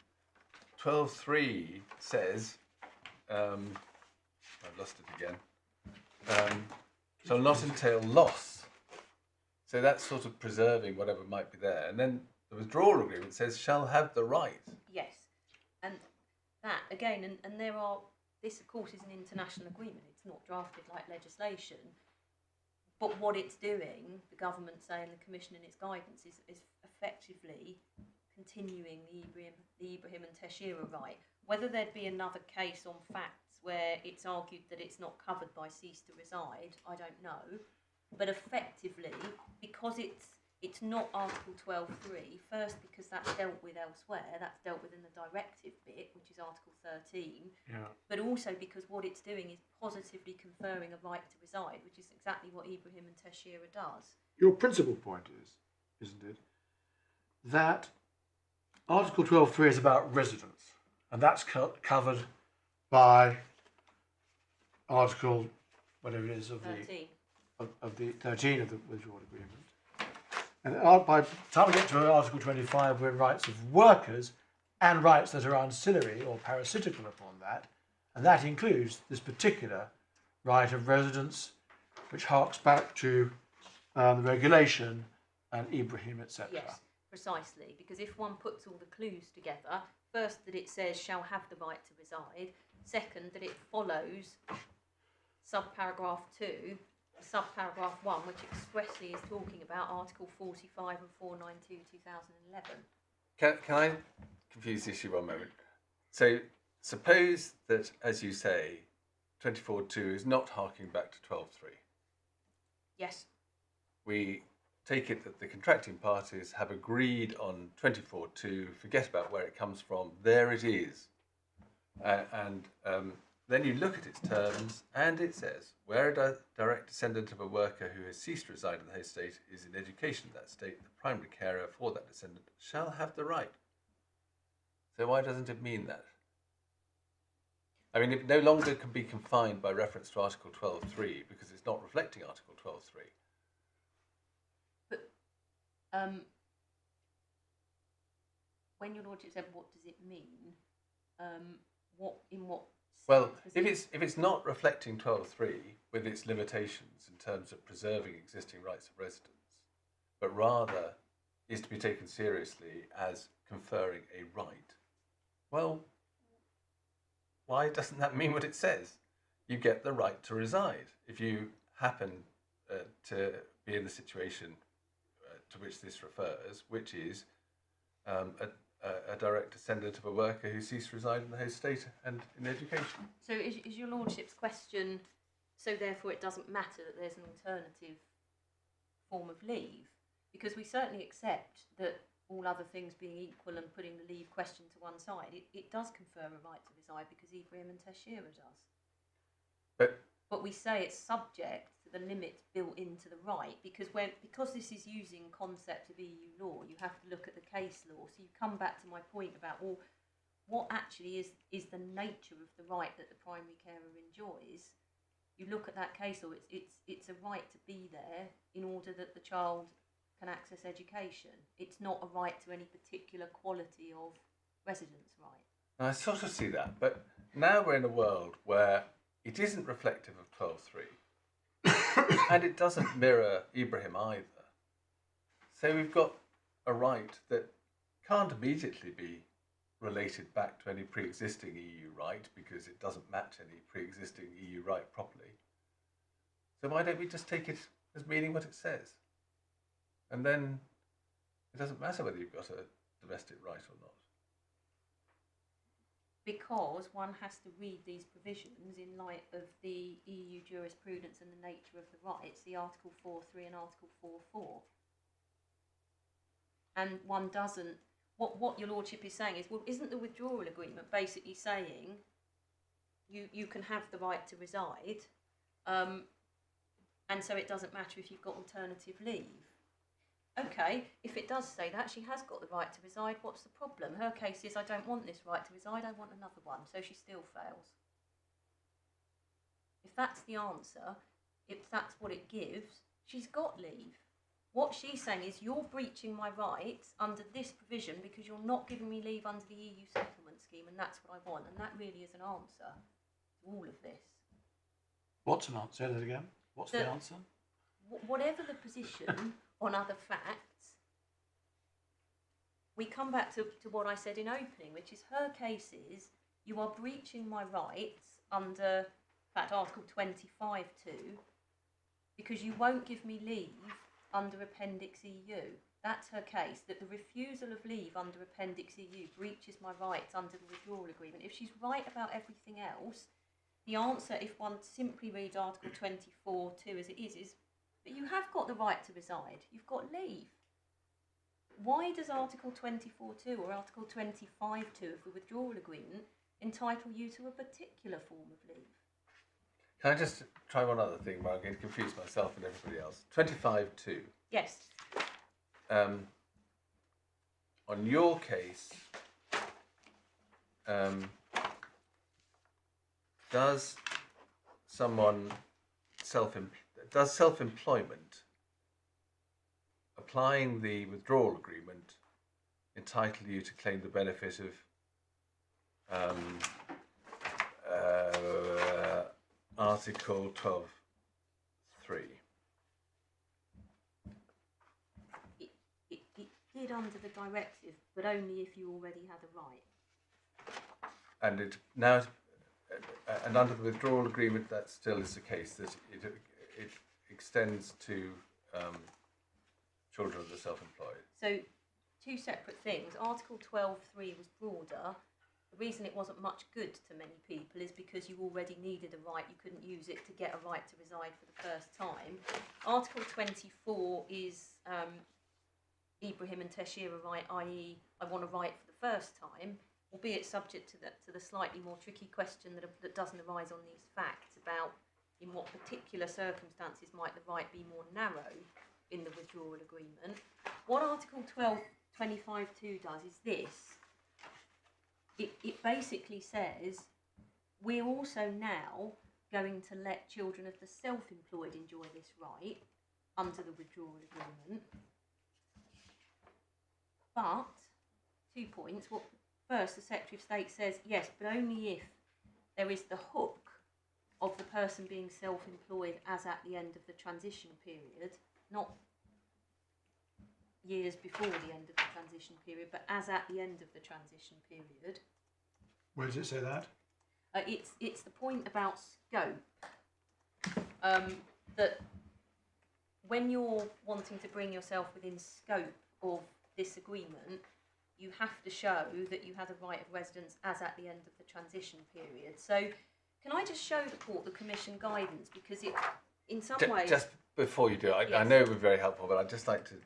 12(3) says, I've lost it again, shall not entail loss. So that's sort of preserving whatever might be there. And then The withdrawal agreement says shall have the right. Yes, and that again, and there are. This, of course, is an international agreement. It's not drafted like legislation. But what it's doing, the government saying, the Commission in its guidance, is effectively continuing the Ibrahim and Teixeira right. Whether there'd be another case on facts where it's argued that it's not covered by cease to reside, I don't know. But effectively, because it's not Article 12.3, first because that's dealt with elsewhere, that's dealt with in the directive bit, which is Article 13, but also because what it's doing is positively conferring a right to reside, which is exactly what Ibrahim and Teixeira does. Your principal point is, isn't it, that Article 12.3 is about residence, and that's covered by Article, whatever it is, of 13. the 13 of the withdrawal agreement. And by the time we get to Article 25, we're in rights of workers and rights that are ancillary or parasitical upon that, and that includes this particular right of residence, which harks back to the regulation and Ibrahim, etc. Yes, precisely, because if one puts all the clues together, first that it says shall have the right to reside, second that it follows subparagraph 2, subparagraph 1, which expressly is talking about Article 45 and 492 2011. Can I confuse the issue one moment? So suppose that, as you say, 24.2 is not harking back to 12.3. Yes. We take it that the contracting parties have agreed on 24.2, forget about where it comes from, there it is. Then you look at its terms, and it says, where a direct descendant of a worker who has ceased to reside in the host state is in education in that state, the primary carer for that descendant shall have the right. So why doesn't it mean that? I mean, it no longer can be confined by reference to Article 12.3 because it's not reflecting Article 12.3. But when your lordship said, what does it mean? In what Well, sense if it's not reflecting 12.3 with its limitations in terms of preserving existing rights of residence, but rather is to be taken seriously as conferring a right, well, why doesn't that mean what it says? You get the right to reside. If you happen to be in the situation to which this refers, which is a direct descendant of a worker who ceased to reside in the host state and in education. So is your lordship's question, so therefore it doesn't matter that there's an alternative form of leave? Because we certainly accept that all other things being equal and putting the leave question to one side, it does confer a right to reside because Ibrahim and Teixeira does. But we say it's subject to the limits built into the right because this is using concept of EU law, you have to look at the case law. So you come back to my point about, well, what actually is the nature of the right that the primary carer enjoys? You look at that case law, it's a right to be there in order that the child can access education. It's not a right to any particular quality of residence right. I sort of see that, but now we're in a world where it isn't reflective of 12.3 and it doesn't mirror Ibrahim either. So we've got a right that can't immediately be related back to any pre-existing EU right because it doesn't match any pre-existing EU right properly. So why don't we just take it as meaning what it says? And then it doesn't matter whether you've got a domestic right or not. Because one has to read these provisions in light of the EU jurisprudence and the nature of the rights, the Article 4.3 and Article 4.4. And one doesn't, what your lordship is saying is, well, isn't the withdrawal agreement basically saying you can have the right to reside, and so it doesn't matter if you've got alternative leave? Okay, if it does say that, she has got the right to reside, what's the problem? Her case is, I don't want this right to reside, I want another one, so she still fails. If that's the answer, if that's what it gives, she's got leave. What she's saying is, you're breaching my rights under this provision because you're not giving me leave under the EU settlement scheme, and that's what I want, and that really is an answer to all of this. What's an answer? Say that again. What's the answer? Whatever the position on other facts, we come back to what I said in opening, which is her case is you are breaching my rights under, in fact, Article 25(2), because you won't give me leave under Appendix EU. That's her case, that the refusal of leave under Appendix EU breaches my rights under the withdrawal agreement. If she's right about everything else, the answer, if one simply reads Article 24(2) as it is that you have got the right to reside. You've got leave. Why does Article 24(2) or Article 25(2) of the withdrawal agreement entitle you to a particular form of leave? Can I just try one other thing where I'm going to confuse myself and everybody else? 25(2). Yes. On your case, does self-employment, applying the withdrawal agreement, entitle you to claim the benefit of Article 12(3)? It did under the directive, but only if you already had a right. And it now, and under the withdrawal agreement, that still is the case, that it extends to children of the self-employed. So, two separate things. Article 12(3) was broader. The reason it wasn't much good to many people is because you already needed a right. You couldn't use it to get a right to reside for the first time. Article 24 is Ibrahim and Teshira right, i.e. I want a right for the first time, albeit subject to the slightly more tricky question that doesn't arise on these facts about in what particular circumstances might the right be more narrow in the withdrawal agreement. What Article 1225(2) does is this. It basically says we're also now going to let children of the self-employed enjoy this right under the withdrawal agreement. But, 2 points. Well, first, the Secretary of State says yes, but only if there is the hook of the person being self-employed as at the end of the transition period, not years before the end of the transition period, but as at the end of the transition period. Where does it say that? It's the point about scope. That when you're wanting to bring yourself within scope of this agreement, you have to show that you had a right of residence as at the end of the transition period. So, can I just show the court the Commission guidance, because it, in some ways, just before you do, I Yes. know it would be very helpful, but I'd just like to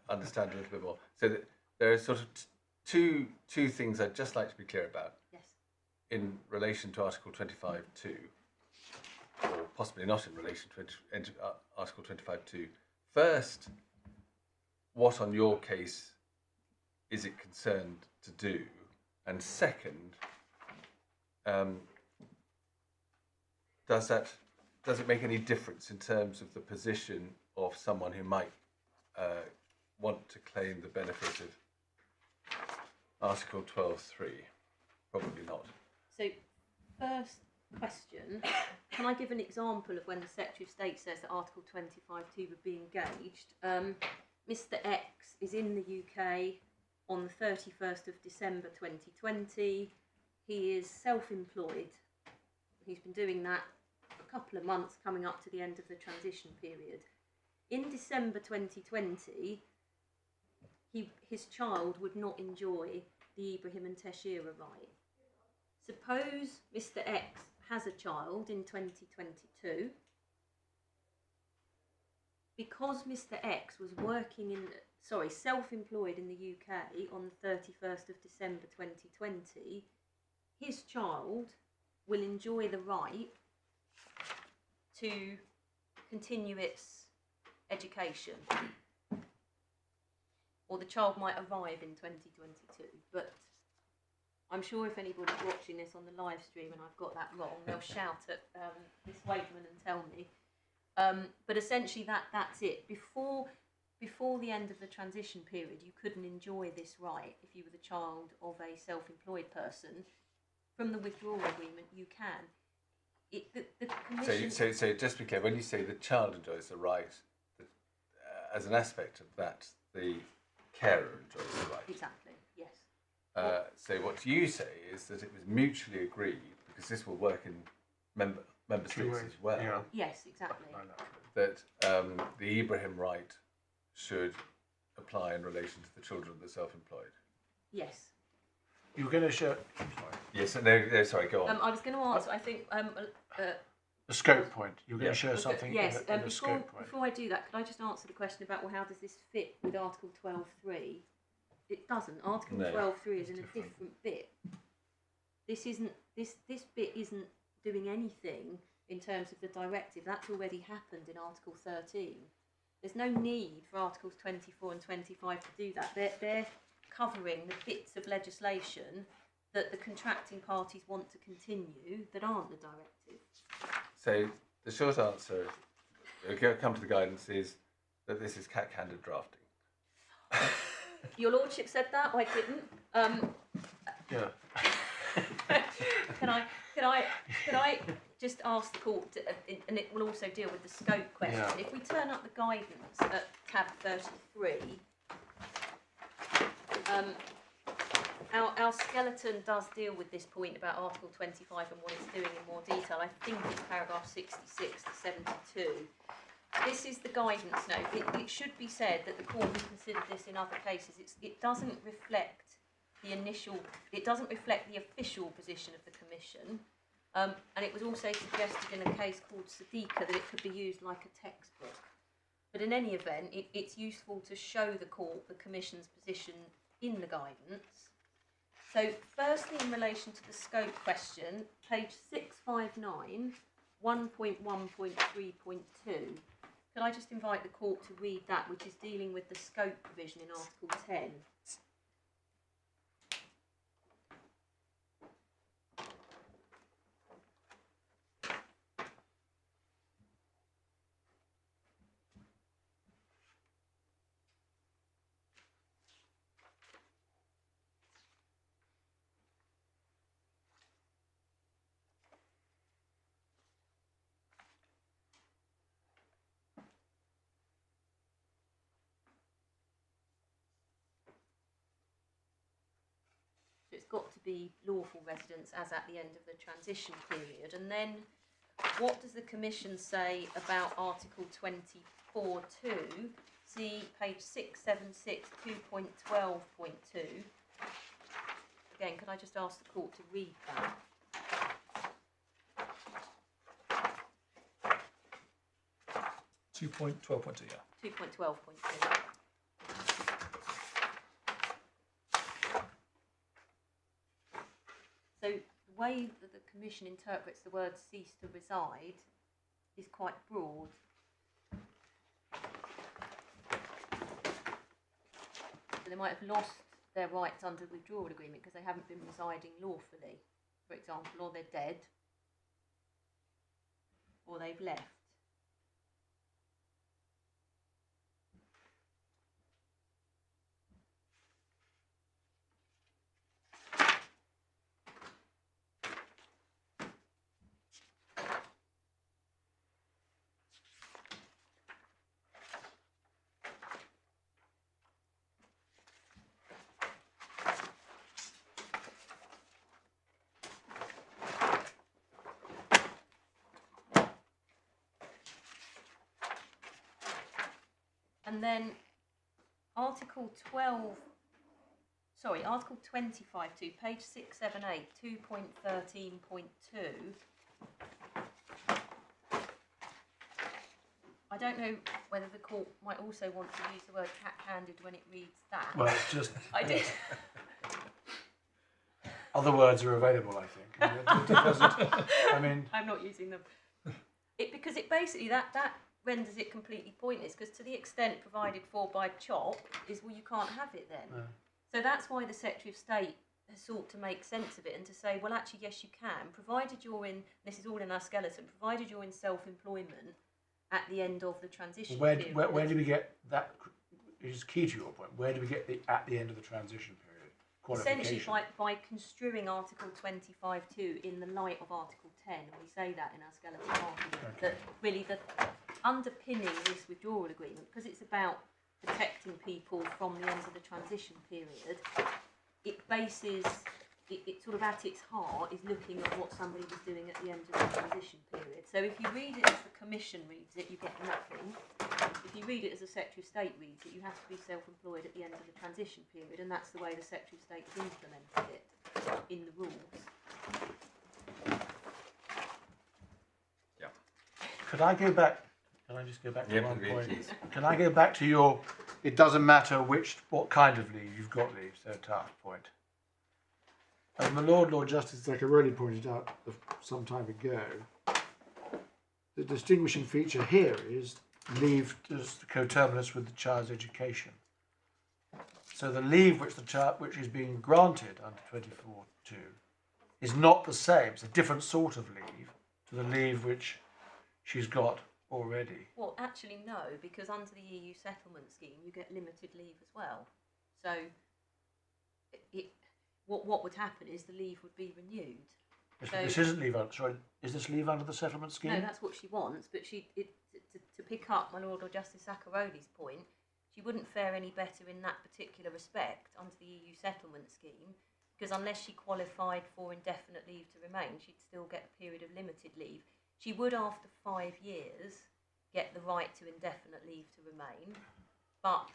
understand a little bit more. So that there are sort of two things I'd just like to be clear about. yes, In relation to Article 25(2), or possibly not in relation to Article 25(2). First, what on your case is it concerned to do? And second, does it make any difference in terms of the position of someone who might want to claim the benefit of Article 12(3)? Probably not. So, first question, can I give an example of when the Secretary of State says that Article 25(2) would be engaged? Mr X is in the UK on the 31st of December 2020. He is self-employed. He's been doing that for a couple of months, coming up to the end of the transition period. In December 2020, his child would not enjoy the Ibrahim and Teshira right. Suppose Mr X has a child in 2022. Because Mr X was self-employed in the UK on the 31st of December 2020, his child will enjoy the right to continue its education. Or the child might arrive in 2022, but I'm sure if anybody's watching this on the live stream and I've got that wrong, they'll shout at Miss Wakeman and tell me. But essentially that's it. Before the end of the transition period, you couldn't enjoy this right if you were the child of a self-employed person. From the withdrawal agreement, you can. The commission... So just to be clear, when you say the child enjoys the right, as an aspect of that, the carer enjoys the right. Exactly, yes. So what you say is that it was mutually agreed, because this will work in member states as well, Yes, exactly. that the Ibrahim right should apply in relation to the children of the self-employed. Yes. You were going to show. I'm sorry. Yes, no, sorry, go on. I was going to answer, I think, The scope point. You were going Yeah. to show something yes, in the scope point. before I do that, could I just answer the question about, well, how does this fit with Article 12.3? It doesn't. Article No. 12.3 is in a different bit. This bit isn't doing anything in terms of the directive. That's already happened in Article 13. There's no need for Articles 24 and 25 to do that. They're covering the bits of legislation that the contracting parties want to continue that aren't the directive. So the short answer, come to the guidance, is that this is cat-handed drafting. Your Lordship said that, I didn't. Yeah. Can I just ask the court, and it will also deal with the scope question. Yeah. If we turn up the guidance at tab 33, our skeleton does deal with this point about Article 25 and what it's doing in more detail. I think it's paragraph 66 to 72. This is the guidance note. It should be said that the court has considered this in other cases. It doesn't reflect the official position of the Commission, and it was also suggested in a case called Sadiqa that it could be used like a textbook. But in any event, it's useful to show the court the Commission's position in the guidance. So, firstly, in relation to the scope question, page 659, 1.1.3.2. Could I just invite the court to read that, which is dealing with the scope provision in Article 10? So it's got to be lawful residents as at the end of the transition period. And then what does the Commission say about Article 24.2? See page 676, 2.12.2. Again, could I just ask the court to read that? Two point 12.2, yeah. 2.12.2. So the way that the Commission interprets the word cease to reside is quite broad. So they might have lost their rights under the withdrawal agreement because they haven't been residing lawfully, for example, or they're dead, or they've left. And then Article 25.2, page 678, 2.13.2. I don't know whether the court might also want to use the word cat-handed when it reads that. Well, it's just. I did. Other words are available, I think. It doesn't, I mean. I'm not using them. Because it basically, that renders it completely pointless, because to the extent provided for by CHOP is, well, you can't have it then. No. So that's why the Secretary of State has sought to make sense of it and to say, well, actually, yes, you can, provided you're in, this is all in our skeleton, provided you're in self-employment at the end of the transition period. Where do we get that? Is key to your point. Where do we get the at the end of the transition period qualification? Essentially, by construing Article 25.2 in the light of Article 10, and we say that in our skeleton argument, that really the underpinning this withdrawal agreement, because it's about protecting people from the end of the transition period, it bases, it sort of at its heart is looking at what somebody was doing at the end of the transition period. So if you read it as the Commission reads it, you get nothing. If you read it as the Secretary of State reads it, you have to be self-employed at the end of the transition period, and that's the way the Secretary of State has implemented it in the rules. Could I go back? Can I just go back to Yep, one point? please. Can I go back to your? It doesn't matter what kind of leave you've got. Leave so tough point. As my Lord Justice Zacaroli pointed out some time ago, the distinguishing feature here is Leave is coterminous with the child's education. So the leave which is being granted under 24(2) is not the same. It's a different sort of leave to the leave which she's got already. Well, actually, no, because under the EU settlement scheme, you get limited leave as well. So, what would happen is the leave would be renewed. This isn't leave under. Sorry, is this leave under the settlement scheme? No, that's what she wants. But to pick up my Lord Justice Zacaroli's point, she wouldn't fare any better in that particular respect under the EU settlement scheme, because unless she qualified for indefinite leave to remain, she'd still get a period of limited leave. She would, after 5 years, get the right to indefinite leave to remain, but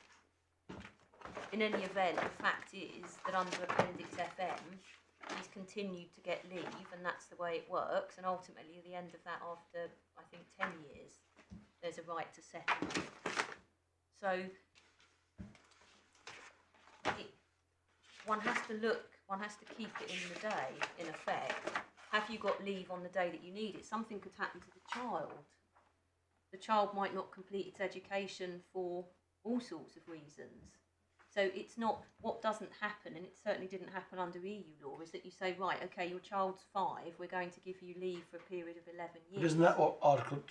in any event, the fact is that under Appendix FM, she's continued to get leave, and that's the way it works, and ultimately, at the end of that, after, I think, 10 years, there's a right to settle. So, one has to keep it in the day, in effect. Have you got leave on the day that you need it? Something could happen to the child. The child might not complete its education for all sorts of reasons. So it's not, what doesn't happen, and it certainly didn't happen under EU law, is that you say, right, okay, your child's 5, we're going to give you leave for a period of 11 years. But isn't that what Article,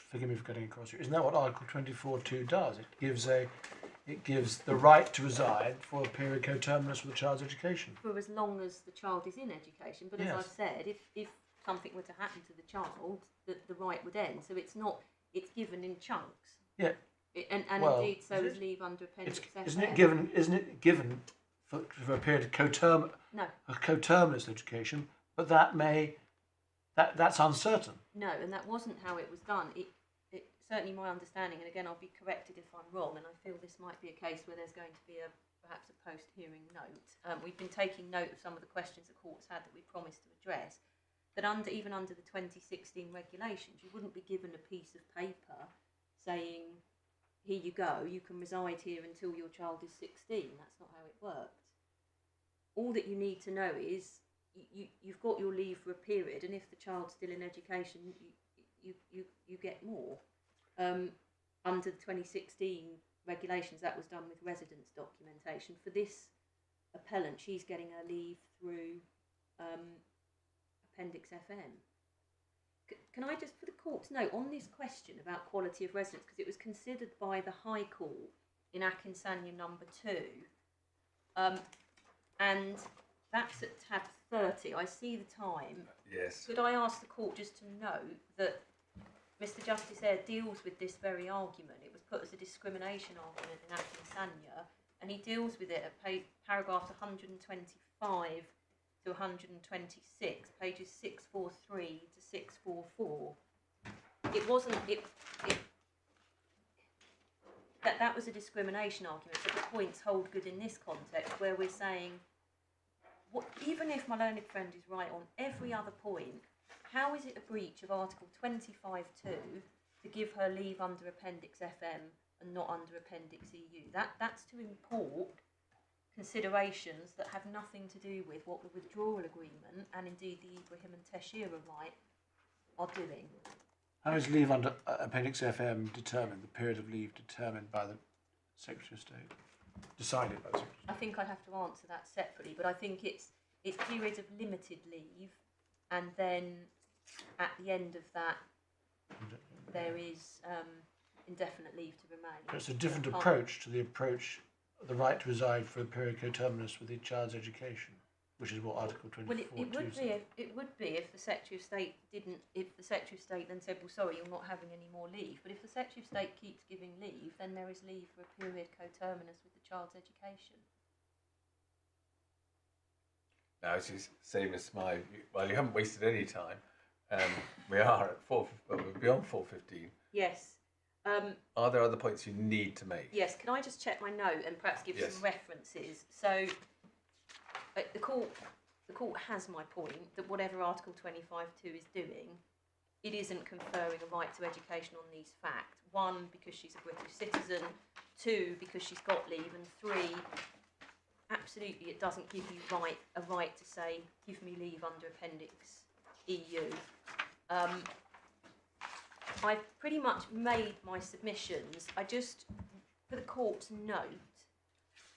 forgive me for getting across here, isn't that what Article 24(2) does? It gives the right to reside for a period coterminous with the child's education. For as long as the child is in education. But as I've said, if something were to happen to the child, the right would end. So it's not, it's given in chunks. Yeah. Indeed, so is leave under Appendix F. Isn't it given for a period of No. a coterminous education, but that's uncertain. No, and that wasn't how it was done. It certainly my understanding, and again I'll be corrected if I'm wrong, and I feel this might be a case where there's going to be perhaps a post-hearing note. We've been taking note of some of the questions the court's had that we promised to address, that even under the 2016 regulations, you wouldn't be given a piece of paper saying, here you go, you can reside here until your child is 16. That's not how it worked. All that you need to know is you've got your leave for a period, and if the child's still in education, you get more. Under the 2016 regulations, that was done with residence documentation. For this appellant, she's getting her leave through Appendix FM. Can I just, for the court's note, on this question about quality of residence, because it was considered by the High Court in Akinsanya number 2, and that's at tab 30. I see the time. Yes. Could I ask the court just to note that Mr. Justice Eyre deals with this very argument? It was put as a discrimination argument in Akinsanya, and he deals with it at paragraphs 125 to 126, pages 643 to 644. It wasn't, that was a discrimination argument, but the points hold good in this context, where we're saying, even if my learned friend is right on every other point, how is it a breach of Article 25(2) to give her leave under Appendix FM and not under Appendix EU? That's to import considerations that have nothing to do with what the withdrawal agreement and indeed the Ibrahim and Teixeira right are doing. How is leave under Appendix FM determined, the period of leave determined by the Secretary of State? Decided by the Secretary of State? I think I'd have to answer that separately, but I think it's periods of limited leave, and then at the end of that there is indefinite leave to remain. It's a different approach to the right to reside for a period coterminous with the child's education. which is what Article 24 Well, it would be if the Secretary of State didn't. If the Secretary of State then said, "Well, sorry, you're not having any more leave." But if the Secretary of State keeps giving leave, then there is leave for a period coterminous with the child's education. Now, it's the same as my. Well, you haven't wasted any time. We are at 4. Well, we're beyond 4:15. Yes. Are there other points you need to make? Yes. Can I just check my note and perhaps give some references? So, the court has my point that whatever Article 25(2) is doing, it isn't conferring a right to education on these facts. 1, because she's a British citizen. 2, because she's got leave. And 3, absolutely, it doesn't give you a right to say, give me leave under Appendix EU. I've pretty much made my submissions. I just, for the court's note,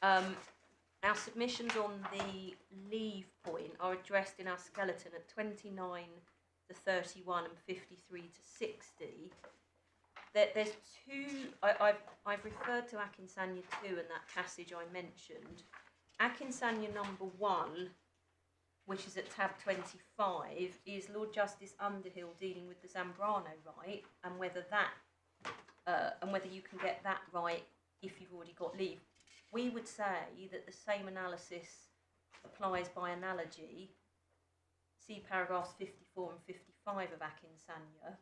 our submissions on the leave point are addressed in our skeleton at 29 to 31 and 53 to 60. There's two. I've referred to Akinsanya 2 and that passage I mentioned. Akinsanya number 1, which is at tab 25, is Lord Justice Underhill dealing with the Zambrano right and whether you can get that right if you've already got leave. We would say that the same analysis applies by analogy. See paragraphs 54 and 55 of Akinsanya.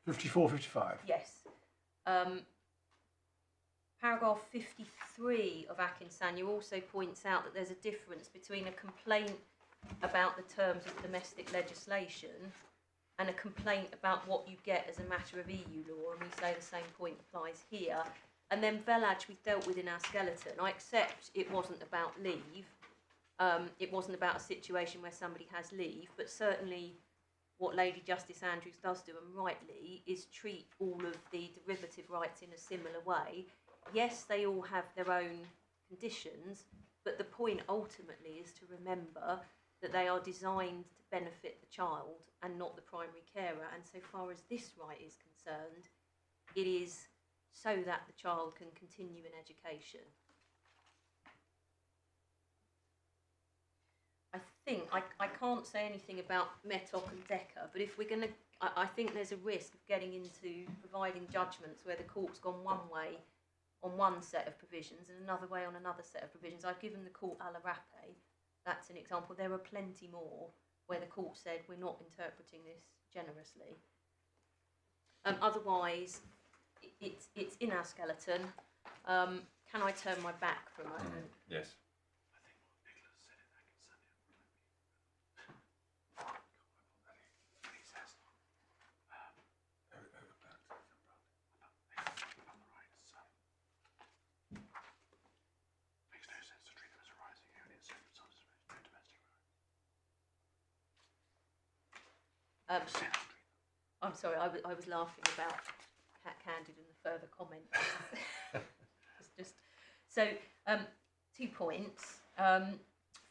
54, 55. Yes. Paragraph 53 of Akinsanya also points out that there's a difference between a complaint about the terms of domestic legislation and a complaint about what you get as a matter of EU law, and we say the same point applies here. And then Velaj we've dealt with in our skeleton. I accept it wasn't about leave. It wasn't about a situation where somebody has leave, but certainly what Lady Justice Andrews does do, and rightly, is treat all of the derivative rights in a similar way. Yes, they all have their own conditions, but the point ultimately is to remember that they are designed to benefit the child and not the primary carer. And so far as this right is concerned, it is so that the child can continue in education. I think I can't say anything about Metok and Decker, but if we're going to, I think there's a risk of getting into providing judgments where the court's gone one way on one set of provisions and another way on another set of provisions. I've given the court Ala Rappe. That's an example. There are plenty more where the court said we're not interpreting this generously. Otherwise, it's in our skeleton. Can I turn my back for a moment? Yes. I'm sorry, I was laughing about Cat Candid and the further comment. It's just so 2 points.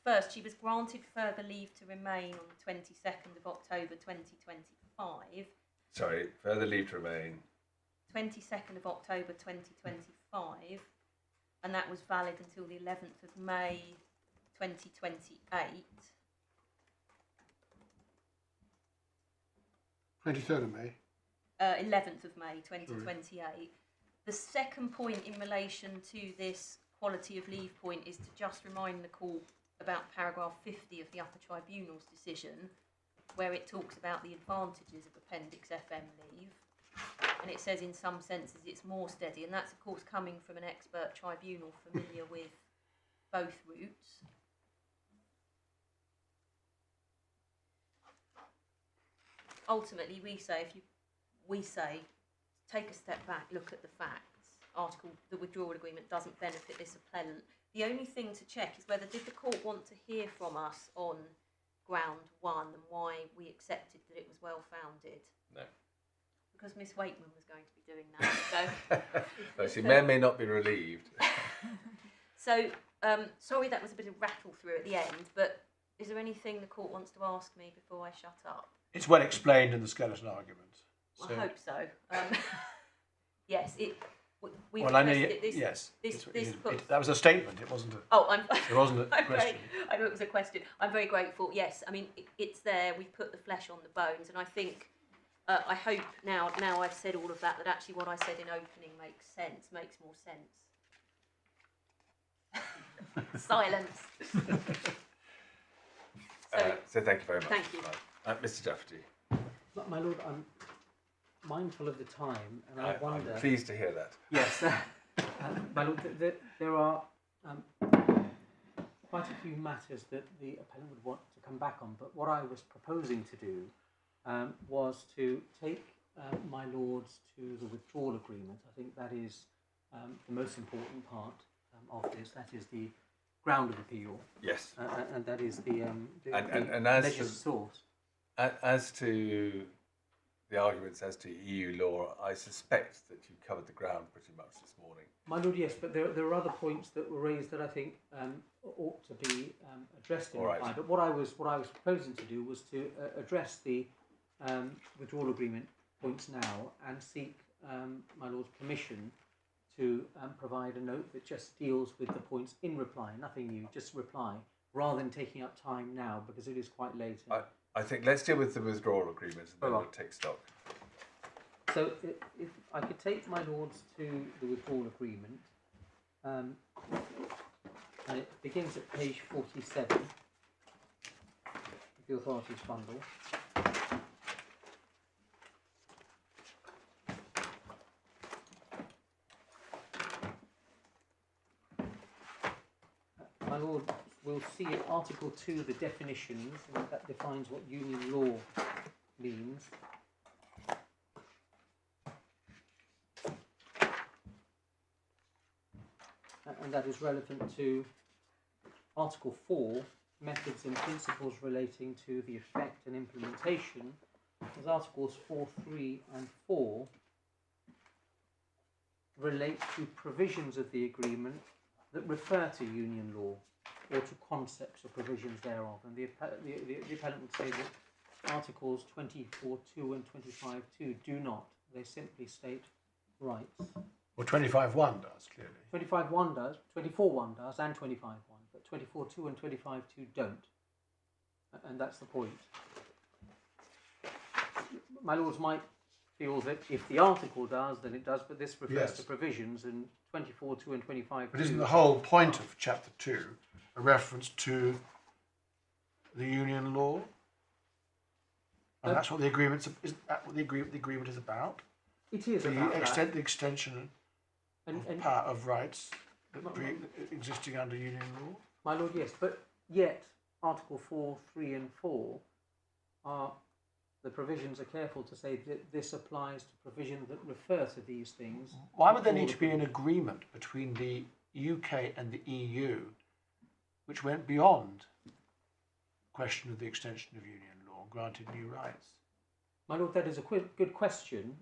First, she was granted further leave to remain on the 22nd of October 2025. Sorry, further leave to remain. 22nd of October 2025, and that was valid until the 11th of May 2028. 23rd of May. 11th of May 2028. The second point in relation to this quality of leave point is to just remind the court about paragraph 50 of the Upper Tribunal's decision, where it talks about the advantages of Appendix FM leave. And it says in some senses it's more steady, and that's of course coming from an expert tribunal familiar with both routes. Ultimately, we say, take a step back, look at the facts. The withdrawal agreement doesn't benefit this appellant. The only thing to check is whether did the court want to hear from us on ground 1 and why we accepted that it was well founded. No. Because Miss Wakeman was going to be doing that. So, Well, she may or may not be relieved. So, sorry that was a bit of rattle through at the end, but is there anything the court wants to ask me before I shut up? It's well explained in the skeleton argument. I hope so. Yes, We Well, I know. requested this. Yes. This puts. That was a statement. It wasn't. Oh, It wasn't a I'm question. I know it was a question. I'm very grateful. Yes, I mean it's there. We've put the flesh on the bones, and I think I hope now I've said all of that actually what I said in opening makes sense, makes more sense. Silence. So thank you very much. Thank you. Mr. Jafferty. My lord, I'm mindful of the time, and I wonder. I'm pleased to hear that. Yes, my lord, there are quite a few matters that the appellant would want to come back on, but what I was proposing to do was to take my lords to the withdrawal agreement. I think that is the most important part of this. That is the ground of appeal. Yes. And that is the and as legislative source. As to the arguments as to EU law, I suspect that you've covered the ground pretty much this morning. My lord, yes, but there are other points that were raised that I think ought to be addressed in reply. But what I was proposing to do was to address the withdrawal agreement points now and seek my lord's permission to provide a note that just deals with the points in reply, nothing new, just reply, rather than taking up time now because it is quite late. I think let's deal with the withdrawal agreement and then we'll take stock. So if I could take my lords to the withdrawal agreement, and it begins at page 47 of the authorities bundle. My lord will see in Article 2 the definitions, and that defines what union law means. And that is relevant to Article 4, methods and principles relating to the effect and implementation, as Articles 4, 3 and 4 relate to provisions of the agreement that refer to union law or to concepts or provisions thereof. And the appellant would say that Articles 24.2 and 25.2 do not. They simply state rights. Well, 25.1 does, clearly. 25.1 does, 24.1 does, and 25.1, but 24.2 and 25.2 don't. And that's the point. My lords might feel that if the article does, then it does, but this refers to provisions, and 24.2 and 25.2. But isn't the whole point of Chapter 2 a reference to the union law? And that's what the agreement is. That what the agreement is about. It is the about that. The extension and part of rights existing under union law. My lord, yes, but yet Article 4, 3 and 4 are, the provisions are careful to say that this applies to provisions that refer to these things. Why would there need to be an agreement between the UK and the EU which went beyond the question of the extension of union law and granted new rights? My lord, that is a good question,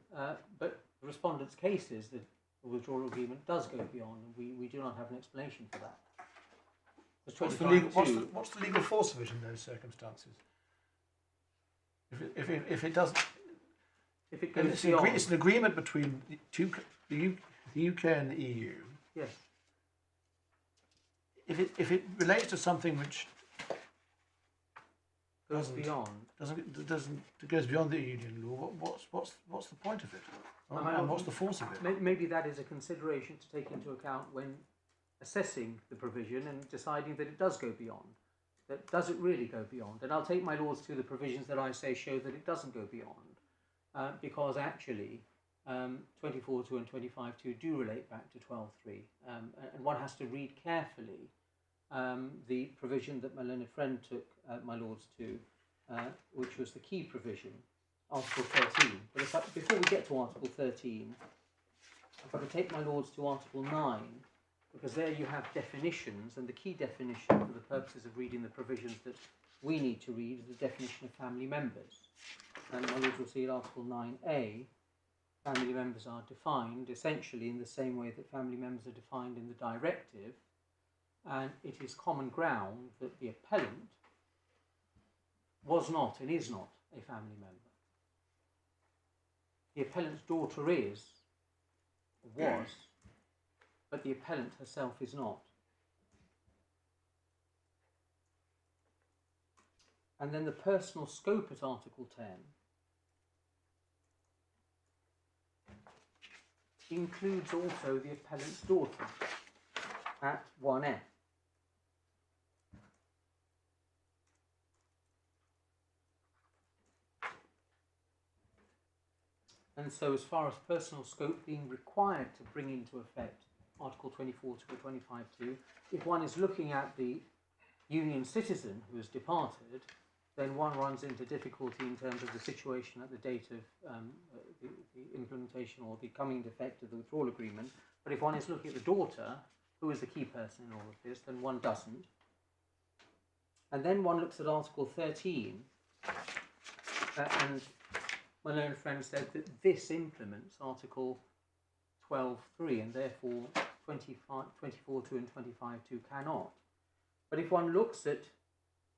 but the respondent's case is that the withdrawal agreement does go beyond, and we do not have an explanation for that. What's the legal force of it in those circumstances? If it doesn't, if it goes beyond, it's an agreement between the UK and the EU. Yes. If it relates to something which goes beyond, goes beyond the union law, what's the point of it? And what's the force of it? Maybe that is a consideration to take into account when assessing the provision and deciding that it does go beyond. That does it really go beyond? And I'll take my lords to the provisions that I say show that it doesn't go beyond, because actually 24.2 and 25.2 do relate back to 12.3, and one has to read carefully the provision that my learned friend took my lords to, which was the key provision, Article 13. But before we get to Article 13, if I could take my lords to Article 9, because there you have definitions, and the key definition for the purposes of reading the provisions that we need to read is the definition of family members. And my lords will see at Article 9a, family members are defined essentially in the same way that family members are defined in the directive, and it is common ground that the appellant was not and is not a family member. The appellant's daughter is, was, but the appellant herself is not. And then the personal scope at Article 10 includes also the appellant's daughter at 1F. And so as far as personal scope being required to bring into effect Article 24.2 or 25.2, if one is looking at the union citizen who has departed, then one runs into difficulty in terms of the situation at the date of the implementation or the coming into effect of the withdrawal agreement. But if one is looking at the daughter, who is the key person in all of this, then one doesn't. And then one looks at Article 13, and my learned friend said that this implements Article 12.3, and therefore 24.2 and 25.2 cannot. But if one looks at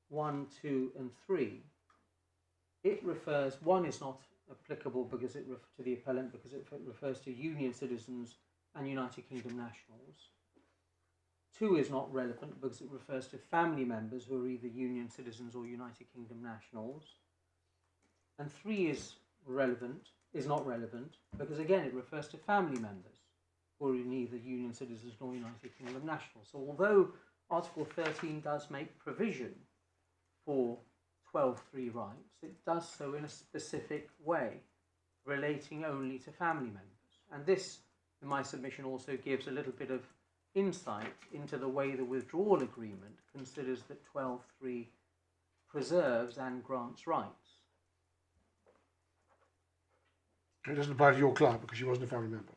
1, 2, and 3, it refers, 1 is not applicable because it to the appellant because it refers to union citizens and United Kingdom nationals. 2 is not relevant because it refers to family members who are either union citizens or United Kingdom nationals. And 3 is not relevant because again it refers to family members who are neither union citizens nor United Kingdom nationals. So although Article 13 does make provision for 12.3 rights, it does so in a specific way, relating only to family members. And this, in my submission, also gives a little bit of insight into the way the withdrawal agreement considers that 12.3 preserves and grants rights. It doesn't apply to your client because she wasn't a family member.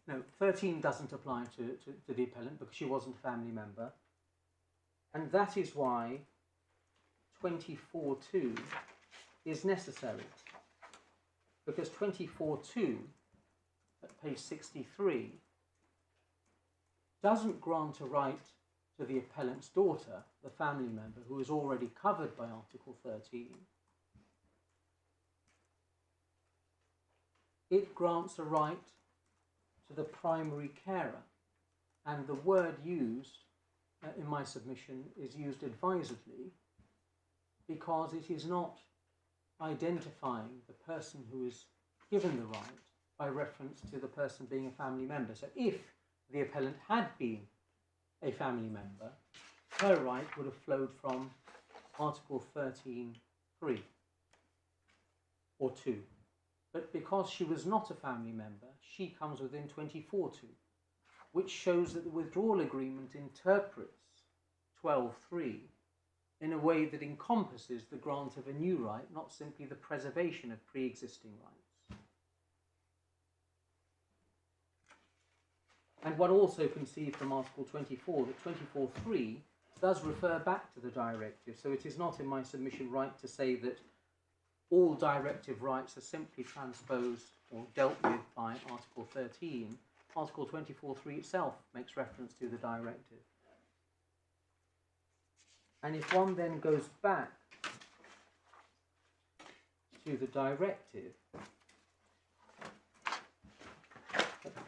No, 13 doesn't apply to the appellant because she wasn't a family member. And that is why 24.2 is necessary. Because 24.2 at page 63 doesn't grant a right to the appellant's daughter, the family member, who is already covered by Article 13. It grants a right to the primary carer, and the word used in my submission is used advisedly because it is not identifying the person who is given the right by reference to the person being a family member. So if the appellant had been a family member, her right would have flowed from Article 13.3 or 2. But because she was not a family member, she comes within 24.2, which shows that the withdrawal agreement interprets 12.3 in a way that encompasses the grant of a new right, not simply the preservation of pre-existing rights. And one also can see from Article 24 that 24.3 does refer back to the directive, so it is not in my submission right to say that all directive rights are simply transposed or dealt with by Article 13. Article 24.3 itself makes reference to the directive. And if one then goes back to the directive, at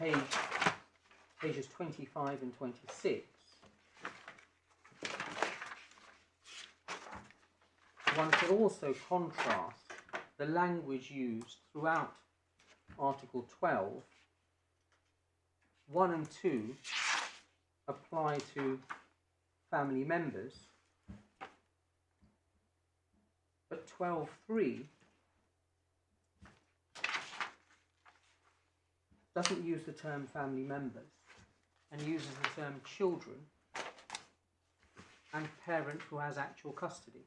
pages 25 and 26, one could also contrast the language used throughout Article 12. 1 and 2 apply to family members, but 12.3 doesn't use the term family members and uses the term children and parent who has actual custody.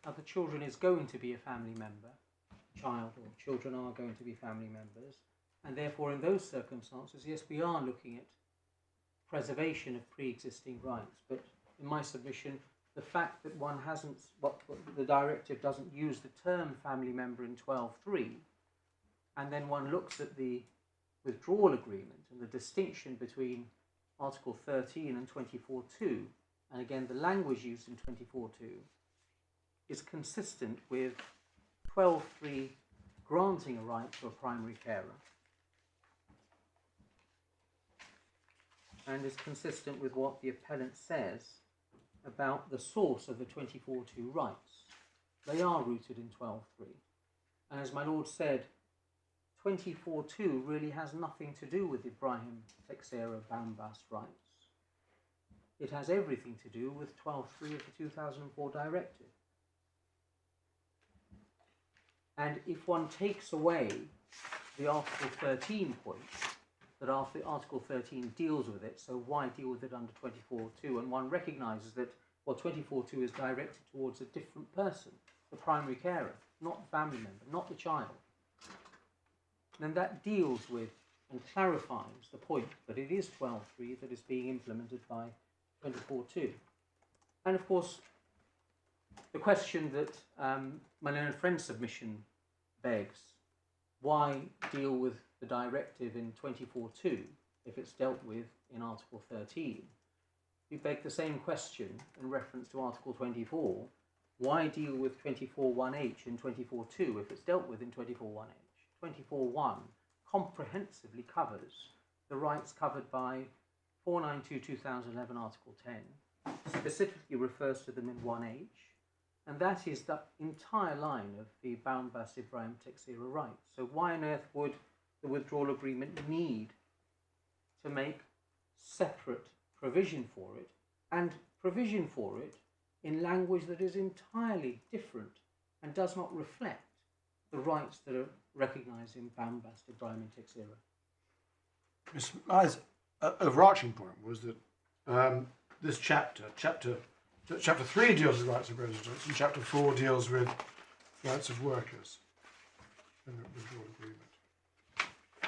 Now, the children is going to be a family member, child or children are going to be family members, and therefore in those circumstances, yes, we are looking at preservation of pre-existing rights. But in my submission, the fact that one hasn't, the directive doesn't use the term family member in 12.3, and then one looks at the withdrawal agreement and the distinction between Article 13 and 24.2, and again the language used in 24.2, is consistent with 12.3 granting a right to a primary carer and is consistent with what the appellant says about the source of the 24.2 rights. They are rooted in 12.3. And as my Lord said, 24.2 really has nothing to do with Ibrahim Texera Bambas rights. It has everything to do with 12.3 of the 2004 directive. And if one takes away the Article 13 point, that Article 13 deals with it, so why deal with it under 24.2? And one recognises that, well, 24.2 is directed towards a different person, the primary carer, not the family member, not the child. Then that deals with and clarifies the point that it is 12.3 that is being implemented by 24.2. And of course, the question that my learned friend's submission begs, why deal with the directive in 24.2 if it's dealt with in Article 13? We beg the same question in reference to Article 24. Why deal with 24.1h in 24.2 if it's dealt with in 24.1h? 24.1 comprehensively covers the rights covered by 492/2011 Article 10, specifically refers to them in 1h, and that is the entire line of the Bambas Ibrahim Texera rights. So why on earth would the withdrawal agreement need to make separate provision for it, and provision for it in language that is entirely different and does not reflect the rights that are recognised in Bambas Ibrahim Texera? My overarching point was that this chapter 3 deals with rights of residents, and chapter 4 deals with rights of workers in the withdrawal agreement.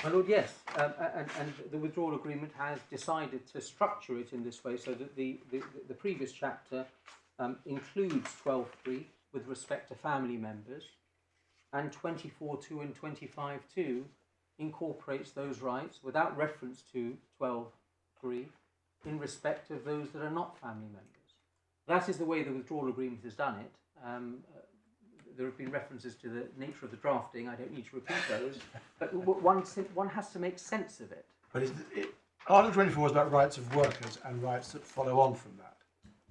My Lord, yes, and the withdrawal agreement has decided to structure it in this way so that the previous chapter includes 12.3 with respect to family members, and 24.2 and 25.2 incorporates those rights without reference to 12.3 in respect of those that are not family members. That is the way the withdrawal agreement has done it. There have been references to the nature of the drafting. I don't need to repeat those, but one has to make sense of it. But Article 24 is about rights of workers and rights that follow on from that,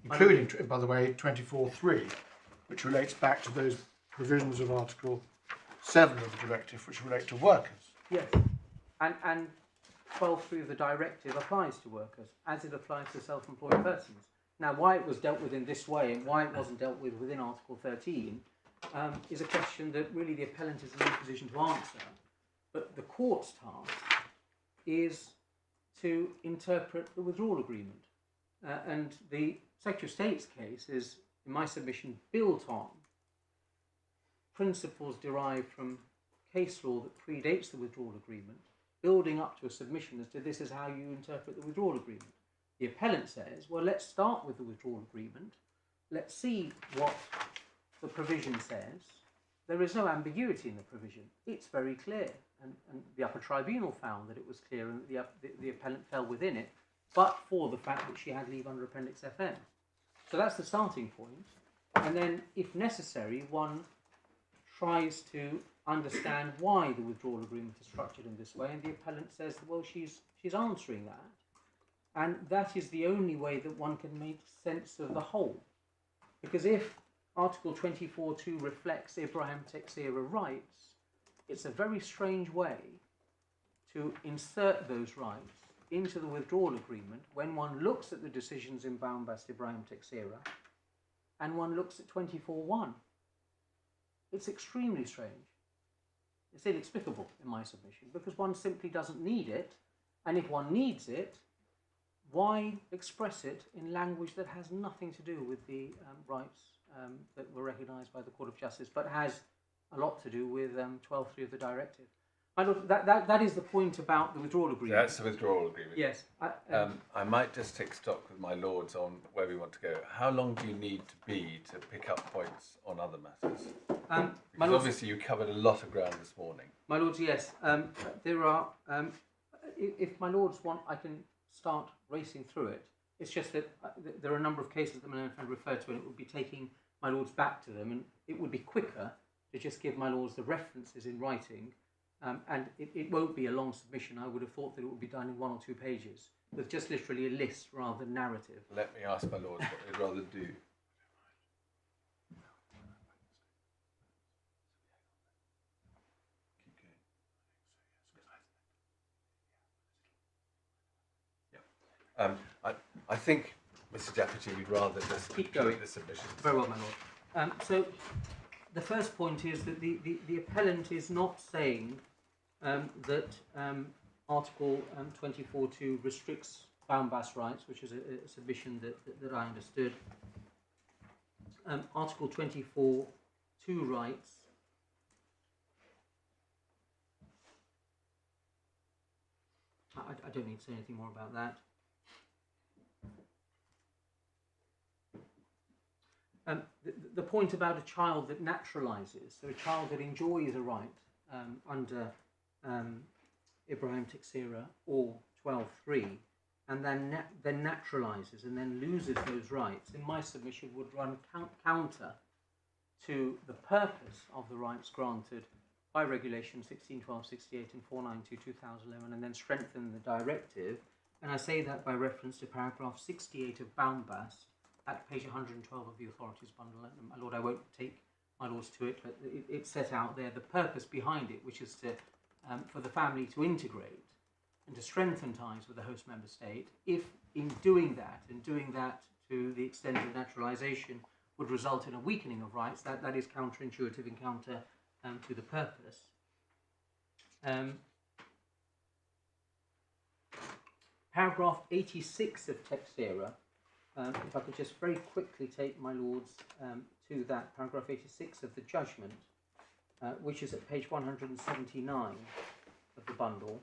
including, by the way, 24.3, which relates back to those provisions of Article 7 of the directive which relate to workers. Yes, and 12.3 of the directive applies to workers, as it applies to self-employed persons. Now, why it was dealt with in this way and why it wasn't dealt with within Article 13 is a question that really the appellant is in a position to answer. But the court's task is to interpret the withdrawal agreement. And the Secretary of State's case is, in my submission, built on principles derived from case law that predates the withdrawal agreement, building up to a submission as to this is how you interpret the withdrawal agreement. The appellant says, well, let's start with the withdrawal agreement. Let's see what the provision says. There is no ambiguity in the provision. It's very clear. And the Upper Tribunal found that it was clear and that the appellant fell within it, but for the fact that she had leave under Appendix FM. So that's the starting point. And then, if necessary, one tries to understand why the withdrawal agreement is structured in this way, and the appellant says, well, she's answering that. And that is the only way that one can make sense of the whole. Because if Article 24.2 reflects Ibrahim Texera rights, it's a very strange way to insert those rights into the withdrawal agreement when one looks at the decisions in Bambas Ibrahim Texera and one looks at 24.1. It's extremely strange. It's inexplicable in my submission because one simply doesn't need it, and if one needs it, why express it in language that has nothing to do with the rights that were recognised by the Court of Justice, but has a lot to do with 12.3 of the directive? My Lord, that is the point about the withdrawal agreement. That's the withdrawal agreement. Yes. I might just take stock with my lords on where we want to go. How long do you need to be to pick up points on other matters? Because obviously you covered a lot of ground this morning. My Lords, yes. There are, if my Lords want, I can start racing through it. It's just that there are a number of cases that my learned friend referred to, and it would be taking my Lords back to them, and it would be quicker to just give my lords the references in writing, and it won't be a long submission. I would have thought that it would be done in 1 or 2 pages, with just literally a list rather than narrative. Let me ask my lords what they'd rather do. I think, Mr. Deputy, we'd rather just Keep going. the submission. Very well, my lord. So the first point is that the appellant is not saying that Article 24.2 restricts bound-bass rights, which is a submission that I understood. Article 24.2 rights I don't need to say anything more about that. The point about a child that naturalises, so a child that enjoys a right under Ibrahim Teixeira or 12.3, and then naturalises and then loses those rights, in my submission would run counter to the purpose of the rights granted by Regulation 1612/68 and 492/2011, and then strengthen the directive. And I say that by reference to paragraph 68 of Bound-Bass at page 112 of the authorities bundle. My lord, I won't take my lords to it, but it's set out there the purpose behind it, which is to for the family to integrate and to strengthen ties with the host member state. If in doing that, and doing that to the extent of naturalisation would result in a weakening of rights, that is counterintuitive and counter to the purpose. Paragraph 86 of Teixeira, if I could just very quickly take my lords to that, paragraph 86 of the judgment, which is at page 179 of the bundle.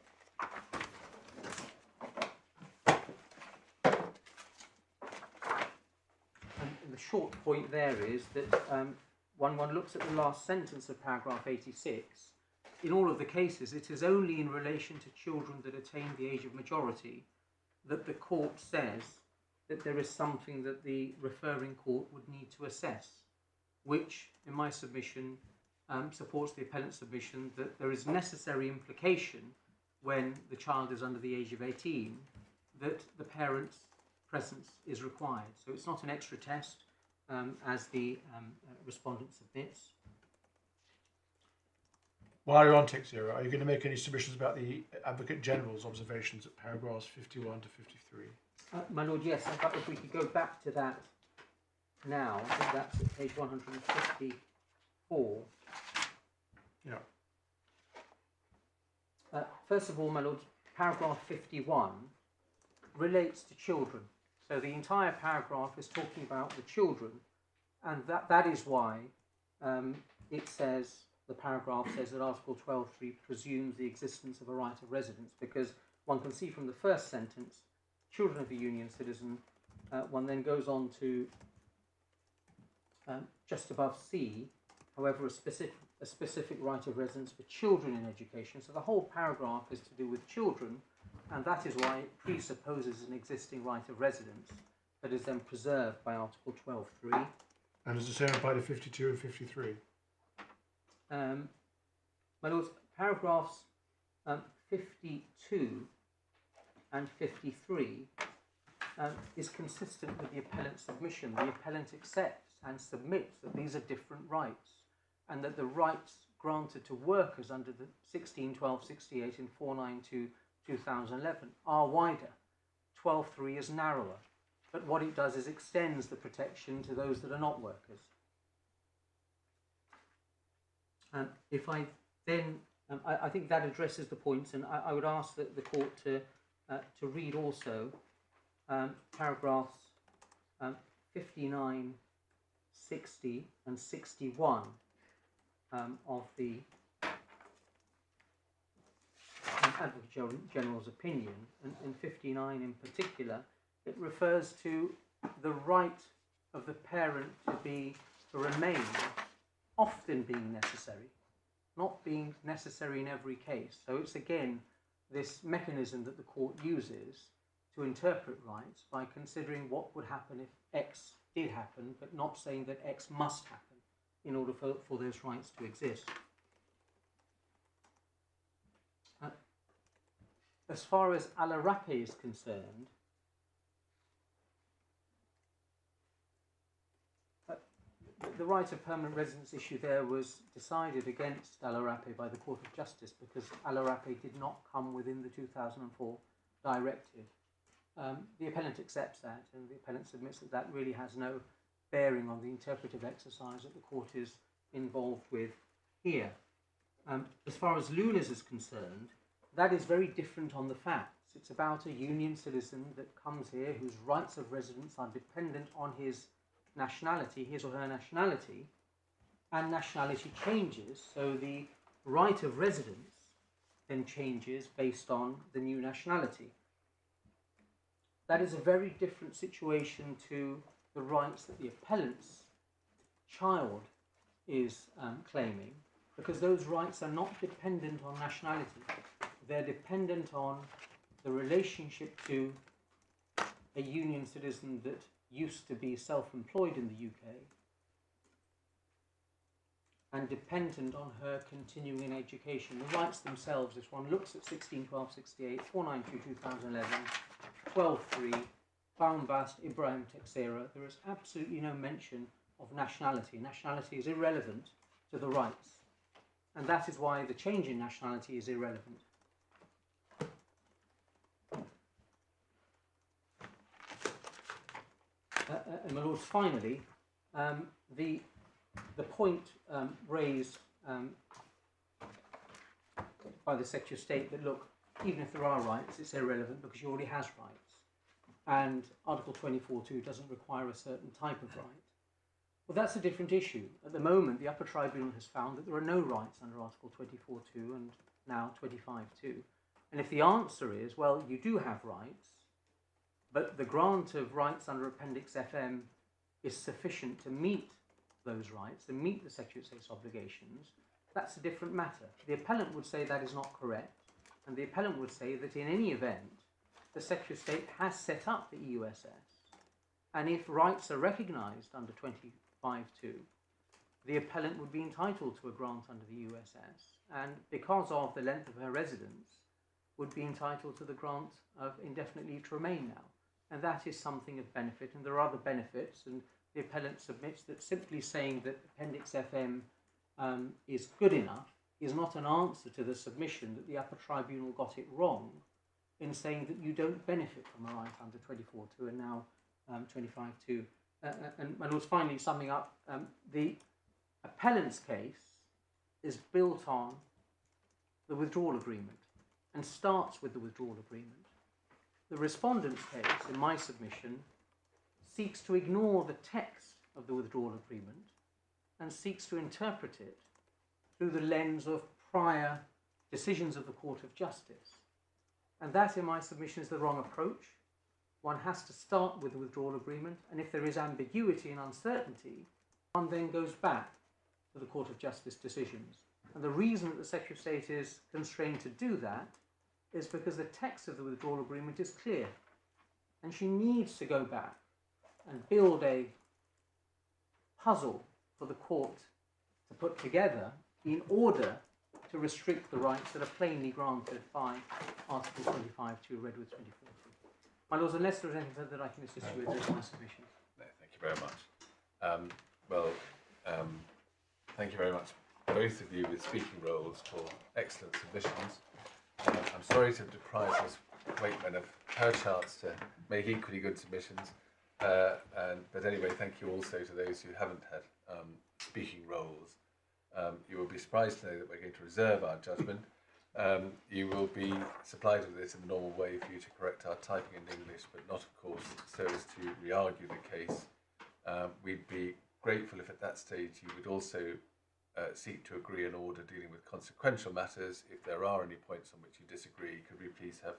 And the short point there is that when one looks at the last sentence of paragraph 86, in all of the cases it is only in relation to children that attain the age of majority that the court says that there is something that the referring court would need to assess, which in my submission supports the appellant's submission that there is necessary implication when the child is under the age of 18 that the parent's presence is required. So it's not an extra test as the respondent submits. While you're on Teixeira, are you going to make any submissions about the Advocate General's observations at paragraphs 51 to 53? My lord, yes. In fact, if we could go back to that now, I think that's at page 154. Yeah. First of all, my lord, paragraph 51 relates to children. So the entire paragraph is talking about the children, and that is why it says, the paragraph says that Article 12.3 presumes the existence of a right of residence, because one can see from the first sentence, children of a union citizen, one then goes on to just above C, however, a specific right of residence for children in education. So the whole paragraph is to do with children, and that is why it presupposes an existing right of residence that is then preserved by Article 12.3. And does the same apply to 52 and 53? My lords, paragraphs 52 and 53 is consistent with the appellant's submission. The appellant accepts and submits that these are different rights, and that the rights granted to workers under the 1612/68 and 492/2011 are wider. 12.3 is narrower, but what it does is extends the protection to those that are not workers. If I then, I think that addresses the points, and I would ask that the court to read also paragraphs 59, 60 and 61 of the Advocate General's opinion, and 59 in particular. It refers to the right of the parent to remain often being necessary, not being necessary in every case. So it's again this mechanism that the court uses to interpret rights by considering what would happen if X did happen, but not saying that X must happen in order for those rights to exist. As far as Alarape is concerned, the right of permanent residence issue there was decided against Alarape by the Court of Justice because Alarape did not come within the 2004 directive. The appellant accepts that, and the appellant submits that that really has no bearing on the interpretive exercise that the court is involved with here. As far as Luna's is concerned, that is very different on the facts. It's about a union citizen that comes here whose rights of residence are dependent on his nationality, his or her nationality, and nationality changes, so the right of residence then changes based on the new nationality. That is a very different situation to the rights that the appellant's child is claiming, because those rights are not dependent on nationality. They're dependent on the relationship to a union citizen that used to be self-employed in the UK and dependent on her continuing in education. The rights themselves, if one looks at 1612-68, 492-2011, 12.3, Baumbast, Ibrahim Texera, there is absolutely no mention of nationality. Nationality is irrelevant to the rights, and that is why the change in nationality is irrelevant. And my lords, finally, the point raised by the Secretary of State that, look, even if there are rights, it's irrelevant because she already has rights, and Article 24.2 doesn't require a certain type of right. Well, that's a different issue. At the moment, the Upper Tribunal has found that there are no rights under Article 24.2 and now 25.2. And if the answer is, well, you do have rights, but the grant of rights under Appendix FM is sufficient to meet those rights, to meet the Secretary of State's obligations, that's a different matter. The appellant would say that is not correct, and the appellant would say that in any event, the Secretary of State has set up the EUSS, and if rights are recognised under 25.2, the appellant would be entitled to a grant under the EUSS, and because of the length of her residence, would be entitled to the grant of indefinite leave to remain now. And that is something of benefit, and there are other benefits, and the appellant submits that simply saying that Appendix FM is good enough is not an answer to the submission that the Upper Tribunal got it wrong in saying that you don't benefit from a right under 24.2 and now 25.2. And my lords, finally summing up, the appellant's case is built on the withdrawal agreement and starts with the withdrawal agreement. The respondent's case, in my submission, seeks to ignore the text of the withdrawal agreement and seeks to interpret it through the lens of prior decisions of the Court of Justice. And that, in my submission, is the wrong approach. One has to start with the withdrawal agreement, and if there is ambiguity and uncertainty, one then goes back to the Court of Justice decisions. And the reason that the Secretary of State is constrained to do that is because the text of the withdrawal agreement is clear, and she needs to go back and build a puzzle for the court to put together in order to restrict the rights that are plainly granted by Article 25.2 read with 24.2. My lords, unless there is anything further that I can assist you with, those are my submissions. No, thank you very much. Thank you very much, both of you with speaking roles, for excellent submissions. I'm sorry to deprive Ms. Wakeman of her chance to make equally good submissions, but anyway, thank you also to those who haven't had speaking roles. You will be surprised to know that we're going to reserve our judgment. You will be supplied with this in the normal way for you to correct our typing in English, but not, of course, so as to re-argue the case. We'd be grateful if at that stage you would also seek to agree an order dealing with consequential matters. If there are any points on which you disagree, could we please have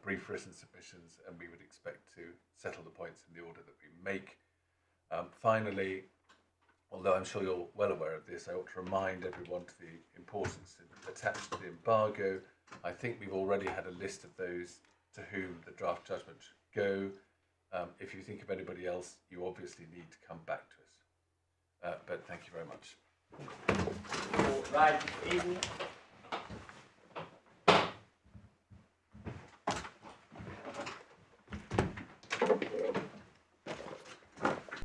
brief written submissions, and we would expect to settle the points in the order that we make. Finally, although I'm sure you're well aware of this, I ought to remind everyone to the importance attached to the embargo. I think we've already had a list of those to whom the draft judgment should go. If you think of anybody else, you obviously need to come back to us. but thank you very much. Right, evening.